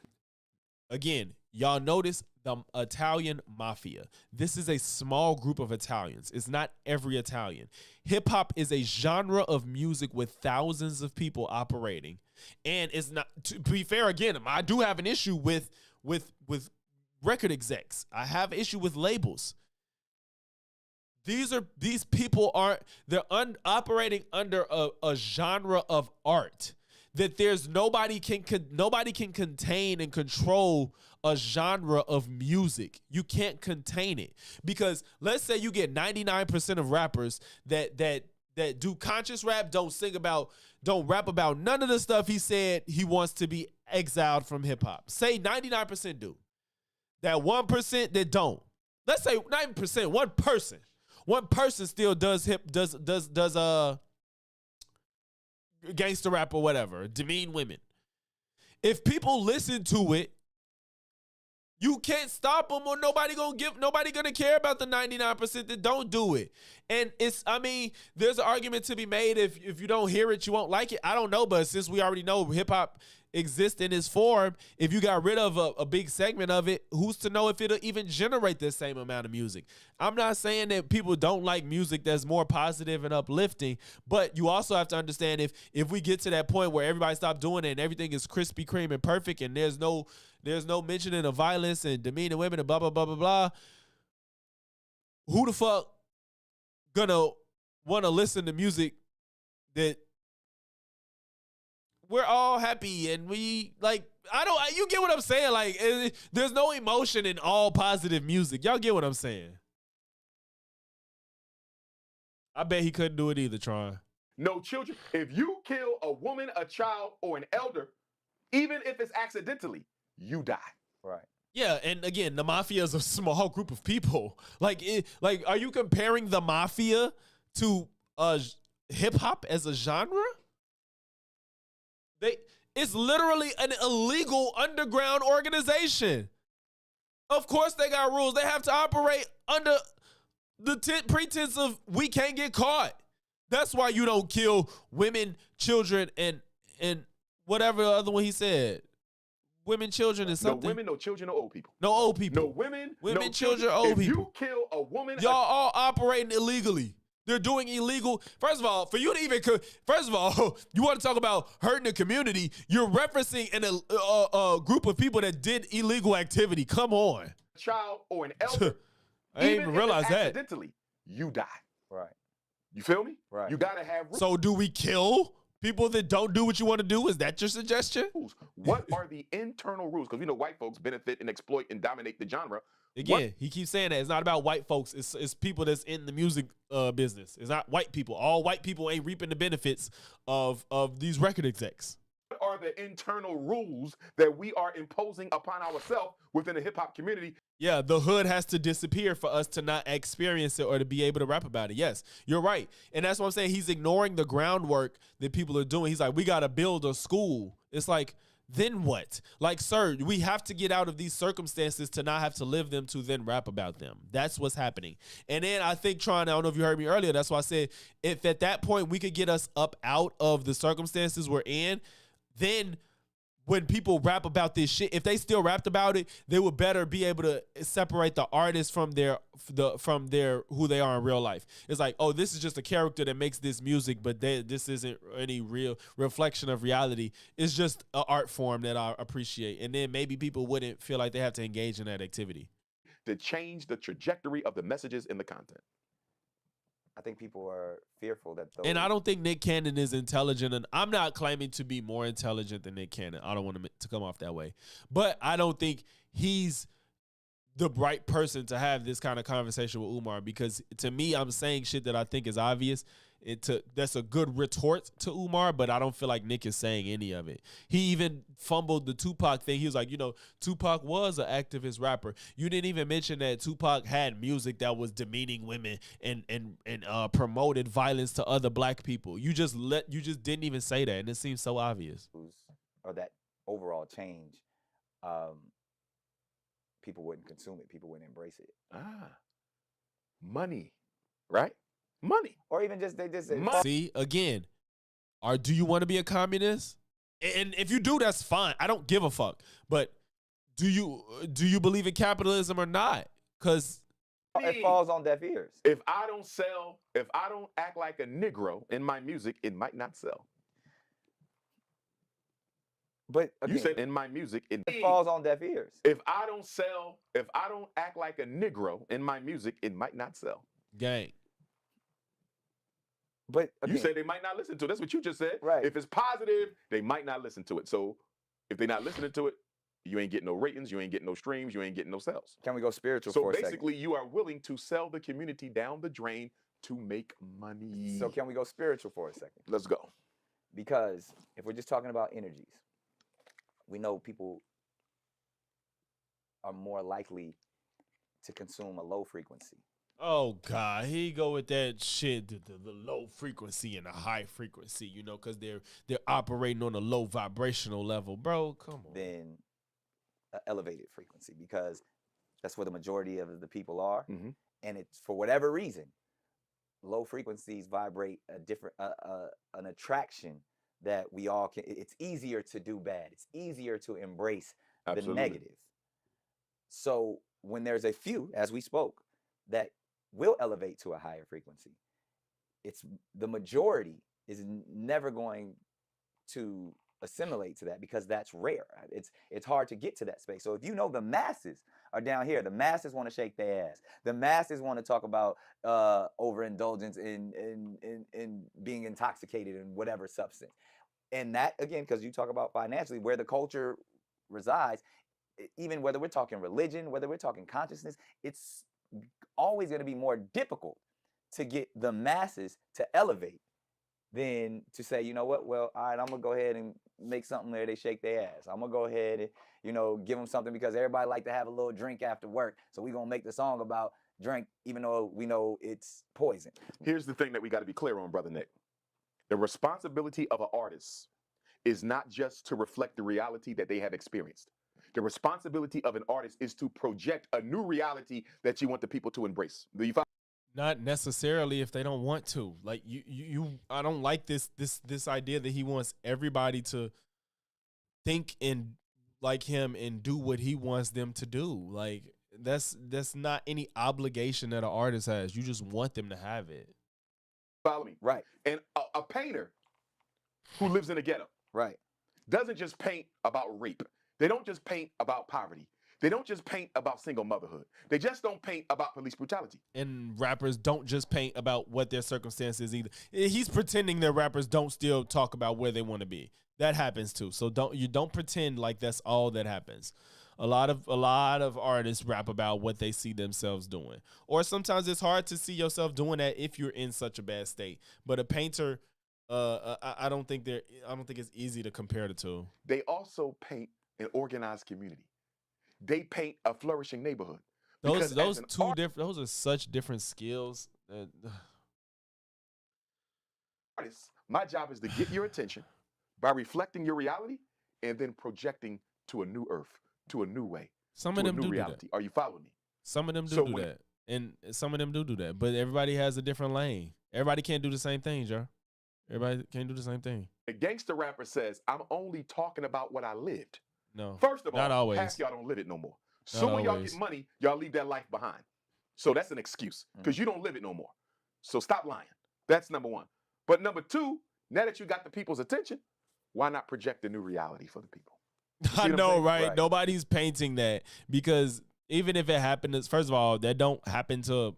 Again, y'all notice the Italian mafia. This is a small group of Italians. It's not every Italian. Hip hop is a genre of music with thousands of people operating. And it's not, to be fair, again, I do have an issue with record execs. I have an issue with labels. These people they're operating under a genre of art that there's nobody can contain and control a genre of music. You can't contain it, because let's say you get 99% of rappers that do conscious rap, don't rap about none of the stuff he said he wants to be exiled from hip hop. Say 99% do. That 1% that don't. Let's say 90%, one person still does gangster rap or whatever, demean women. If people listen to it, you can't stop them, or nobody gonna care about the 99% that don't do it. And there's an argument to be made if you don't hear it, you won't like it. I don't know, but since we already know hip hop exists in its form, if you got rid of a big segment of it, who's to know if it'll even generate the same amount of music? I'm not saying that people don't like music that's more positive and uplifting, but you also have to understand if we get to that point where everybody stops doing it and everything is Krispy Kreme and perfect and there's no mentioning of violence and demeaning women and blah, blah, blah, blah, blah, who the fuck gonna want to listen to music that we're all happy and we like? You get what I'm saying? Like, there's no emotion in all positive music. Y'all get what I'm saying? I bet he couldn't do it either, Tron. No children. If you kill a woman, a child, or an elder, even if it's accidentally, you die. Right. Yeah, and again, the mafia is a small group of people. Like, are you comparing the mafia to hip hop as a genre? It's literally an illegal underground organization. Of course they got rules. They have to operate under the pretense of we can't get caught. That's why you don't kill women, children, and whatever the other one he said. Women, children, and something. No women, no children, no old people. No old people. No women, no children, old people. If you kill a woman, y'all all operating illegally. They're doing illegal. First of all, for you to even, first of all, you want to talk about hurting the community, you're referencing a group of people that did illegal activity. Come on. A child or an elder. I didn't even realize that. Accidentally, you die. Right. You feel me? Right. You got to have rules. So do we kill people that don't do what you want to do? Is that your suggestion? What are the internal rules? Because we know white folks benefit and exploit and dominate the genre. Again, he keeps saying that. It's not about white folks. It's people that's in the music business. It's not white people. All white people ain't reaping the benefits of these record execs. What are are the internal rules that we are imposing upon ourselves within the hip hop community. Yeah, the hood has to disappear for us to not experience it or to be able to rap about it. Yes, you're right. And that's what I'm saying. He's ignoring the groundwork that people are doing. He's like, we got to build a school. It's like, then what? Like, sir, we have to get out of these circumstances to not have to live them to then rap about them. That's what's happening. And then I think I don't know if you heard me earlier, that's why I said if at that point we could get us up out of the circumstances we're in, then when people rap about this shit, if they still rapped about it, they would better be able to separate the artist from their who they are in real life. It's like, oh, this is just a character that makes this music, but this isn't any real reflection of reality. It's just an art form that I appreciate. And then maybe people wouldn't feel like they have to engage in that activity. To change the trajectory of the messages in the content. I think people are fearful that And I don't think Nick Cannon is intelligent. And I'm not claiming to be more intelligent than Nick Cannon. I don't want to come off that way. But I don't think he's the right person to have this kind of conversation with Umar, because to me, I'm saying shit that I think is obvious. That's a good retort to Umar, but I don't feel like Nick is saying any of it. He even fumbled the Tupac thing. He was like, Tupac was an activist rapper. You didn't even mention that Tupac had music that was demeaning women and promoted violence to other black people. You just didn't even say that, and it seems so obvious. Or that overall change, people wouldn't consume it. People wouldn't embrace it. Money, right? Money. Or even just, they just see, again, do you want to be a communist? And if you do, that's fine. I don't give a fuck. But do you believe in capitalism or not? Because it falls on deaf ears. If I don't act like a Negro in my music, it might not sell. But again, you said in my music, it falls on deaf ears. If I don't act like a Negro in my music, it might not sell. Gang. But again, you say they might not listen to it. That's what you just said. Right. If it's positive, they might not listen to it. So if they're not listening to it, you ain't getting no ratings, you ain't getting no streams, you ain't getting no sales. Can we go spiritual for a second? So basically, you are willing to sell the community down the drain to make money. So can we go spiritual for a second? Let's go. Because if we're just talking about energies, we know people are more likely to consume a low frequency. Oh, God, here you go with that shit, the low frequency and the high frequency, because they're operating on a low vibrational level. Bro, come on. Then an elevated frequency, because that's where the majority of the people are. Mm-hmm. And it's, for whatever reason, low frequencies vibrate a different, an attraction that we all can. It's easier to do bad. It's easier to embrace the negative. So when there's a few, as we spoke, that will elevate to a higher frequency, it's the majority is never going to assimilate to that, because that's rare. It's hard to get to that space. So if the masses are down here, the masses want to shake their ass, the masses want to talk about overindulgence in being intoxicated in whatever substance, and that, again, because you talk about financially where the culture resides, even whether we're talking religion, whether we're talking consciousness, it's always going to be more difficult to get the masses to elevate than to say, you know what, well, all right, I'm going to go ahead and make something there they shake their ass. I'm going to go ahead and, give them something because everybody like to have a little drink after work. So we're going to make the song about drink, even though we know it's poison. Here's the thing that we got to be clear on, Brother Nick. The responsibility of an artist is not just to reflect the reality that they have experienced. The responsibility of an artist is to project a new reality that you want the people to embrace. Do you follow? Not necessarily if they don't want to. Like I don't like this idea that he wants everybody to think and like him and do what he wants them to do. Like that's not any obligation that an artist has. You just want them to have it. Follow me. Right. And a painter who lives in a ghetto, right, doesn't just paint about rape. They don't just paint about poverty. They don't just paint about single motherhood. They just don't paint about police brutality. And rappers don't just paint about what their circumstances either. He's pretending that rappers don't still talk about where they want to be. That happens too. So don't pretend like that's all that happens. A lot of artists rap about what they see themselves doing. Or sometimes it's hard to see yourself doing that if you're in such a bad state. But a painter I don't think it's easy to compare the two. They also paint an organized community. They paint a flourishing neighborhood. Those those are such different skills. Artist, my job is to get your attention by reflecting your reality and then projecting to a new earth, to a new way. Some of them do reality. that. Are you following me? Some of them do that. And some of them do that. But everybody has a different lane. Everybody can't do the same thing, Joe. Everybody can't do the same thing. A gangster rapper says, I'm only talking about what I lived. No. First of all, not always. half y'all don't live it no more. So when y'all get money, y'all leave that life behind. So that's an excuse because you don't live it no more. So stop lying. That's number one. But number two, now that you got the people's attention, why not project a new reality for the people? I know, right? Nobody's painting that because even if it happened, first of all, that don't happen to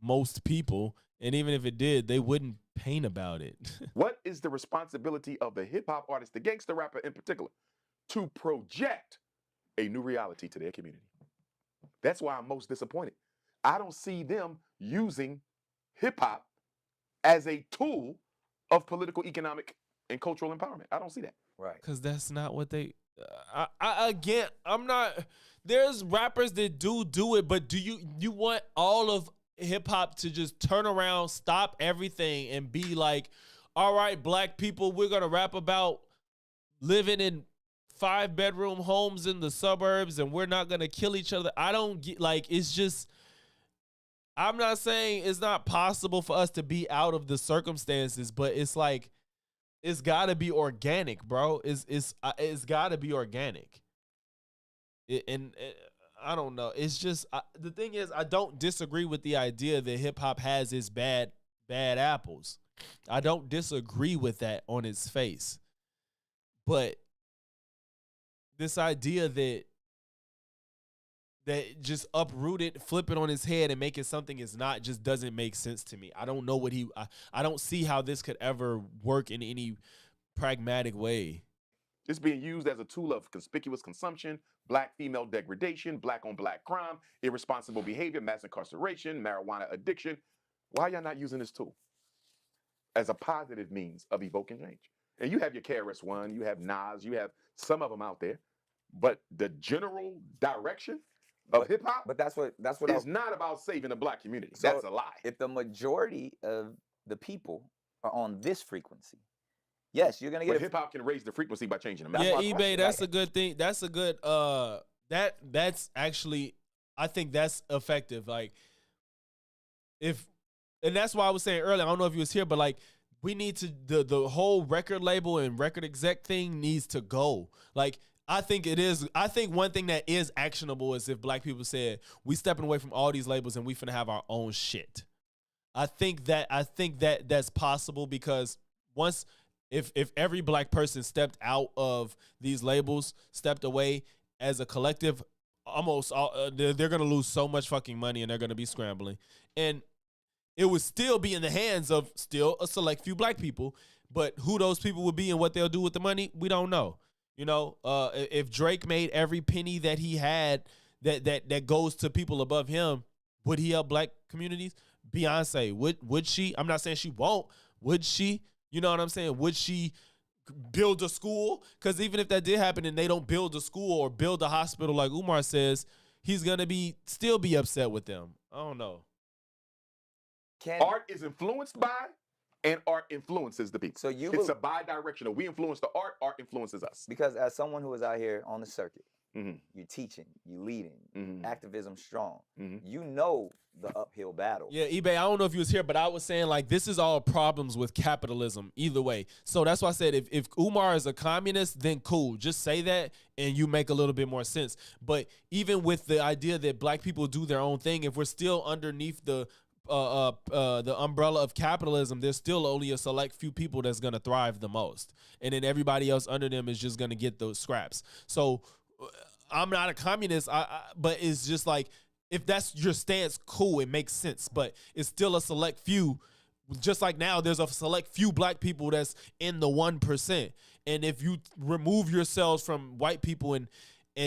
most people. And even if it did, they wouldn't paint about it. What is the responsibility of the hip hop artist, the gangster rapper in particular, to project a new reality to their community? That's why I'm most disappointed. I don't see them using hip hop as a tool of political, economic, and cultural empowerment. I don't see that. Right. Because that's not what they. I'm not. There's rappers that do it, but do you want all of hip hop to just turn around, stop everything, and be like, all right, black people, we're gonna rap about living in 5-bedroom homes in the suburbs, and we're not gonna kill each other. I don't get it's just. I'm not saying it's not possible for us to be out of the circumstances, but it's like it's got to be organic, bro. It's got to be organic. And I don't know. It's just the thing is I don't disagree with the idea that hip hop has its bad apples. I don't disagree with that on its face. But this idea that just uproot it, flip it on his head, and make it something it's not just doesn't make sense to me. I don't know what I don't see how this could ever work in any pragmatic way. It's being used as a tool of conspicuous consumption, black female degradation, black on black crime, irresponsible behavior, mass incarceration, marijuana addiction. Why y'all not using this tool as a positive means of evoking change? And you have your KRS-One, you have Nas, you have some of them out there, but the general direction of hip hop, but that's what it's not about saving the black community. So that's a lie. If the majority of the people are on this frequency, yes, you're gonna get. But hip hop can raise the frequency by changing them. Yeah, eBay. That's a good thing. That's a good. That's actually, I think that's effective. Like, and that's why I was saying earlier. I don't know if you was here, but like, we need to the whole record label and record exec thing needs to go. Like. I think one thing that is actionable is if black people said we stepping away from all these labels and we finna have our own shit. I think that that's possible because if every black person stepped out of these labels, stepped away as a collective, almost they're gonna lose so much fucking money and they're gonna be scrambling, and it would still be in the hands of still a select few black people, but who those people would be and what they'll do with the money, we don't know. You know, if Drake made every penny that he had that goes to people above him, would he help black communities? Beyonce, would she? I'm not saying she won't. Would she? You know what I'm saying? Would she build a school? Because even if that did happen and they don't build a school or build a hospital like Umar says, he's gonna still be upset with them. I don't know. Art is influenced by. And art influences the people. So it's a bi-directional. We influence the art, art influences us. Because as someone who is out here on the circuit, you're teaching, you're leading, activism strong. You know the uphill battle. Yeah, eBay, I don't know if you was here, but I was saying like this is all problems with capitalism either way. So that's why I said if Umar is a communist, then cool. Just say that and you make a little bit more sense. But even with the idea that black people do their own thing, if we're still underneath the umbrella of capitalism, there's still only a select few people that's going to thrive the most. And then everybody else under them is just going to get those scraps. So I'm not a communist, but it's just like, if that's your stance, cool, it makes sense. But it's still a select few. Just like now, there's a select few black people that's in the 1%. And if you remove yourselves from white people and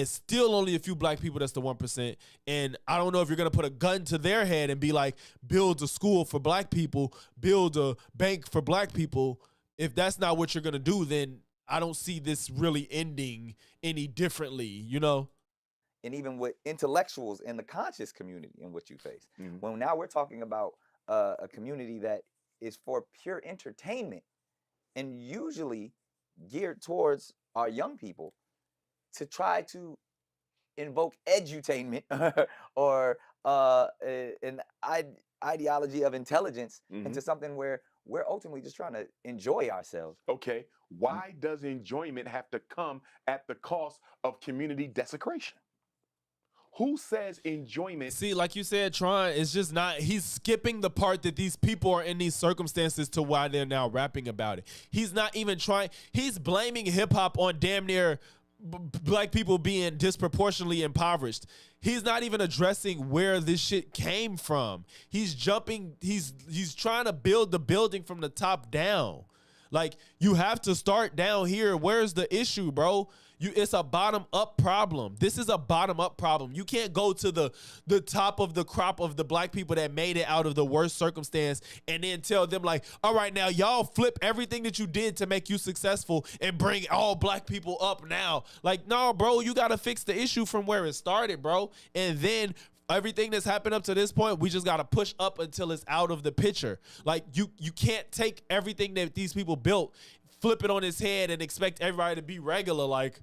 still only a few black people, that's the 1%. And I don't know if you're going to put a gun to their head and be like, build a school for black people, build a bank for black people. if that's not what you're gonna do, then I don't see this really ending any differently, you know? And even with intellectuals in the conscious community in which you face. When now we're talking about a community that is for pure entertainment and usually geared towards our young people to try to invoke edutainment or an ideology of intelligence into something where we're ultimately just trying to enjoy ourselves. Okay, why does enjoyment have to come at the cost of community desecration? Who says enjoyment? See, like you said, Tron, it's just not, he's skipping the part that these people are in these circumstances to why they're now rapping about it. He's not even trying, he's blaming hip hop on damn near black people being disproportionately impoverished. He's not even addressing where this shit came from. He's jumping, he's trying to build the building from the top down. Like, you have to start down here. Where's the issue, bro? It's a bottom-up problem. This is a bottom-up problem. You can't go to the top of the crop of the black people that made it out of the worst circumstance and then tell them, like, all right, now y'all flip everything that you did to make you successful and bring all black people up now. Like, no, bro, you got to fix the issue from where it started, bro. And then everything that's happened up to this point, we just got to push up until it's out of the picture. Like, you can't take everything that these people built, flip it on its head and expect everybody to be regular. Like,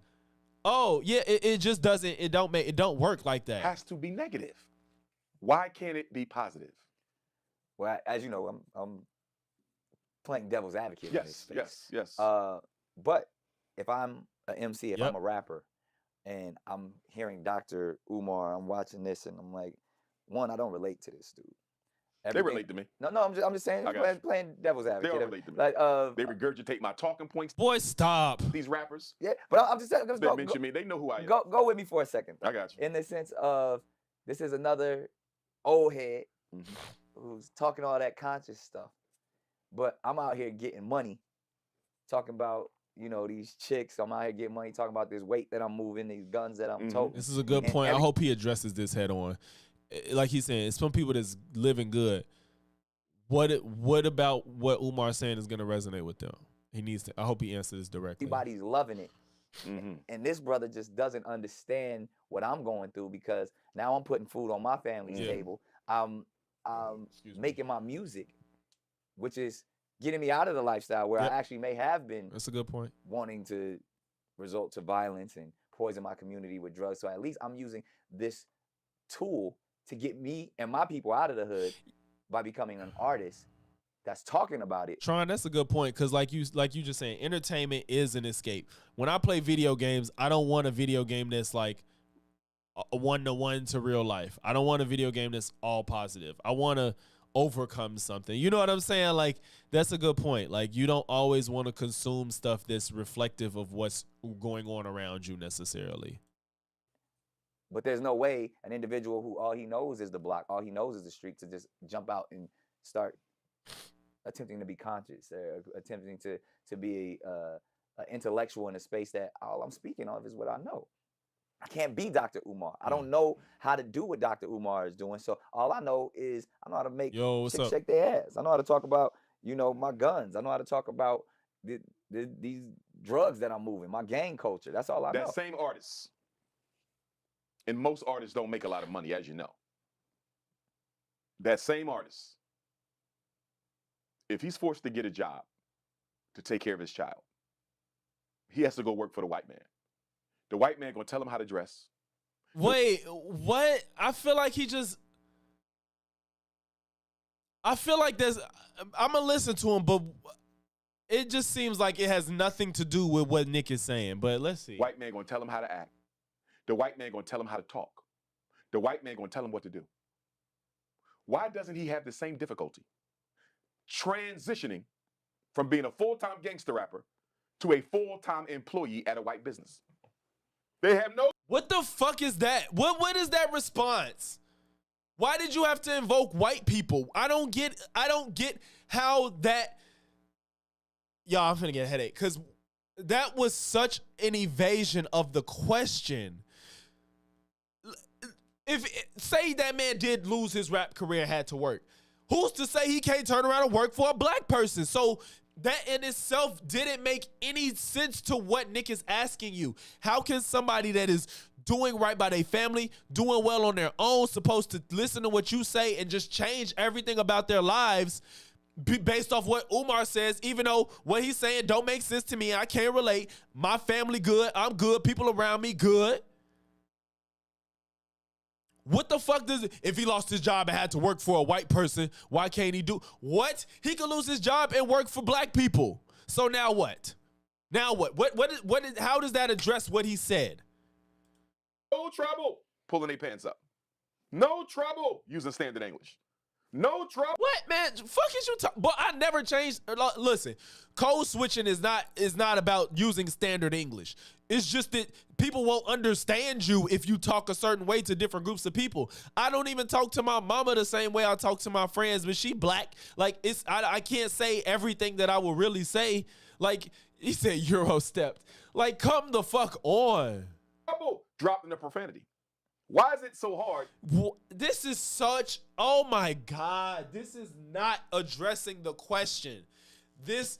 oh yeah, it just doesn't, it don't work like that. It has to be negative. Why can't it be positive? Well, as you know, I'm playing devil's advocate in this space. Yes. But if I'm an MC, if I'm a rapper, and I'm hearing Dr. Umar, I'm watching this, and I'm like, one, I don't relate to this dude. They relate to me. No, I'm just saying, playing devil's advocate. They all relate to me. Like, they regurgitate my talking points. Boy, stop. These rappers. Yeah, but I'm just saying. They mention me. They know who I am. Go with me for a second. I got you. In the sense of, this is another old head who's talking all that conscious stuff, but I'm out here getting money, talking about, you know, these chicks. I'm out here getting money, talking about this weight that I'm moving, these guns that I'm toting. This is a good point. I hope he addresses this head on. Like he's saying, it's some people that's living good. What about what Umar's saying is going to resonate with them? He needs to. I hope he answers this directly. Everybody's loving it. And this brother just doesn't understand what I'm going through, because now I'm putting food on my family's table. I'm making my music, which is getting me out of the lifestyle where I actually may have been. That's a good point. Wanting to resort to violence and poison my community with drugs. So at least I'm using this tool to get me and my people out of the hood by becoming an artist that's talking about it. Tron, that's a good point, because like you just saying, entertainment is an escape. When I play video games, I don't want a video game that's like a one-to-one to real life. I don't want a video game that's all positive. I want to overcome something. You know what I'm saying? Like, that's a good point. Like, you don't always want to consume stuff that's reflective of what's going on around you necessarily. But there's no way an individual who all he knows is the block, all he knows is the street, to just jump out and start attempting to be conscious, or attempting to be a intellectual in a space that all I'm speaking of is what I know. I can't be Dr. Umar. I don't know how to do what Dr. Umar is doing. So all I know is I know how to make chicks shake their ass. I know how to talk about, you know, my guns. I know how to talk about these drugs that I'm moving, my gang culture. That's all I know. That same artist. And most artists don't make a lot of money, as you know. That same artist, if he's forced to get a job to take care of his child, he has to go work for the white man. The white man gonna tell him how to dress. Wait, what? I feel like I'm gonna listen to him, but it just seems like it has nothing to do with what Nick is saying. But let's see. White man gonna tell him how to act. The white man gonna tell him how to talk. The white man gonna tell him what to do. Why doesn't he have the same difficulty transitioning from being a full-time gangster rapper to a full-time employee at a white business? They have no. What the fuck is that? What is that response? Why did you have to invoke white people? I don't get how that. Y'all, I'm finna get a headache, because that was such an evasion of the question. If say that man did lose his rap career and had to work, who's to say he can't turn around and work for a black person? So That in itself didn't make any sense to what Nick is asking you. How can somebody that is doing right by their family, doing well on their own, supposed to listen to what you say and just change everything about their lives based off what Umar says, even though what he's saying don't make sense to me? I can't relate. My family good. I'm good. People around me good. What the fuck does it, if he lost his job and had to work for a white person, why can't he do what? He could lose his job and work for black people. So now what? Now what? How does that address what he said? No trouble pulling their pants up. No trouble using standard English. No trouble. What, man? Fuck is you talking? But I never changed. Listen, code switching is not about using standard English. It's just that people won't understand you if you talk a certain way to different groups of people. I don't even talk to my mama the same way I talk to my friends, but she black. Like I can't say everything that I will really say. Like he said, Euro stepped. Like come the fuck on. Trouble dropping the profanity. Why is it so hard? This is such, oh my God, this is not addressing the question. This,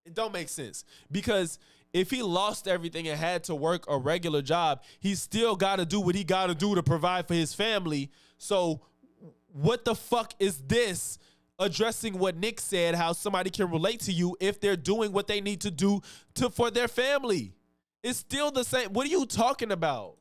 it don't make sense. Because if he lost everything and had to work a regular job, he still got to do what he got to do to provide for his family. So what the fuck is this? Addressing what Nick said, how somebody can relate to you if they're doing what they need to do for their family. It's still the same. What are you talking about?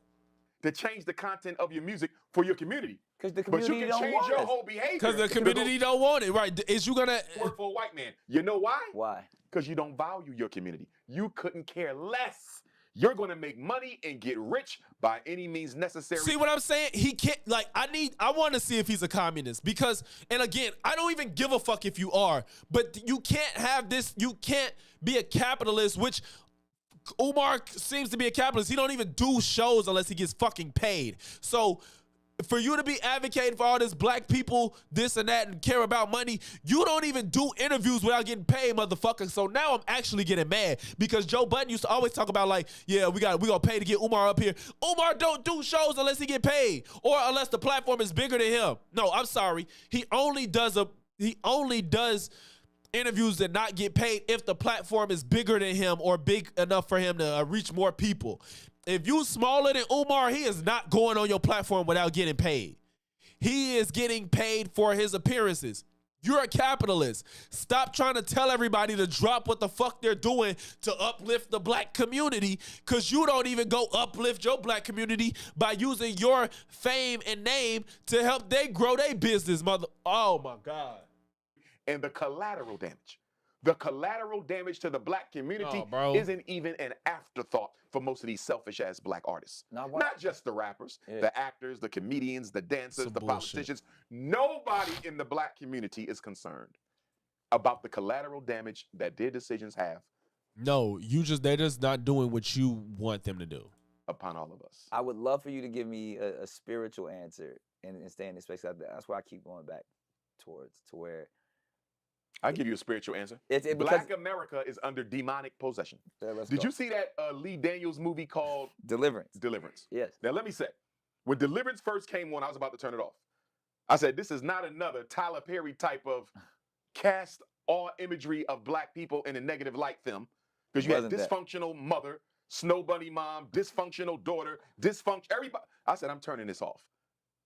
To change the content of your music for your community. Because the community but you can change your whole behavior. Because the community don't want it, right? Is you gonna work for a white man? You know why? Why? Because you don't value your community. You couldn't care less. You're going to make money and get rich by any means necessary. See what I'm saying? He can't, like, I want to see if he's a communist because, and again, I don't even give a fuck if you are, but you can't have this, you can't be a capitalist, which Umar seems to be a capitalist. He don't even do shows unless he gets fucking paid. So for you to be advocating for all this black people, this and that, and care about money, you don't even do interviews without getting paid, motherfucker. So now I'm actually getting mad because Joe Budden used to always talk about like, yeah, we gonna pay to get Umar up here. Umar don't do shows unless he get paid or unless the platform is bigger than him. No, I'm sorry. He only does interviews that not get paid if the platform is bigger than him or big enough for him to reach more people. If you smaller than Umar, he is not going on your platform without getting paid. He is getting paid for his appearances. You're a capitalist. Stop trying to tell everybody to drop what the fuck they're doing to uplift the black community because you don't even go uplift your black community by using your fame and name to help they grow their business, mother. Oh, my God. And the collateral damage. The collateral damage to the black community isn't even an afterthought for most of these selfish-ass black artists. Not just the rappers, the actors, the comedians, the dancers, the politicians. Nobody in the black community is concerned about the collateral damage that their decisions have. No, they're just not doing what you want them to do. Upon all of us. I would love for you to give me a spiritual answer and stay in this space. That's why I keep going back to where I'll give you a spiritual answer. Black America is under demonic possession. Did you see that Lee Daniels movie called Deliverance? Deliverance. Yes. Now, let me say, when Deliverance first came on, I was about to turn it off. I said, this is not another Tyler Perry type of cast all imagery of black people in a negative light film. Because you had dysfunctional mother, snow bunny mom, dysfunctional daughter, everybody. I said, I'm turning this off.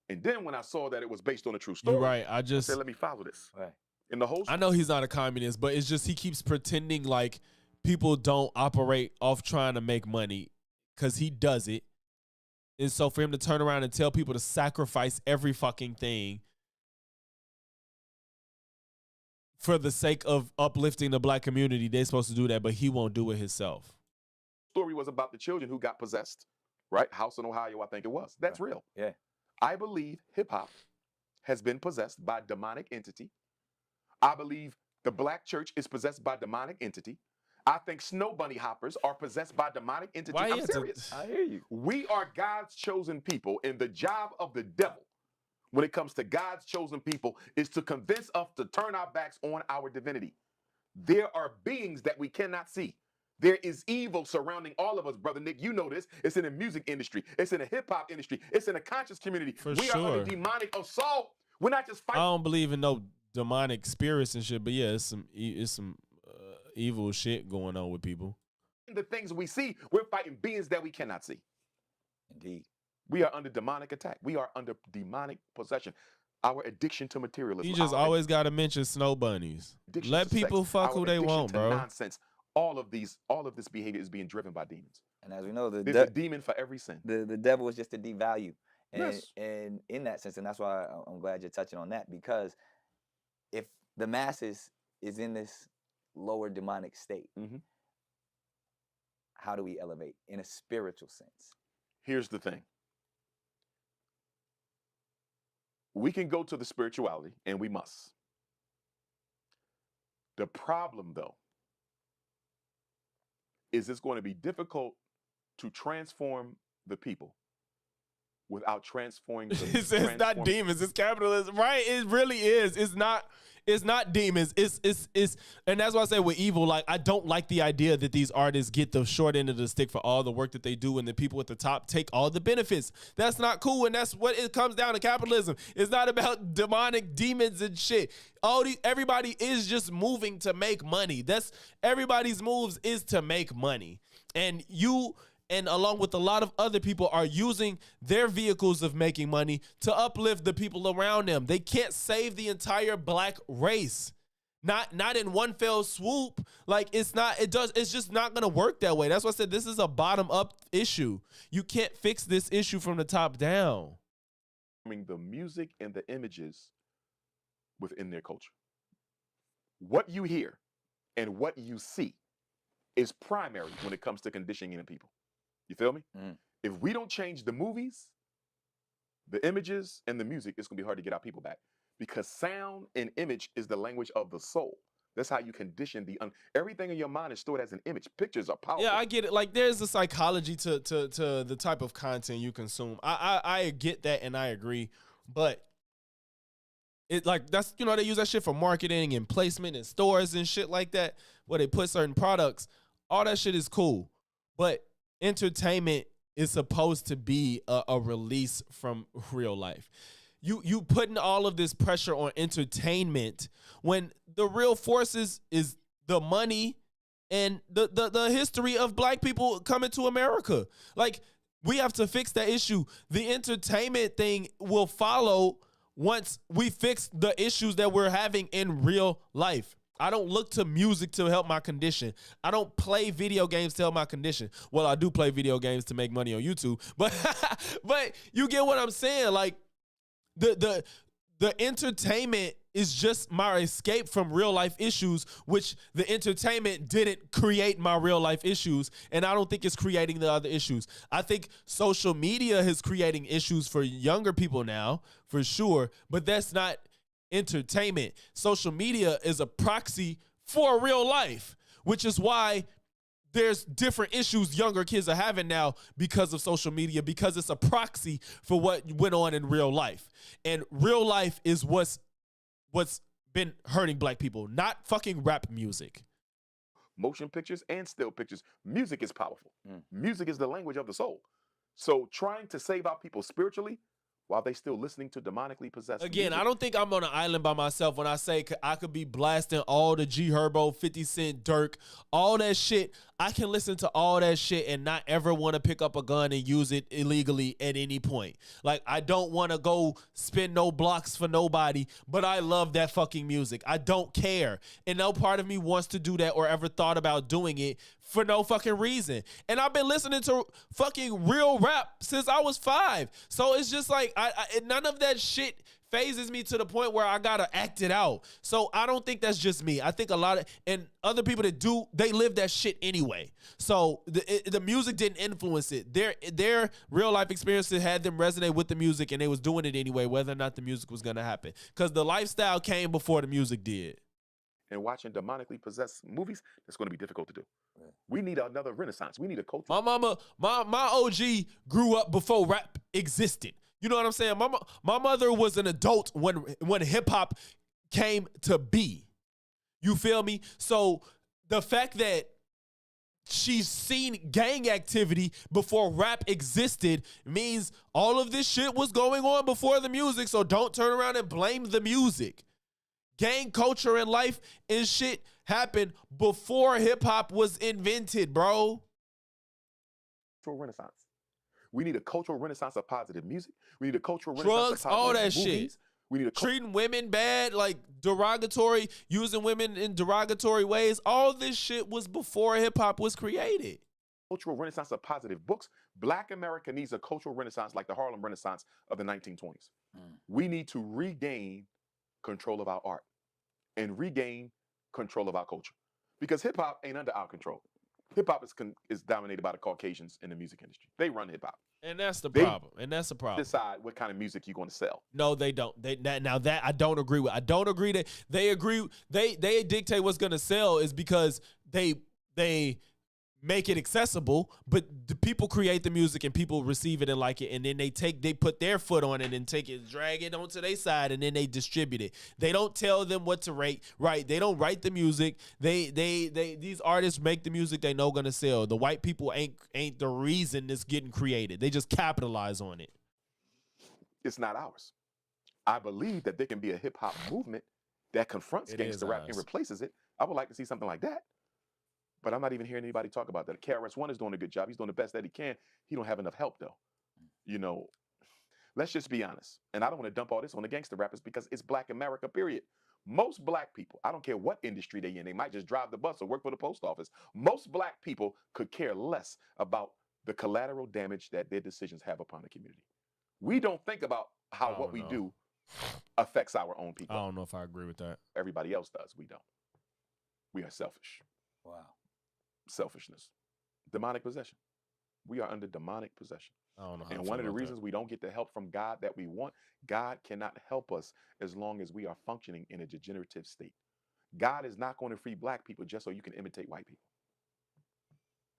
And then when I saw that it was based on a true story, you're right. I said, let me follow this. Right. In the whole I know he's not a communist, but it's just he keeps pretending like people don't operate off trying to make money because he does it. And so for him to turn around and tell people to sacrifice every fucking thing for the sake of uplifting the black community, they're supposed to do that, but he won't do it himself. Story was about the children who got possessed, right? House in Ohio, I think it was. That's real. Yeah. I believe hip hop has been possessed by a demonic entity. I believe the black church is possessed by a demonic entity. I think snow bunny hoppers are possessed by demonic entity. I'm serious. I hear you. We are God's chosen people, and the job of the devil when it comes to God's chosen people is to convince us to turn our backs on our divinity. There are beings that we cannot see. There is evil surrounding all of us, Brother Nick. You know this. It's in the music industry. It's in the hip-hop industry. It's in the conscious community. We are under demonic assault. We're not just I fighting. don't believe in no demonic spirits and shit, but yeah, it's some evil shit going on with people. The things we see, we're fighting beings that we cannot see. Indeed. We are under demonic attack. We are under demonic possession. Our addiction to materialism. You just always got to mention snow bunnies. Let people fuck who they want, bro. Nonsense. All of this behavior is being driven by demons. And as we know, there's a demon for every sin. The devil is just to devalue. And, Yes. and in that sense, and that's why I'm glad you're touching on that, because if the masses is in this lower demonic state, how do we elevate in a spiritual sense? Here's the thing. We can go to the spirituality, and we must. The problem, though, is it's going to be difficult to transform the people without transforming the It's not demons, it's capitalism, right? It really is. It's not demons. It's and that's why I say with evil, like, I don't like the idea that these artists get the short end of the stick for all the work that they do and the people at the top take all the benefits. That's not cool, and that's what it comes down to, capitalism. It's not about demonic demons and shit. Everybody is just moving to make money. That's everybody's moves is to make money. And you and along with a lot of other people are using their vehicles of making money to uplift the people around them. They can't save the entire black race. Not in one fell swoop. Like, it's just not gonna work that way. That's why I said this is a bottom-up issue. You can't fix this issue from the top down. The music and the images within their culture. What you hear and what you see is primary when it comes to conditioning in people. You feel me? If we don't change the movies, the images, and the music, it's going to be hard to get our people back. Because sound and image is the language of the soul. That's how you condition everything in your mind is stored as an image. Pictures are powerful. Yeah, I get it. Like, there's a psychology to the type of content you consume. I get that and I agree. But it, like, that's, they use that shit for marketing and placement in stores and shit like that, where they put certain products. All that shit is cool. But entertainment is supposed to be a release from real life. You putting all of this pressure on entertainment when the real force is the money and the history of black people coming to America. Like, we have to fix that issue. The entertainment thing will follow once we fix the issues that we're having in real life. I don't look to music to help my condition. I don't play video games to help my condition. Well, I do play video games to make money on YouTube, but you get what I'm saying? Like, the entertainment is just my escape from real life issues, which the entertainment didn't create my real life issues, and I don't think it's creating the other issues. I think social media is creating issues for younger people now, for sure, but that's not entertainment. Social media is a proxy for real life, which is why there's different issues younger kids are having now because of social media, because it's a proxy for what went on in real life. And real life is what's been hurting black people, not fucking rap music. Motion pictures and still pictures. Music is powerful. Music is the language of the soul. So trying to save our people spiritually while they still listening to demonically possessed Again, music. I don't think I'm on an island by myself when I say I could be blasting all the G Herbo, 50 Cent, Dirk, all that shit. I can listen to all that shit and not ever want to pick up a gun and use it illegally at any point. Like, I don't want to go spin no blocks for nobody, but I love that fucking music. I don't care. And no part of me wants to do that or ever thought about doing it for no fucking reason. And I've been listening to fucking real rap since I was 5. So it's just like, none of that shit phases me to the point where I gotta act it out. So I don't think that's just me. I think a lot of, and other people that do, they live that shit anyway. So the music didn't influence it. Their real life experiences had them resonate with the music, and they was doing it anyway, whether or not the music was gonna happen. Because the lifestyle came before the music did. And watching demonically possessed movies, that's going to be difficult to do. We need another renaissance. We need a culture. My mama, my OG grew up before rap existed. You know what I'm saying? My mother was an adult when hip hop came to be. You feel me? So the fact that she's seen gang activity before rap existed means all of this shit was going on before the music, so don't turn around and blame the music. Gang culture and life and shit happened before hip-hop was invented, bro. Cultural renaissance. We need a cultural renaissance of positive music. We need a cultural drugs, renaissance of all positive that movies. shit. We need treating women bad, like derogatory, using women in derogatory ways. All this shit was before hip-hop was created. Cultural renaissance of positive books. Black America needs a cultural renaissance like the Harlem Renaissance of the 1920s. We need to regain control of our art and regain control of our culture, because hip-hop ain't under our control. Hip-hop is dominated by the Caucasians in the music industry. They run hip-hop. And that's the problem. And that's the problem. Decide what kind of music you're going to sell. No, they don't. Now that I don't agree with. I don't agree that they agree. They dictate what's going to sell is because they make it accessible, but the people create the music and people receive it and like it, and then they put their foot on it and take it, drag it onto their side, and then they distribute it. They don't tell them what to write. They don't write the music. These artists make the music they know gonna sell. The white people ain't the reason it's getting created. They just capitalize on it. It's not ours. I believe that there can be a hip hop movement that confronts gangster rap and replaces it. I would like to see something like that. But I'm not even hearing anybody talk about that. KRS-One is doing a good job. He's doing the best that he can. He don't have enough help, though. You know, let's just be honest. And I don't want to dump all this on the gangster rappers because it's Black America, period. Most black people, I don't care what industry they're in, they might just drive the bus or work for the post office. Most black people could care less about the collateral damage that their decisions have upon the community. We don't think about how what we do affects our own people. I don't know if I agree with that. Everybody else does. We don't. We are selfish. Wow. Selfishness. Demonic possession. We are under demonic possession. I don't know how and I one of feel the about reasons we don't get the help from God that we want, God cannot help us as long as we are functioning in a degenerative state. God is not going to free black people just so you can imitate white people.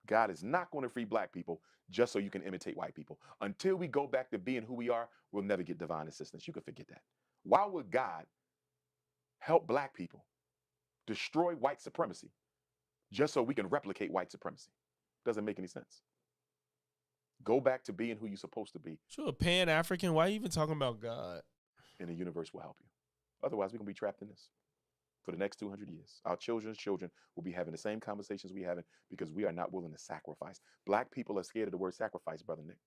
God is not going to free black people just so you can imitate white people. Until we go back to being who we are, we'll never get divine assistance. You can forget that. Why would God help black people destroy white supremacy just so we can replicate white supremacy? Doesn't make any sense. Go back to being who you're supposed to be. Sure, Pan-African, why are you even talking about God? And the universe will help you. Otherwise, we're going to be trapped in this for the next 200 years. Our children's children will be having the same conversations we're having because we are not willing to sacrifice. Black people are scared of the word sacrifice, Brother Nick.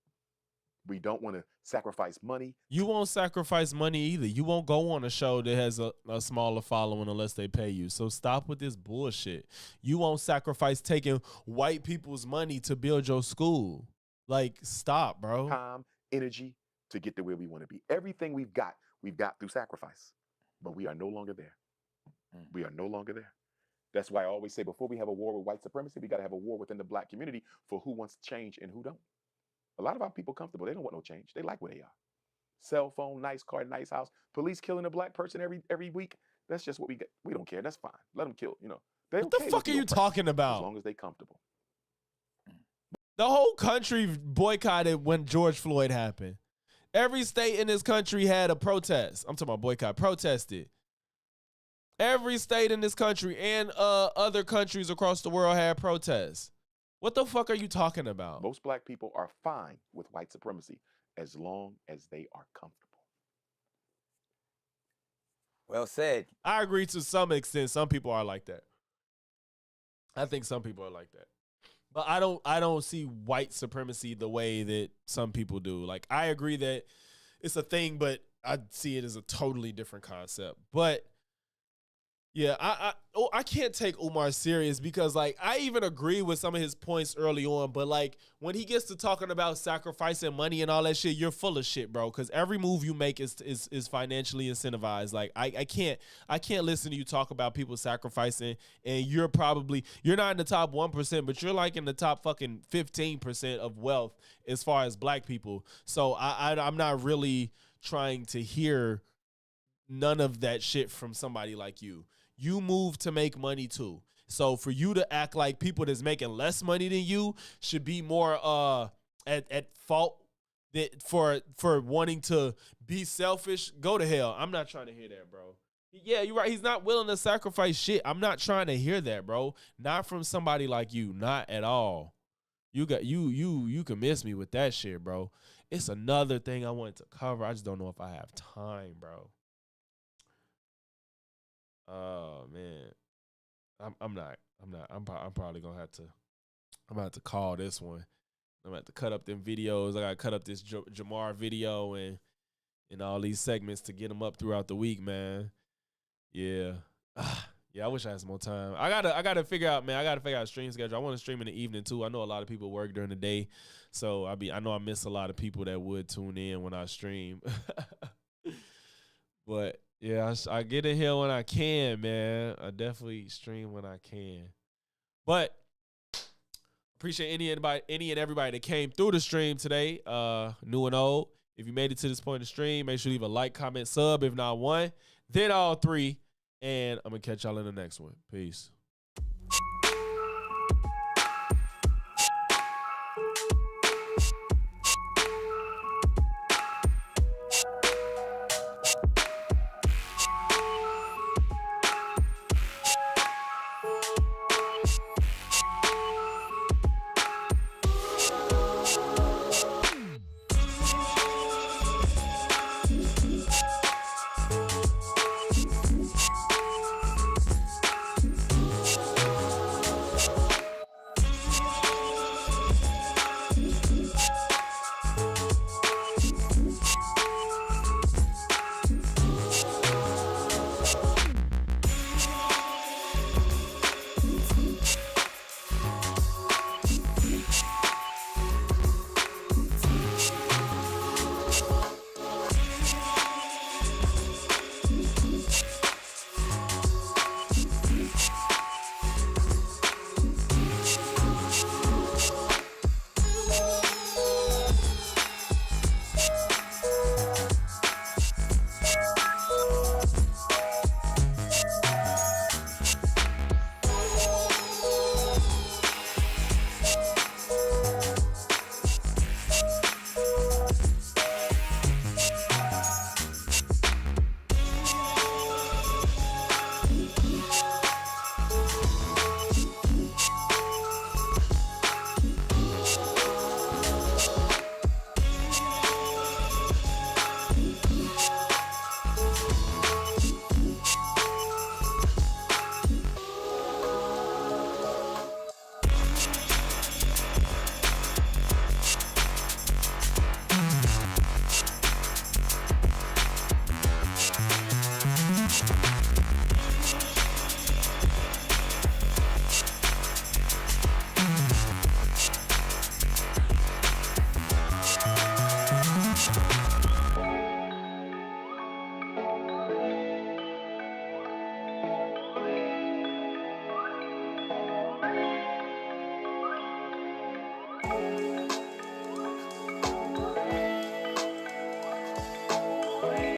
We don't want to sacrifice money. You won't sacrifice money either. You won't go on a show that has a smaller following unless they pay you. So stop with this bullshit. You won't sacrifice taking white people's money to build your school. Like, stop, bro. Time, energy to get to where we want to be. Everything we've got through sacrifice. But we are no longer there. We are no longer there. That's why I always say before we have a war with white supremacy, we got to have a war within the black community for who wants change and who don't. A lot of our people comfortable. They don't want no change. They like where they are. Cell phone, nice car, nice house. Police killing a black person every week. That's just what we get. We don't care. That's fine. Let them kill. You know. What the fuck are you talking about? As long as they comfortable. The whole country boycotted when George Floyd happened. Every state in this country had a protest. I'm talking about boycott. Protested. Every state in this country and other countries across the world had protests. What the fuck are you talking about? Most black people are fine with white supremacy as long as they are comfortable. Well said. I agree to some extent. Some people are like that. I think some people are like that. But I don't see white supremacy the way that some people do. Like, I agree that it's a thing, but I see it as a totally different concept. But yeah, I can't take Umar serious because, like, I even agree with some of his points early on, but, like, when he gets to talking about sacrificing money and all that shit, you're full of shit, bro, because every move you make is financially incentivized. Like, I can't listen to you talk about people sacrificing, and you're not in the top 1%, but you're, like, in the top fucking 15% of wealth as far as black people. So I'm not really trying to hear none of that shit from somebody like you. You move to make money too. So for you to act like people that's making less money than you should be more at fault that for wanting to be selfish, go to hell. I'm not trying to hear that, bro. Yeah, you're right. He's not willing to sacrifice shit. I'm not trying to hear that, bro. Not from somebody like you. Not at all. You can miss me with that shit, bro. It's another thing I wanted to cover. I just don't know if I have time, bro. Oh man. I'm probably gonna have to. I'm gonna have to call this one. I'm gonna have to cut up them videos. I gotta cut up this Jamar video and all these segments to get them up throughout the week, man. Yeah. Yeah, I wish I had some more time. I gotta figure out, man. I gotta figure out a stream schedule. I want to stream in the evening too. I know a lot of people work during the day, so I know I miss a lot of people that would tune in when I stream. But yeah, I get in here when I can, man. I definitely stream when I can. But appreciate any and everybody that came through the stream today, new and old. If you made it to this point in the stream, make sure you leave a like, comment, sub. If not one, then all three. And I'm going to catch y'all in the next one. Peace.